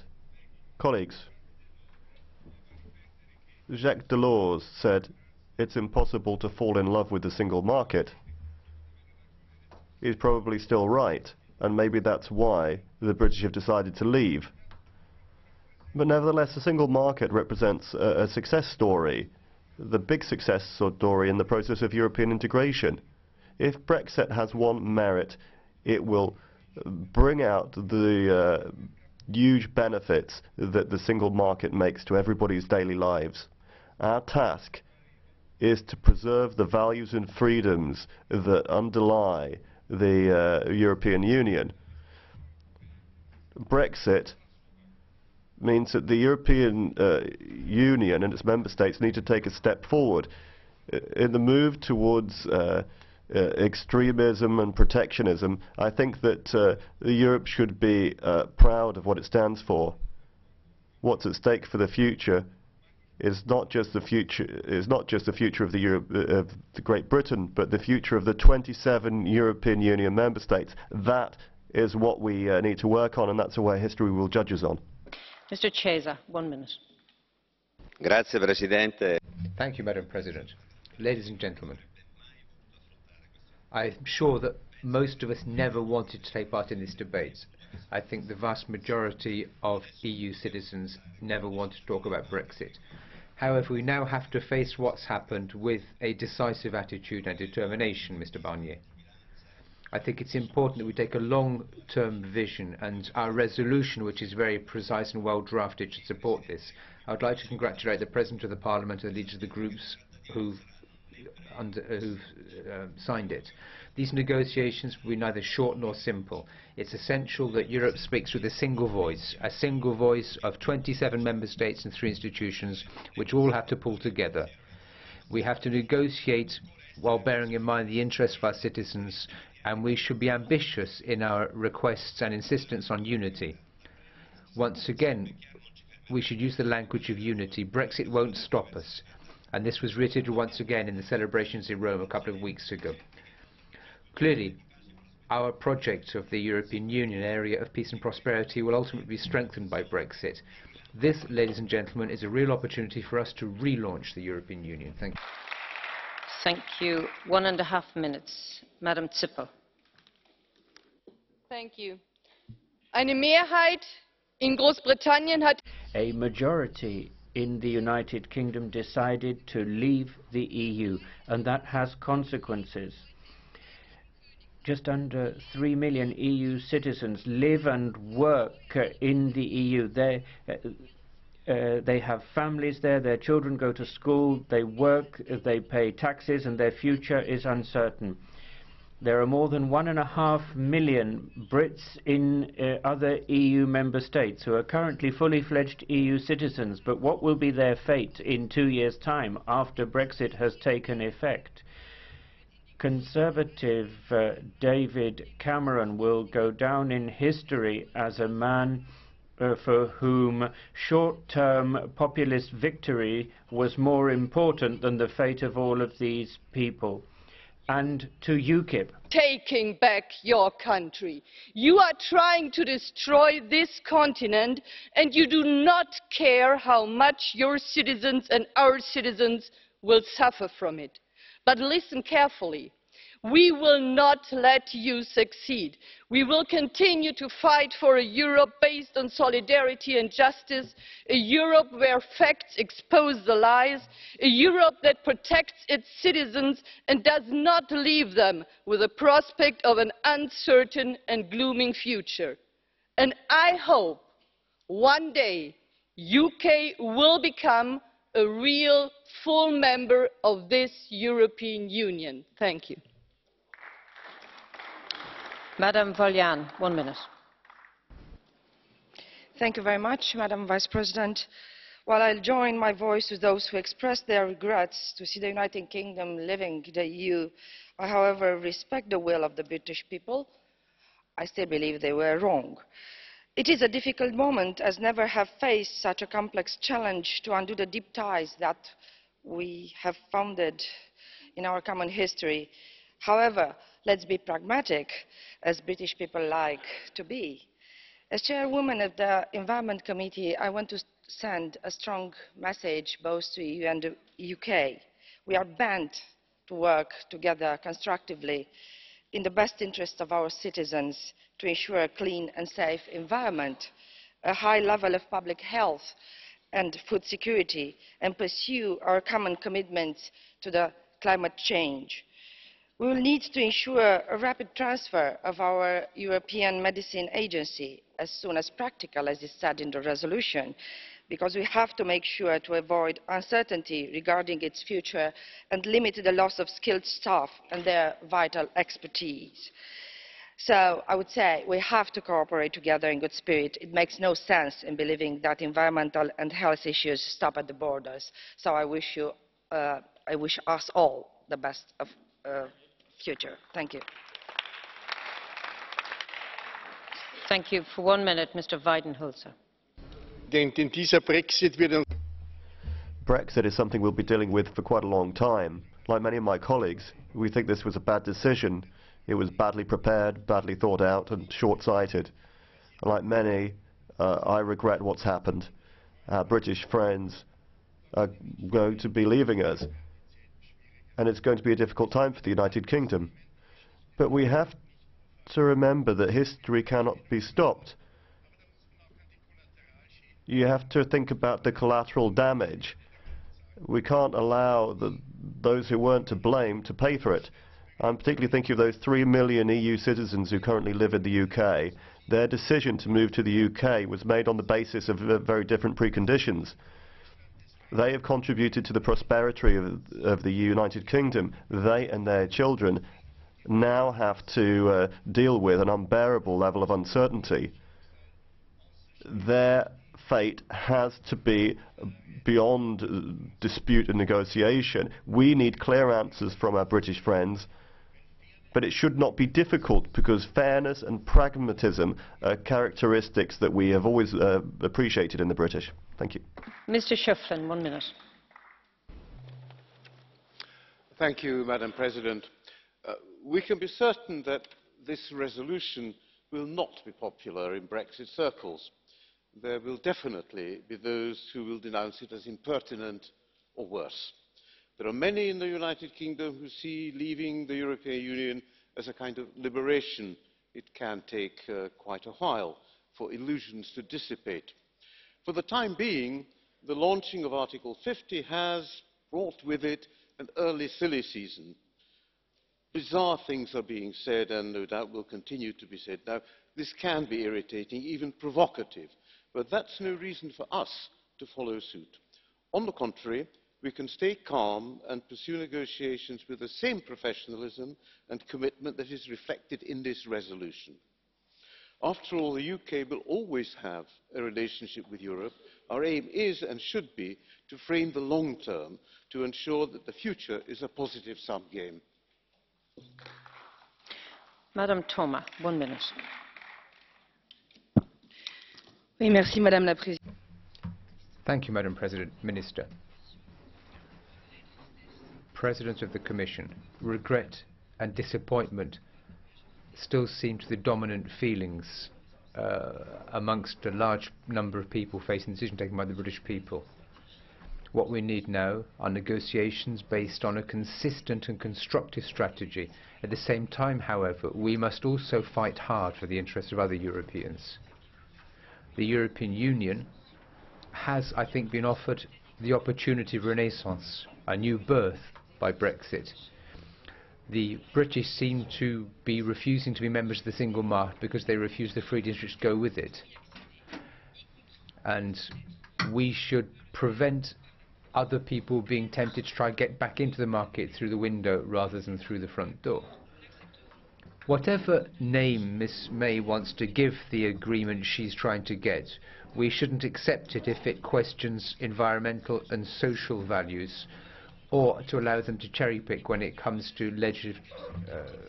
colleagues, Jacques Delors said, it's impossible to fall in love with the single market. He's probably still right, and maybe that's why the British have decided to leave. But nevertheless, the single market represents a success story, the big success story in the process of European integration. If Brexit has one merit, it will bring out the huge benefits that the single market makes to everybody's daily lives. Our task is to preserve the values and freedoms that underlie the European Union. Brexit means that the European Union and its member states need to take a step forward in the move towards extremism and protectionism. I think that Europe should be proud of what it stands for. What's at stake for the future is not just the future of the Great Britain, but the future of the 27 European Union member states. That is what we need to work on, and that's the way history will judge us on. Mr. CESA, 1 minute. Grazie, Presidente. Thank you, Madam President. Ladies and gentlemen, I'm sure that most of us never wanted to take part in this debate. I think the vast majority of EU citizens never wanted to talk about Brexit. However, we now have to face what's happened with a decisive attitude and determination, Mr. Barnier. I think it's important that we take a long-term vision, and our resolution, which is very precise and well drafted, should support this. I would like to congratulate the President of the Parliament and the leaders of the groups who've signed it. These negotiations will be neither short nor simple. It's essential that Europe speaks with a single voice of 27 member states and 3 institutions, which all have to pull together. We have to negotiate while bearing in mind the interests of our citizens, and we should be ambitious in our requests and insistence on unity. Once again, we should use the language of unity. Brexit won't stop us, and this was reiterated once again in the celebrations in Rome a couple of weeks ago. Clearly, our project of the European Union, area of peace and prosperity, will ultimately be strengthened by Brexit. This, ladies and gentlemen, is a real opportunity for us to relaunch the European Union. Thank you. Thank you. 1.5 minutes. Madam Zippel. Thank you. Eine Mehrheit in Großbritannien hat A majority in the United Kingdom decided to leave the EU, and that has consequences. Just under 3 million EU citizens live and work in the EU. They have families there, their children go to school, they work, they pay taxes, and their future is uncertain. There are more than 1.5 million Brits in other EU member states who are currently fully fledged EU citizens, but what will be their fate in 2 years' time after Brexit has taken effect? Conservative David Cameron will go down in history as a man for whom short-term populist victory was more important than the fate of all of these people. And to UKIP. Taking back your country. You are trying to destroy this continent, and you do not care how much your citizens and our citizens will suffer from it. But listen carefully. We will not let you succeed. We will continue to fight for a Europe based on solidarity and justice, a Europe where facts expose the lies, a Europe that protects its citizens and does not leave them with the prospect of an uncertain and glooming future. And I hope one day UK will become a real full member of this European Union. Thank you. Madam VЪLEAN, 1 minute. Thank you very much, Madam Vice President. While I'll join my voice with those who expressed their regrets to see the United Kingdom leaving the EU, I, however, respect the will of the British people. I still believe they were wrong. It is a difficult moment, as never have faced such a complex challenge to undo the deep ties that we have founded in our common history. However, let's be pragmatic, as British people like to be. As chairwoman of the Environment Committee, I want to send a strong message both to EU and the UK. We are bound to work together constructively in the best interest of our citizens to ensure a clean and safe environment, a high level of public health and food security, and pursue our common commitments to the climate change. We will need to ensure a rapid transfer of our European Medicine Agency as soon as practical, as is said in the resolution, because we have to make sure to avoid uncertainty regarding its future and limit the loss of skilled staff and their vital expertise. So I would say we have to cooperate together in good spirit. It makes no sense in believing that environmental and health issues stop at the borders. So I wish us all the best of future. Thank you. Thank you. For 1 minute, Mr. Weidenholzer. Brexit is something we'll be dealing with for quite a long time. Like many of my colleagues, we think this was a bad decision. It was badly prepared, badly thought out, and short-sighted. Like many, I regret what's happened. Our British friends are going to be leaving us, and it's going to be a difficult time for the United Kingdom. But we have to remember that history cannot be stopped. You have to think about the collateral damage. We can't allow those who weren't to blame to pay for it. I'm particularly thinking of those 3 million EU citizens who currently live in the UK. Their decision to move to the UK was made on the basis of very different preconditions. They have contributed to the prosperity of the United Kingdom. They and their children now have to deal with an unbearable level of uncertainty. Their fate has to be beyond dispute and negotiation. We need clear answers from our British friends, but it should not be difficult, because fairness and pragmatism are characteristics that we have always appreciated in the British. Thank you. Mr. Schöpflin, 1 minute. Thank you, Madam President. We can be certain that this resolution will not be popular in Brexit circles. There will definitely be those who will denounce it as impertinent or worse. There are many in the United Kingdom who see leaving the European Union as a kind of liberation. It can take quite a while for illusions to dissipate. For the time being, the launching of Article 50 has brought with it an early silly season. Bizarre things are being said, and no doubt will continue to be said. Now, this can be irritating, even provocative, but that's no reason for us to follow suit. On the contrary, we can stay calm and pursue negotiations with the same professionalism and commitment that is reflected in this resolution. After all, the UK will always have a relationship with Europe. Our aim is and should be to frame the long term to ensure that the future is a positive sum game. Madam Thoma, 1 minute. Oui, merci, Madame la Présidente. Thank you, Madam President. Minister. President of the Commission, regret and disappointment still seem to be the dominant feelings amongst a large number of people facing the decision taken by the British people. What we need now are negotiations based on a consistent and constructive strategy. At the same time, however, we must also fight hard for the interests of other Europeans. The European Union has, I think, been offered the opportunity of renaissance, a new birth by Brexit. The British seem to be refusing to be members of the single market because they refuse the freedoms which go with it. And we should prevent other people being tempted to try and get back into the market through the window rather than through the front door. Whatever name Ms May wants to give the agreement she's trying to get, we shouldn't accept it if it questions environmental and social values, or to allow them to cherry-pick when it comes to legislative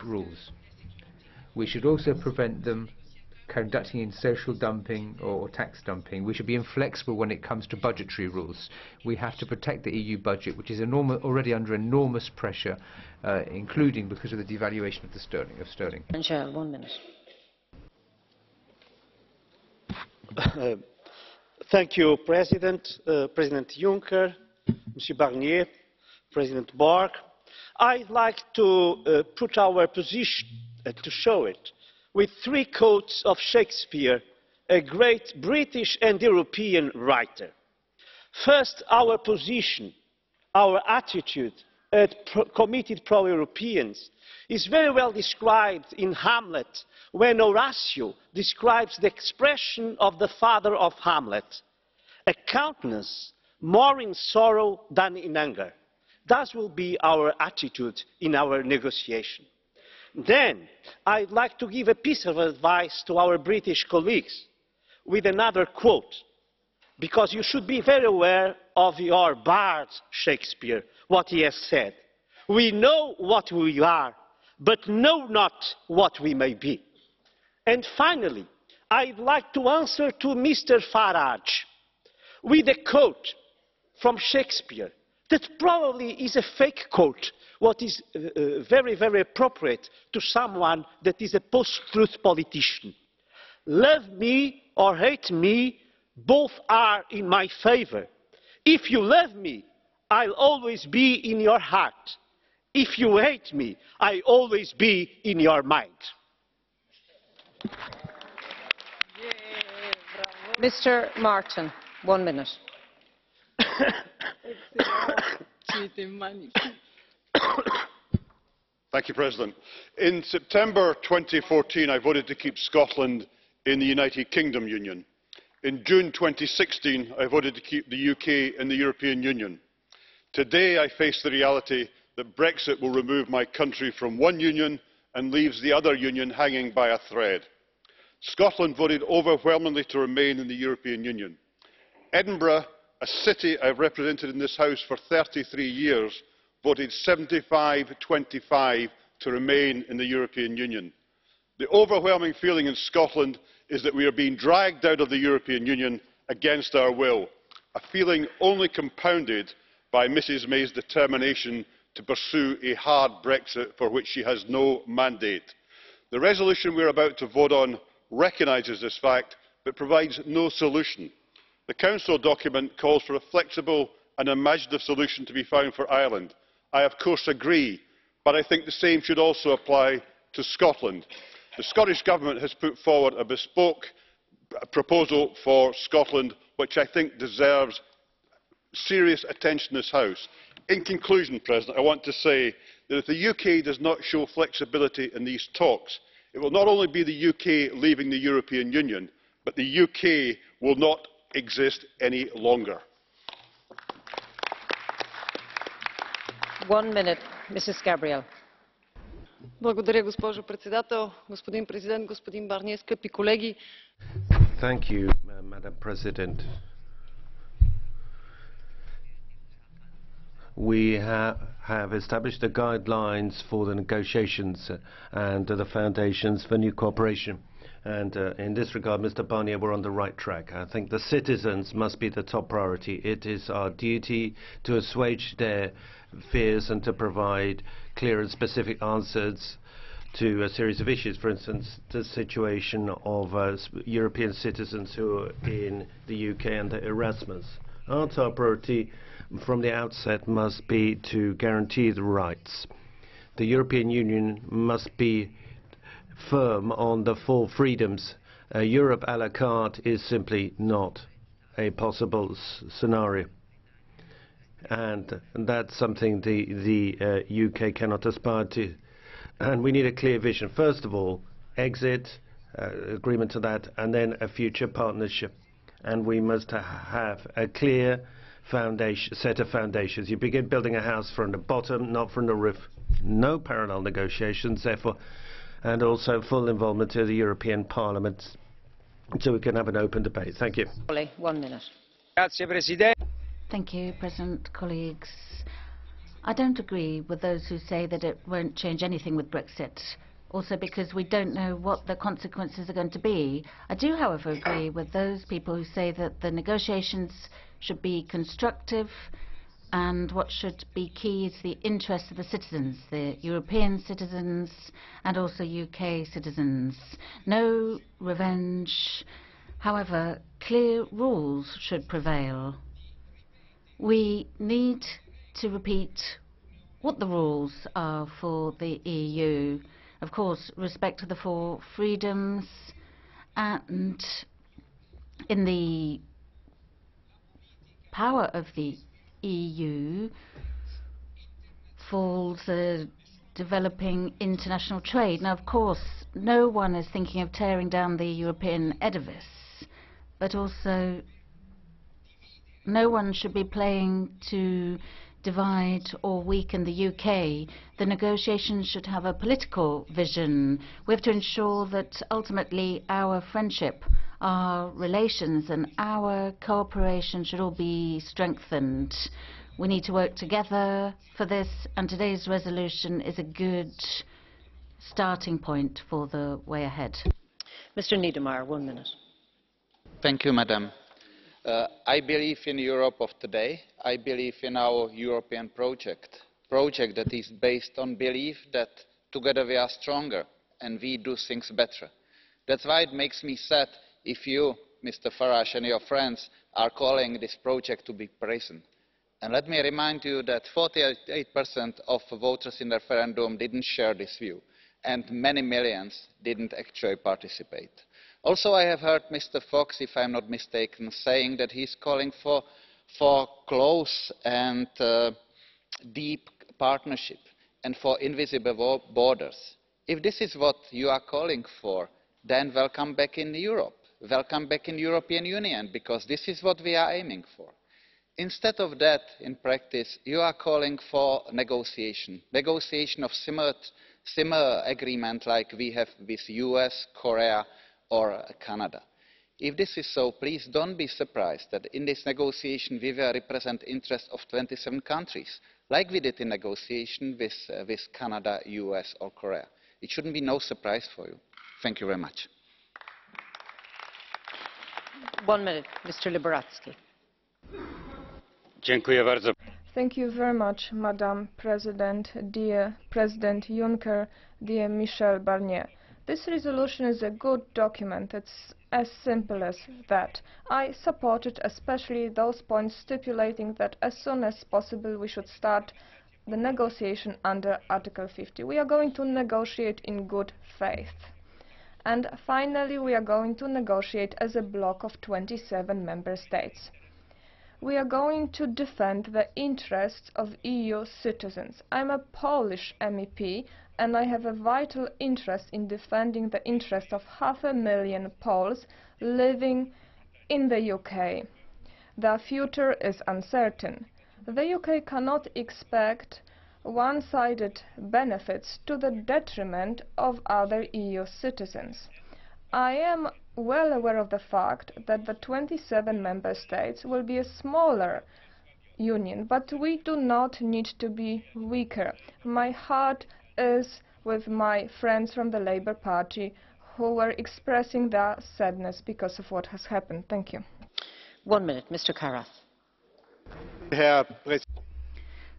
rules. We should also prevent them conducting in social dumping or tax dumping. We should be inflexible when it comes to budgetary rules. We have to protect the EU budget, which is already under enormous pressure, including because of the devaluation of the sterling. Michel, 1 minute. Thank you, President. President Juncker, Mr. Barnier, President Borg. I'd like to put our position, to show it, with 3 quotes of Shakespeare, a great British and European writer. First, our position, our attitude as committed pro-Europeans is very well described in Hamlet, when Horatio describes the expression of the father of Hamlet: a countenance more in sorrow than in anger. That will be our attitude in our negotiation. Then, I'd like to give a piece of advice to our British colleagues with another quote, because you should be very aware of your bard Shakespeare, what he has said. We know what we are, but know not what we may be. And finally, I'd like to answer to Mr. Farage with a quote from Shakespeare that probably is a fake quote, what is very, very appropriate to someone that is a post-truth politician. Love me or hate me, both are in my favor. If you love me, I'll always be in your heart. If you hate me, I'll always be in your mind. Mr. Martin, 1 minute. Thank you, President. In September 2014, I voted to keep Scotland in the United Kingdom Union. In June 2016, I voted to keep the UK in the European Union. Today, I face the reality that Brexit will remove my country from one union and leaves the other union hanging by a thread. Scotland voted overwhelmingly to remain in the European Union. Edinburgh, a city I've represented in this House for 33 years, voted 75-25 to remain in the European Union. The overwhelming feeling in Scotland is that we are being dragged out of the European Union against our will, a feeling only compounded by Mrs May's determination to pursue a hard Brexit for which she has no mandate. The resolution we are about to vote on recognises this fact but provides no solution. The Council document calls for a flexible and imaginative solution to be found for Ireland. I of course agree, but I think the same should also apply to Scotland. The Scottish Government has put forward a bespoke proposal for Scotland which I think deserves serious attention in this House. In conclusion, President, I want to say that if the UK does not show flexibility in these talks, it will not only be the UK leaving the European Union, but the UK will not exist any longer. 1 minute, Mrs. Gabrielle. Благодаря, госпожо председател, господин президент, господин Барние, скъпи колеги. Thank you, Madam President. We have established the guidelines for the negotiations and the foundations for new cooperation. And in this regard, Mr. Barnier, we're on the right track. I think the citizens must be the top priority. It is our duty to assuage their fears and to provide clear and specific answers to a series of issues. For instance, the situation of European citizens who are in the UK and the Erasmus. Our top priority from the outset must be to guarantee the rights. The European Union must be firm on the 4 freedoms. Europe à la carte is simply not a possible scenario. And that's something the UK cannot aspire to. And we need a clear vision. First of all, exit, agreement to that, and then a future partnership. And we must have a clear foundation, set of foundations. You begin building a house from the bottom, not from the roof. No parallel negotiations, therefore, and also full involvement of the European Parliament so we can have an open debate. Thank you. 1 minute. Thank you, President, colleagues. I don't agree with those who say that it won't change anything with Brexit, also because we don't know what the consequences are going to be. I do, however, agree with those people who say that the negotiations should be constructive, and what should be key is the interests of the citizens, the European citizens and also UK citizens. No revenge. However, clear rules should prevail. We need to repeat what the rules are for the EU. Of course, respect to the 4 freedoms, and in the power of the EU falls developing international trade. Now, of course, no one is thinking of tearing down the European edifice, but also no one should be playing to divide or weaken the UK. The negotiations should have a political vision. We have to ensure that ultimately our friendship, our relations and our cooperation should all be strengthened. We need to work together for this, and today's resolution is a good starting point for the way ahead. Mr. Niedermayer, 1 minute. Thank you, Madam. I believe in Europe of today. I believe in our European project that is based on belief that together we are stronger and we do things better. That's why it makes me sad if you, Mr. Farage, and your friends are calling this project to be prison. And let me remind you that 48% of voters in the referendum didn't share this view, and many millions didn't actually participate. Also, I have heard Mr. Fox, if I'm not mistaken, saying that he's calling for close and deep partnership and for invisible borders. If this is what you are calling for, then welcome back in Europe. Welcome back in the European Union, because this is what we are aiming for. Instead of that, in practice, you are calling for negotiation of similar agreement like we have with the US, Korea or Canada. If this is so, please don't be surprised that in this negotiation we will represent interests of 27 countries, like we did in negotiation with Canada, US or Korea. It shouldn't be no surprise for you. Thank you very much. 1 minute, Mr. Liberadzki. Thank you very much, Madam President, dear President Juncker, dear Michel Barnier. This resolution is a good document. It's as simple as that. I supported especially those points stipulating that as soon as possible we should start the negotiation under Article 50. We are going to negotiate in good faith. And finally, we are going to negotiate as a bloc of 27 member states. We are going to defend the interests of EU citizens. I'm a Polish MEP and I have a vital interest in defending the interests of 500,000 Poles living in the UK. Their future is uncertain. The UK cannot expect one-sided benefits to the detriment of other EU citizens. I am well aware of the fact that the 27 member states will be a smaller union, but we do not need to be weaker. My heart is with my friends from the Labour Party who were expressing their sadness because of what has happened. Thank you. 1 minute, Mr. Karas.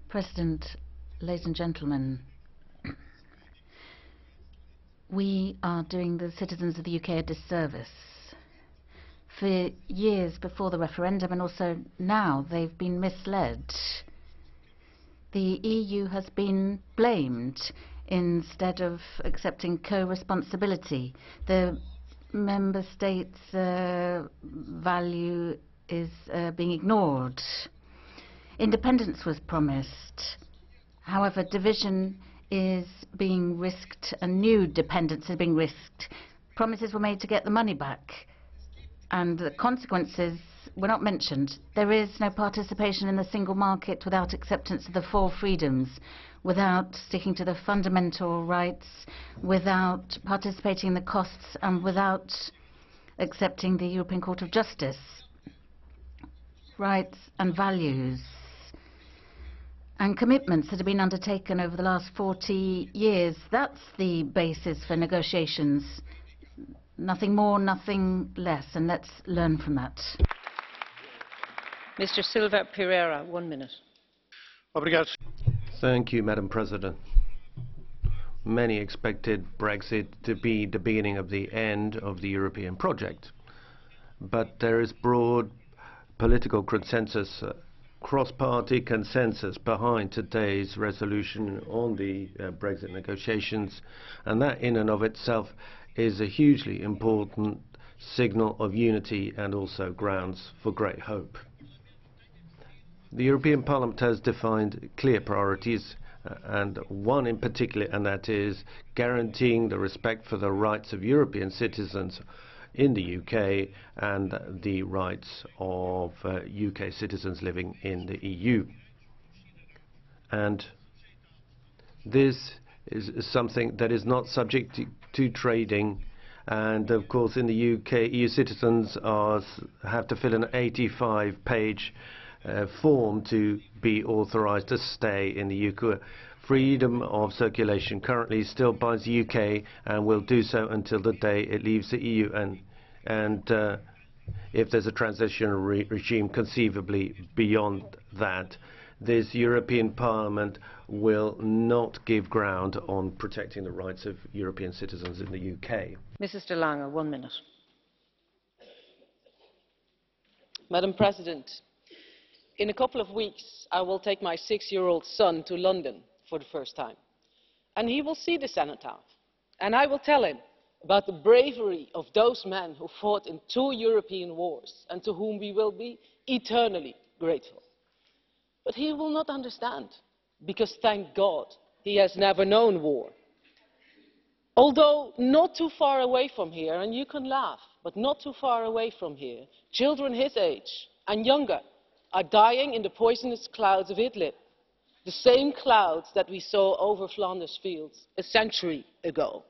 President, ladies and gentlemen, we are doing the citizens of the UK a disservice. For years before the referendum and also now, they've been misled. The EU has been blamed instead of accepting co-responsibility. The member states' value is being ignored. Independence was promised. However, division is being risked and new dependence is being risked. Promises were made to get the money back and the consequences were not mentioned. There is no participation in the single market without acceptance of the 4 freedoms, without sticking to the fundamental rights, without participating in the costs and without accepting the European Court of Justice. Rights and values and commitments that have been undertaken over the last 40 years. That's the basis for negotiations. Nothing more, nothing less, and let's learn from that. Mr. Silva Pereira, 1 minute. Thank you, Madam President. Many expected Brexit to be the beginning of the end of the European project, but there is broad political consensus, cross-party consensus behind today's resolution on the Brexit negotiations, and that in and of itself is a hugely important signal of unity and also grounds for great hope. The European Parliament has defined clear priorities, and one in particular, and that is guaranteeing the respect for the rights of European citizens in the UK and the rights of UK citizens living in the EU. And this is something that is not subject to trading, and of course in the UK EU citizens have to fill an 85-page form to be authorized to stay in the UK freedom of circulation currently still binds the UK and will do so until the day it leaves the EU, and if there's a transitional regime conceivably beyond that, this European Parliament will not give ground on protecting the rights of European citizens in the UK. Mrs. de Lange, 1 minute. Madam President, in a couple of weeks I will take my 6-year-old son to London for the first time, and he will see the cenotaph, and I will tell him about the bravery of those men who fought in 2 European wars and to whom we will be eternally grateful. But he will not understand, because thank God he has never known war. Although not too far away from here, and you can laugh, but not too far away from here, children his age and younger are dying in the poisonous clouds of Idlib, the same clouds that we saw over Flanders fields a century ago.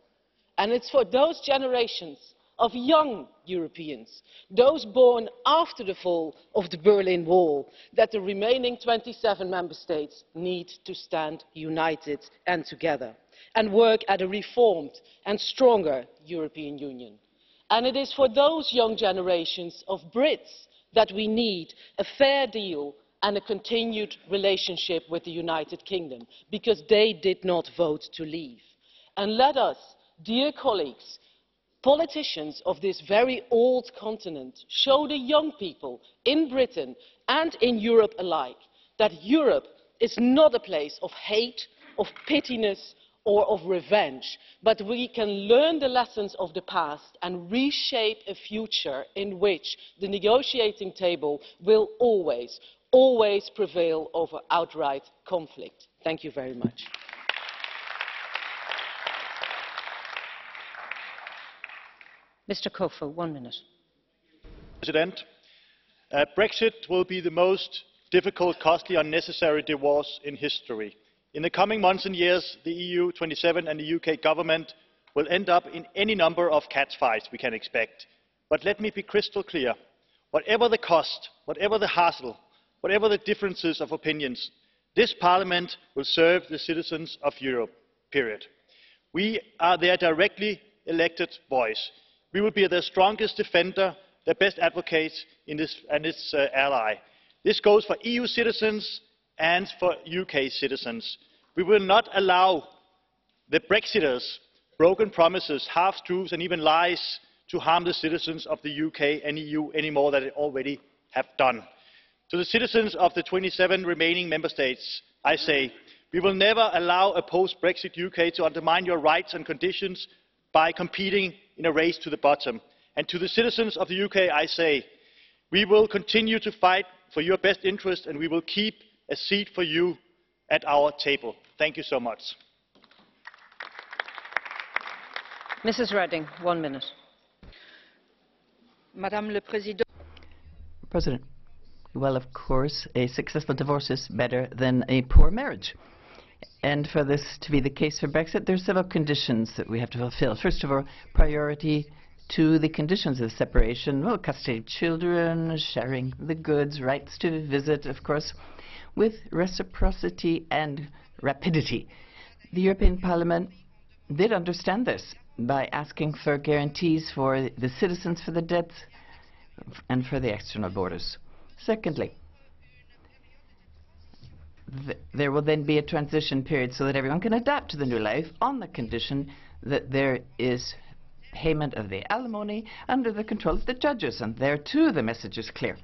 And it's for those generations of young Europeans, those born after the fall of the Berlin Wall, that the remaining 27 member states need to stand united and together and work at a reformed and stronger European Union. And it is for those young generations of Brits that we need a fair deal and a continued relationship with the United Kingdom, because they did not vote to leave. And let us, dear colleagues, politicians of this very old continent, show the young people in Britain and in Europe alike that Europe is not a place of hate, of pettiness or of revenge, but we can learn the lessons of the past and reshape a future in which the negotiating table will always, always prevail over outright conflict. Thank you very much. Mr. Kofod, 1 minute. President, Brexit will be the most difficult, costly, unnecessary divorce in history. In the coming months and years, the EU 27 and the UK government will end up in any number of catfights we can expect. But let me be crystal clear. Whatever the cost, whatever the hassle, whatever the differences of opinions, this Parliament will serve the citizens of Europe, period. We are their directly elected voice. We will be their strongest defender, their best advocate and its ally. This goes for EU citizens and for UK citizens. We will not allow the Brexiters' broken promises, half-truths and even lies to harm the citizens of the UK and EU any more than they already have done. To the citizens of the 27 remaining member states, I say, we will never allow a post-Brexit UK to undermine your rights and conditions by competing in a race to the bottom. And to the citizens of the UK, I say, we will continue to fight for your best interest, and we will keep a seat for you at our table. Thank you so much. Mrs. Reding, 1 minute. Madame le Président. President, well, of course, a successful divorce is better than a poor marriage. And for this to be the case for Brexit, there are several conditions that we have to fulfill. First of all, priority to the conditions of separation, well, custody of children, sharing the goods, rights to visit, of course, with reciprocity and rapidity. The European Parliament did understand this by asking for guarantees for the citizens for the debts and for the external borders. Secondly, there will then be a transition period so that everyone can adapt to the new life on the condition that there is payment of the alimony under the control of the judges. And there too the message is clear.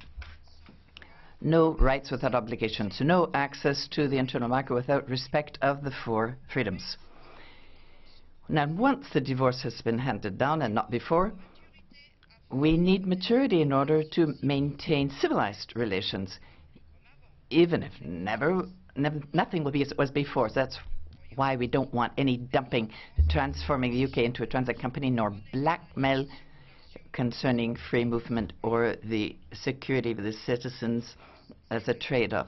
No rights without obligations, no access to the internal market without respect of the 4 freedoms. Now, once the divorce has been handed down, and not before, we need maturity in order to maintain civilized relations, even if nothing will be as it was before. So that's why we don't want any dumping, transforming the UK into a transit company, nor blackmail concerning free movement or the security of the citizens as a trade-off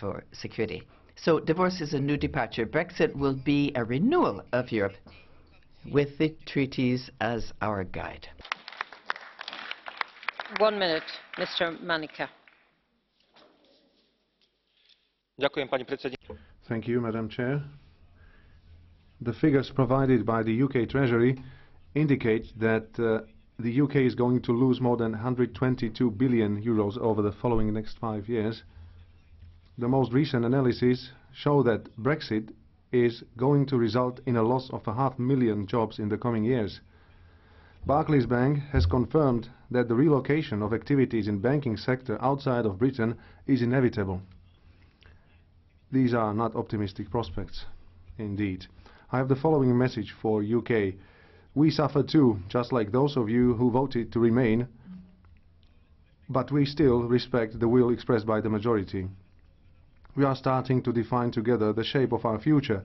for security. So divorce is a new departure. Brexit will be a renewal of Europe with the treaties as our guide. 1 minute, Mr. Manica. Thank you, Madam Chair. The figures provided by the UK Treasury indicate that the UK is going to lose more than 122 billion euros over the following next 5 years. The most recent analysis show that Brexit is going to result in a loss of 500,000 jobs in the coming years. Barclays Bank has confirmed that the relocation of activities in banking sector outside of Britain is inevitable. These are not optimistic prospects, indeed. I have the following message for UK. We suffer too, just like those of you who voted to remain, but we still respect the will expressed by the majority. We are starting to define together the shape of our future.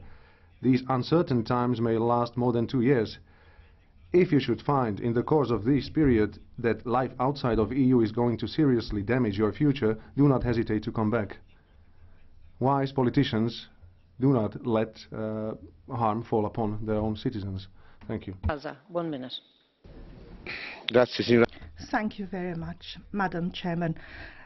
These uncertain times may last more than 2 years. If you should find in the course of this period that life outside of EU is going to seriously damage your future, do not hesitate to come back. Wise politicians do not let harm fall upon their own citizens. Thank you. 1 minute. Thank you very much, Madam Chairman.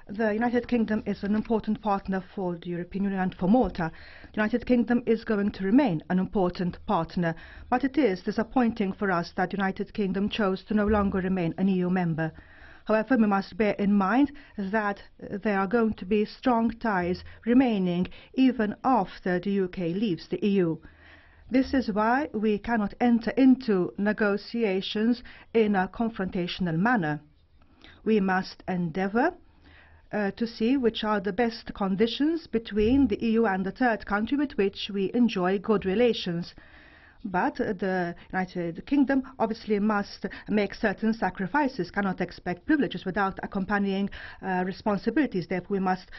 The United Kingdom is an important partner for the European Union and for Malta. The United Kingdom is going to remain an important partner, but it is disappointing for us that the United Kingdom chose to no longer remain an EU member. However, we must bear in mind that there are going to be strong ties remaining even after the UK leaves the EU. This is why we cannot enter into negotiations in a confrontational manner. We must endeavour to see which are the best conditions between the EU and the third country with which we enjoy good relations. But the United Kingdom obviously must make certain sacrifices, cannot expect privileges without accompanying responsibilities. Therefore, we must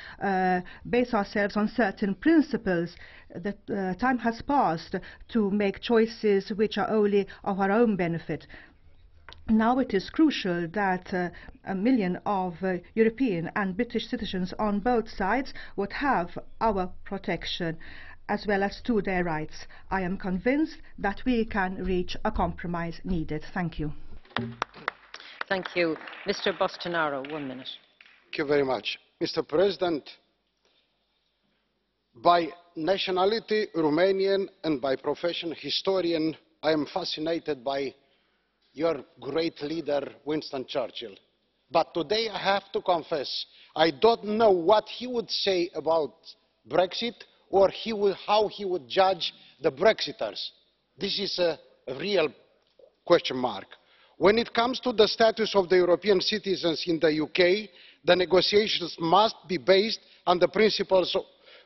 base ourselves on certain principles. The time has passed to make choices which are only of our own benefit. Now it is crucial that 1 million of European and British citizens on both sides would have our protection as well as to their rights. I am convinced that we can reach a compromise needed. Thank you. Thank you. Mr. Bostinaro, 1 minute. Thank you very much. Mr. President, by nationality Romanian and by profession historian, I am fascinated by your great leader Winston Churchill. But today I have to confess, I don't know what he would say about Brexit or how he would judge the Brexiters. This is a real question mark. When it comes to the status of the European citizens in the UK, the negotiations must be based on the principles of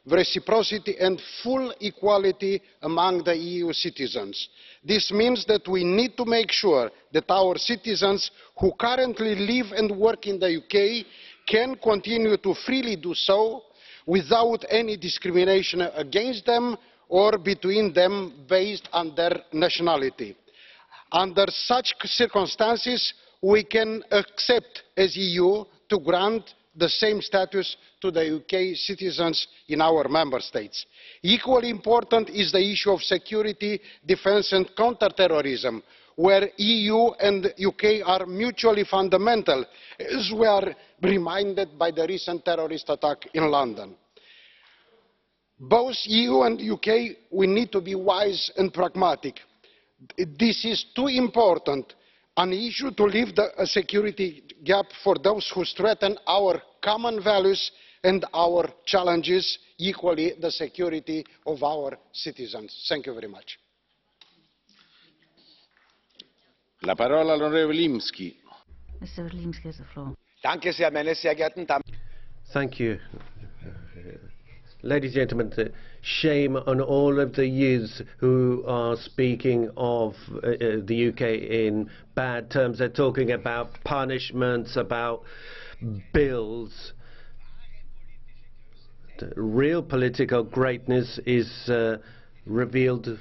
reciprocity and full equality among the EU citizens. This means that we need to make sure that our citizens who currently live and work in the UK can continue to freely do so without any discrimination against them or between them based on their nationality. Under such circumstances, we can accept as EU to grant the same status to the UK citizens in our member states. Equally important is the issue of security, defence and counter-terrorism, where EU and UK are mutually fundamental, as we are reminded by the recent terrorist attack in London. Both EU and UK, we need to be wise and pragmatic. This is too important an issue to leave a security gap for those who threaten our common values and our challenges, equally the security of our citizens. Thank you very much. La parola all'onorevole Rimsky. Mr. Rimsky has the floor. Danke sehr, meine sehr geehrten Damen. Thank you. Ladies and gentlemen, shame on all of the youths who are speaking of the UK in bad terms. They're talking about punishments, about bills. The real political greatness is revealed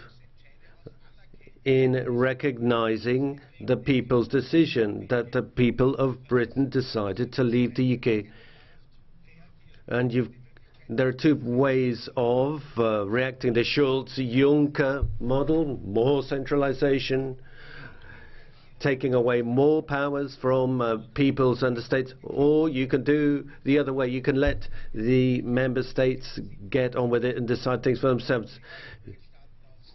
in recognizing the people's decision, that the people of Britain decided to leave the UK. And there are two ways of reacting. The Schulz-Juncker model, more centralization, taking away more powers from peoples and the states, or you can do the other way. You can let the member states get on with it and decide things for themselves.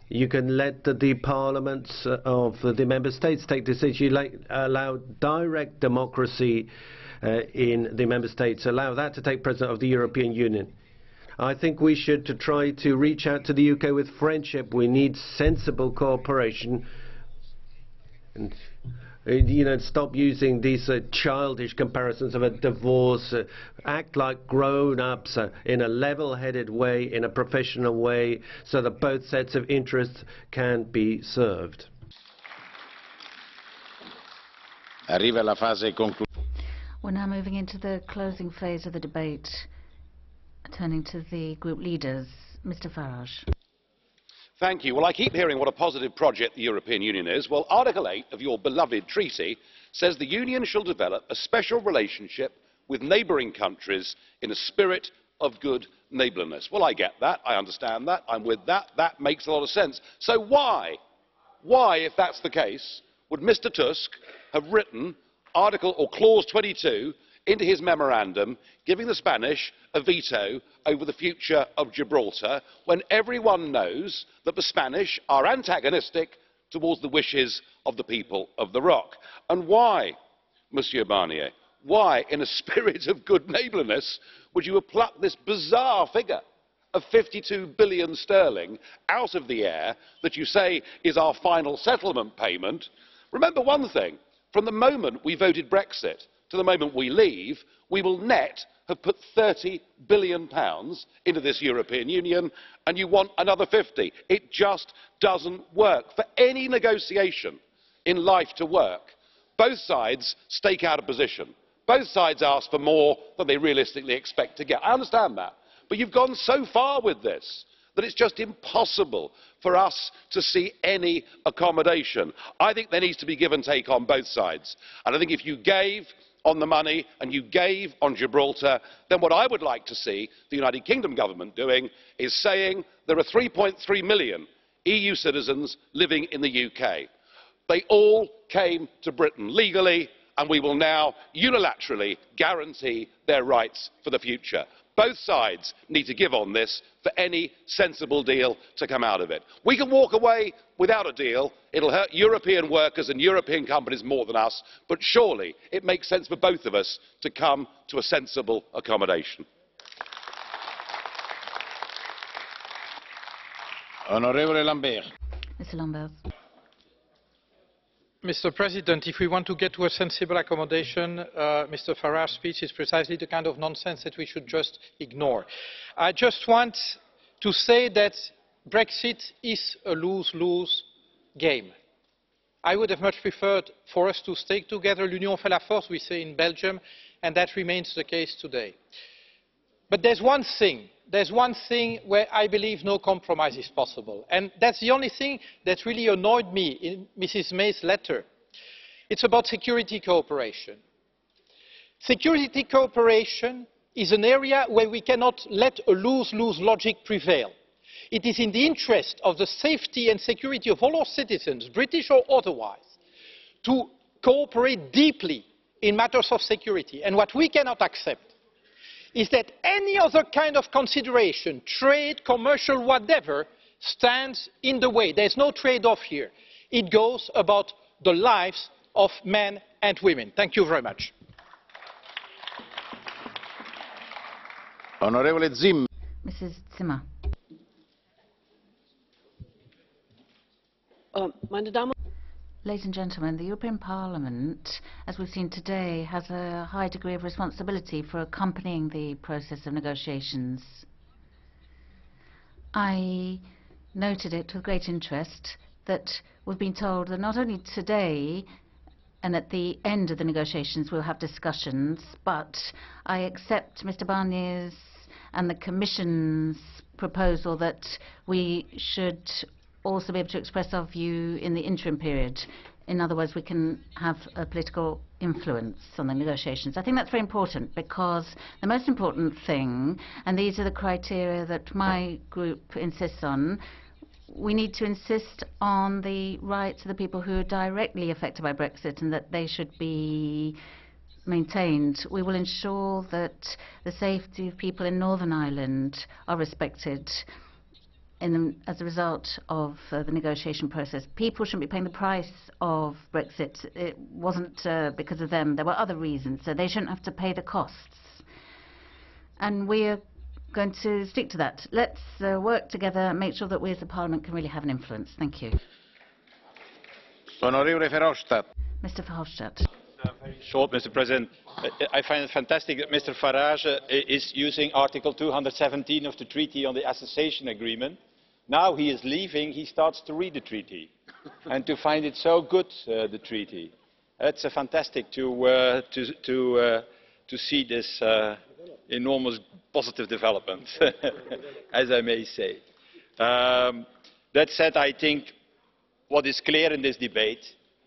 You can let the parliaments of the member states take decisions. You allow direct democracy in the member states. Allow that to take precedent of the European Union. I think we should try to reach out to the UK with friendship. We need sensible cooperation. And stop using these childish comparisons of a divorce. Act like grown-ups in a level-headed way, in a professional way, so that both sets of interests can be served. We're now moving into the closing phase of the debate. Turning to the group leaders, Mr. Farage. Thank you. Well, I keep hearing what a positive project the European Union is. Well, Article 8 of your beloved treaty says the Union shall develop a special relationship with neighbouring countries in a spirit of good neighbourliness. Well, I get that. I understand that. I'm with that. That makes a lot of sense. So why, if that's the case, would Mr. Tusk have written Article or Clause 22 into his memorandum, giving the Spanish a veto over the future of Gibraltar, when everyone knows that the Spanish are antagonistic towards the wishes of the people of the Rock? And why, Monsieur Barnier, why, in a spirit of good neighbourliness, would you have plucked this bizarre figure of 52 billion sterling out of the air that you say is our final settlement payment? Remember one thing, from the moment we voted Brexit to the moment we leave, we will net have put £30 billion into this European Union, and you want another 50. It just doesn't work. For any negotiation in life to work, both sides stake out a position. Both sides ask for more than they realistically expect to get. I understand that. But you've gone so far with this that it's just impossible for us to see any accommodation. I think there needs to be give and take on both sides. And I think if you gave on the money and you gave on Gibraltar, then what I would like to see the United Kingdom government doing is saying there are 3.3 million EU citizens living in the UK. They all came to Britain legally, and we will now unilaterally guarantee their rights for the future. Both sides need to give on this for any sensible deal to come out of it. We can walk away without a deal. It'll hurt European workers and European companies more than us, but surely it makes sense for both of us to come to a sensible accommodation. Honourable Lambert. Mr. Lambert. Mr. President, if we want to get to a sensible accommodation, Mr. Farage's speech is precisely the kind of nonsense that we should just ignore. I just want to say that Brexit is a lose-lose game. I would have much preferred for us to stay together. L'union fait la force, we say in Belgium, and that remains the case today. But there's one thing where I believe no compromise is possible, and that's the only thing that really annoyed me in Mrs. May's letter. It's about security cooperation. Security cooperation is an area where we cannot let a lose-lose logic prevail. It is in the interest of the safety and security of all our citizens, British or otherwise, to cooperate deeply in matters of security. And what we cannot accept is that any other kind of consideration, trade, commercial, whatever, stands in the way. There's no trade-off here. It goes about the lives of men and women. Thank you very much. Honourable Zimmer. Mrs. Zimmer. Ladies and gentlemen, the European Parliament, as we've seen today, has a high degree of responsibility for accompanying the process of negotiations. I noted it with great interest that we've been told that not only today and at the end of the negotiations we'll have discussions, but I accept Mr. Barnier's and the Commission's proposal that we should also be able to express our view in the interim period. In other words, we can have a political influence on the negotiations. I think that's very important, because the most important thing, and these are the criteria that my group insists on, we need to insist on the rights of the people who are directly affected by Brexit and that they should be maintained. We will ensure that the safety of people in Northern Ireland are respected as a result of the negotiation process. People shouldn't be paying the price of Brexit. It wasn't because of them. There were other reasons, so they shouldn't have to pay the costs. And we are going to stick to that. Let's work together and make sure that we as a Parliament can really have an influence. Thank you. Onorevole Verhofstadt. Mr. Verhofstadt. Very short, Mr. President. I find it fantastic that Mr. Farage is using Article 217 of the Treaty on the Association Agreement. Now he is leaving, he starts to read the treaty and to find it so good, the treaty. It's fantastic to see this enormous positive development, as I may say. That said, I think what is clear in this debate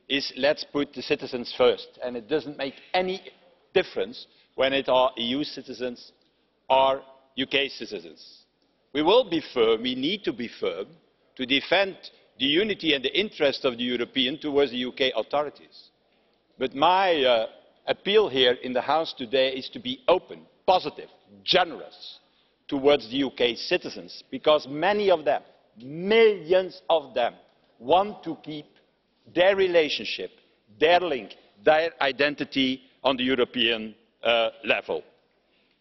is let's put the citizens first, and it doesn't make any difference when it are EU citizens or UK citizens. We will be firm, we need to be firm, to defend the unity and the interest of the European towards the UK authorities. But my appeal here in the House today is to be open, positive, generous towards the UK citizens, because many of them, millions of them, want to keep their relationship, their link, their identity on the European level.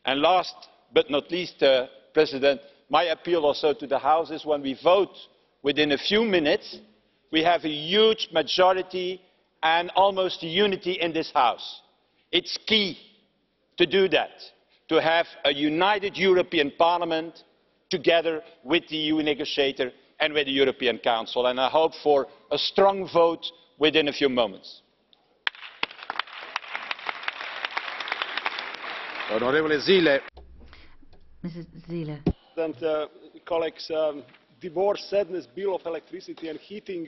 And last but not least, President, my appeal also to the House is when we vote within a few minutes, we have a huge majority and almost unity in this House. It's key to do that, to have a united European Parliament together with the EU negotiator and with the European Council. And I hope for a strong vote within a few moments. Onorevole Zile. Mrs. Zile. Colleagues, divorce, sadness, bill of electricity and heating,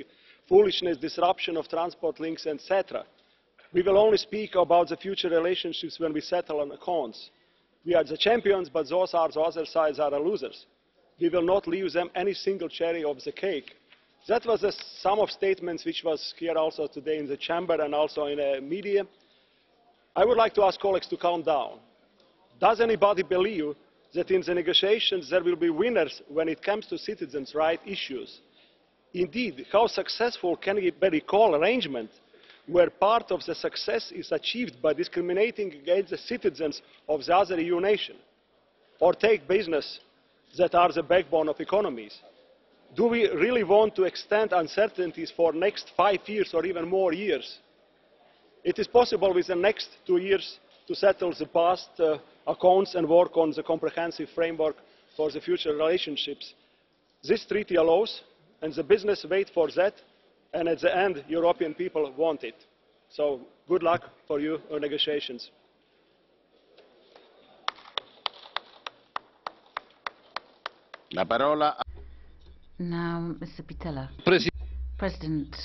foolishness, disruption of transport links, etc. We will only speak about the future relationships when we settle on accounts. We are the champions, but those are the other sides are the losers. We will not leave them any single cherry of the cake. That was the sum of statements which was here also today in the chamber and also in the media. I would like to ask colleagues to calm down. Does anybody believe that in the negotiations there will be winners when it comes to citizens' rights issues? Indeed, how successful can we recall arrangement where part of the success is achieved by discriminating against the citizens of the other EU nation? Or take business that are the backbone of economies. Do we really want to extend uncertainties for the next 5 years or even more years? It is possible with the next 2 years to settle the past accounts and work on the comprehensive framework for the future relationships. This treaty allows, and the business waits for that, and at the end, European people want it. So good luck for your negotiations. La parola. Now, Mr. Pittella. President,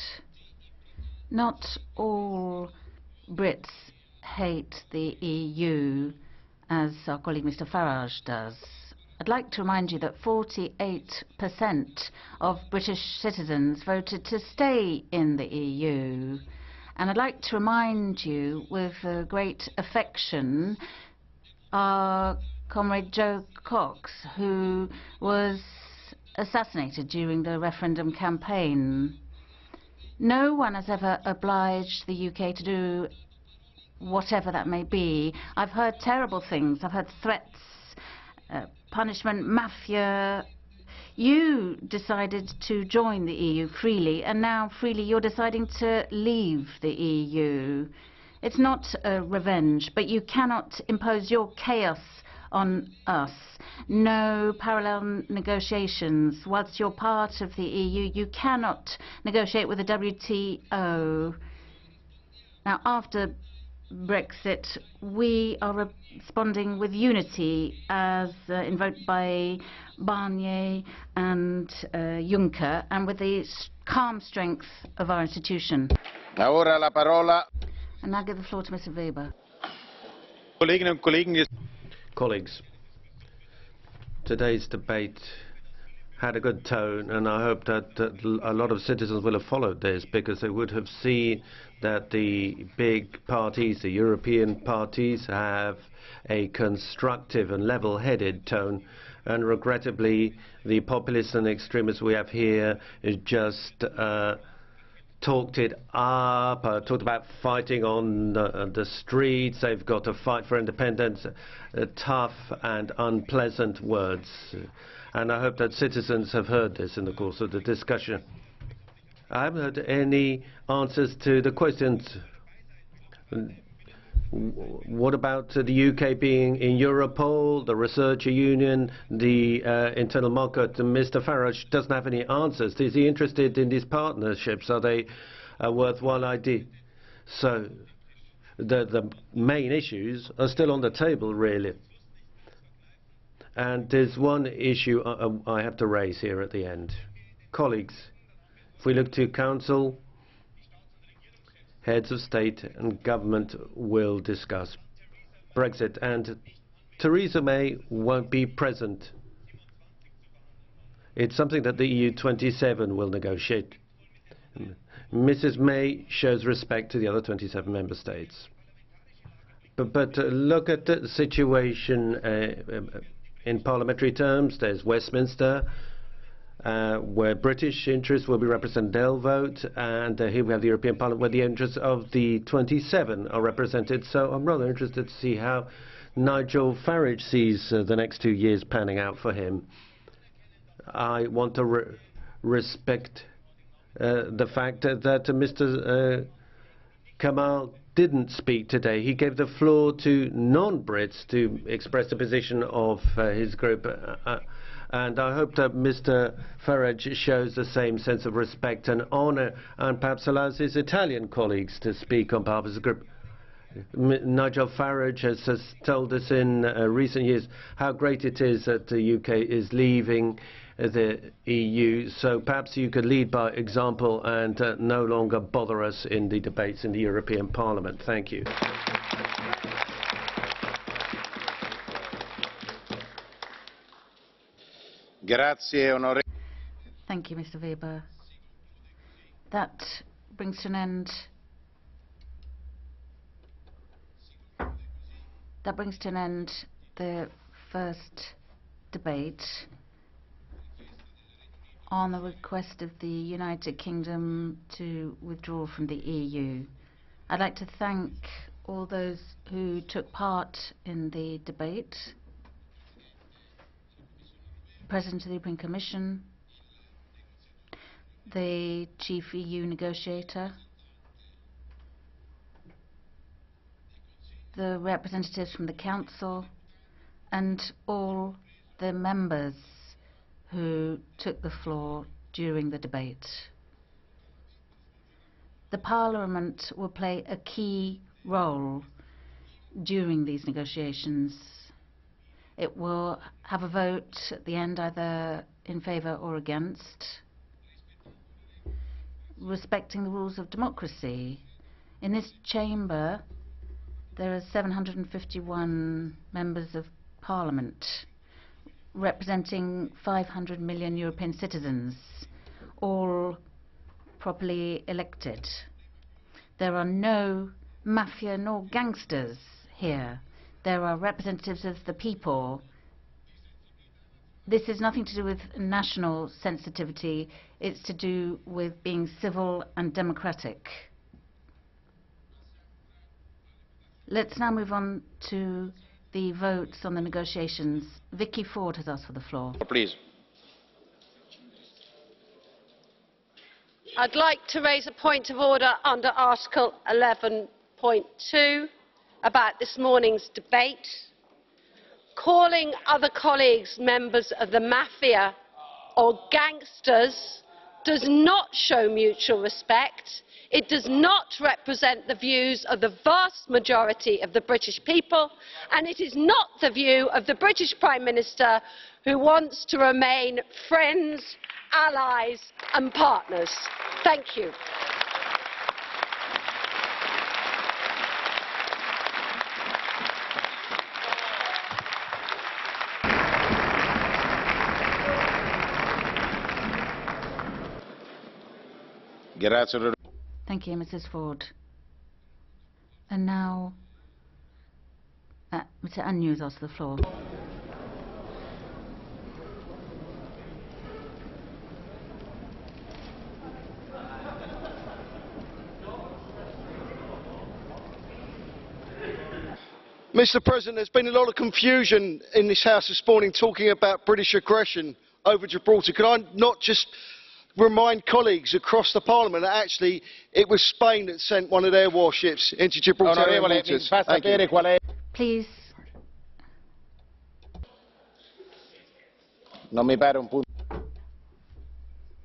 not all Brits hate the EU as our colleague Mr. Farage does. I'd like to remind you that 48% of British citizens voted to stay in the EU. And I'd like to remind you with great affection our comrade Joe Cox, who was assassinated during the referendum campaign. No one has ever obliged the UK to do whatever that may be. I've heard terrible things. I've heard threats, punishment, mafia. You decided to join the EU freely, and now freely you're deciding to leave the EU. It's not revenge, but you cannot impose your chaos on us. No parallel negotiations. Whilst you're part of the EU, you cannot negotiate with the WTO. Now, after Brexit, we are responding with unity, as invoked by Barnier and Juncker, and with the calm strength of our institution. Ora la parola. And now give the floor to Mr. Weber. Colleagues, today's debate had a good tone, and I hope that a lot of citizens will have followed this, because they would have seen that the big parties, the European parties, have a constructive and level-headed tone, and regrettably the populists and extremists we have here just talked it up, talked about fighting on the streets. They've got to fight for independence, tough and unpleasant words. And I hope that citizens have heard this in the course of the discussion. I haven't heard any answers to the questions. What about the UK being in Europol, the Research Union, the internal market? Mr. Farage doesn't have any answers. Is he interested in these partnerships? Are they a worthwhile idea? So the main issues are still on the table, really. And there's one issue I have to raise here at the end. Colleagues, if we look to Council, heads of state and government will discuss Brexit, and Theresa May won't be present. It's something that the EU27 will negotiate. Mrs. May shows respect to the other 27 member states. But look at the situation in parliamentary terms. There's Westminster, where British interests will be represented. They'll vote, and here we have the European Parliament, where the interests of the 27 are represented. So I'm rather interested to see how Nigel Farage sees the next 2 years panning out for him. I want to respect the fact that Mr. Kamal didn't speak today. He gave the floor to non-Brits to express the position of his group. And I hope that Mr. Farage shows the same sense of respect and honour, and perhaps allows his Italian colleagues to speak on behalf of his group. Nigel Farage has told us in recent years how great it is that the UK is leaving the EU, so perhaps you could lead by example and no longer bother us in the debates in the European Parliament. Thank you. Thank you, Mr. Weber. That brings to an end. That brings to an end the first debate on the request of the United Kingdom to withdraw from the EU. I'd like to thank all those who took part in the debate. President of the European Commission, the chief EU negotiator, the representatives from the Council, and all the members who took the floor during the debate. The Parliament will play a key role during these negotiations. It will have a vote at the end, either in favour or against, respecting the rules of democracy. In this chamber, there are 751 members of Parliament, representing 500 million European citizens, all properly elected. There are no mafia nor gangsters here. There are representatives of the people. This is nothing to do with national sensitivity. It's to do with being civil and democratic. Let's now move on to the votes on the negotiations. Vicky Ford has asked for the floor. Please. I'd like to raise a point of order under Article 11.2 about this morning's debate. Calling other colleagues members of the mafia or gangsters does not show mutual respect. It does not represent the views of the vast majority of the British people, and it is not the view of the British Prime Minister, who wants to remain friends, allies and partners. Thank you. Thank you, Mrs. Ford. And now, Mr. Agnew has asked the floor. Mr. President, there's been a lot of confusion in this House this morning talking about British aggression over Gibraltar. Could I not just remind colleagues across the Parliament that actually it was Spain that sent one of their warships into Gibraltarian waters? Please.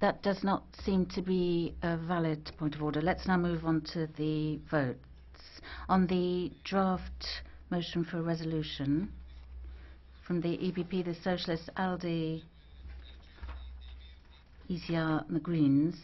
That does not seem to be a valid point of order. Let's now move on to the votes. On the draft motion for a resolution from the EPP, the Socialists, ALDE, ECR and the Greens,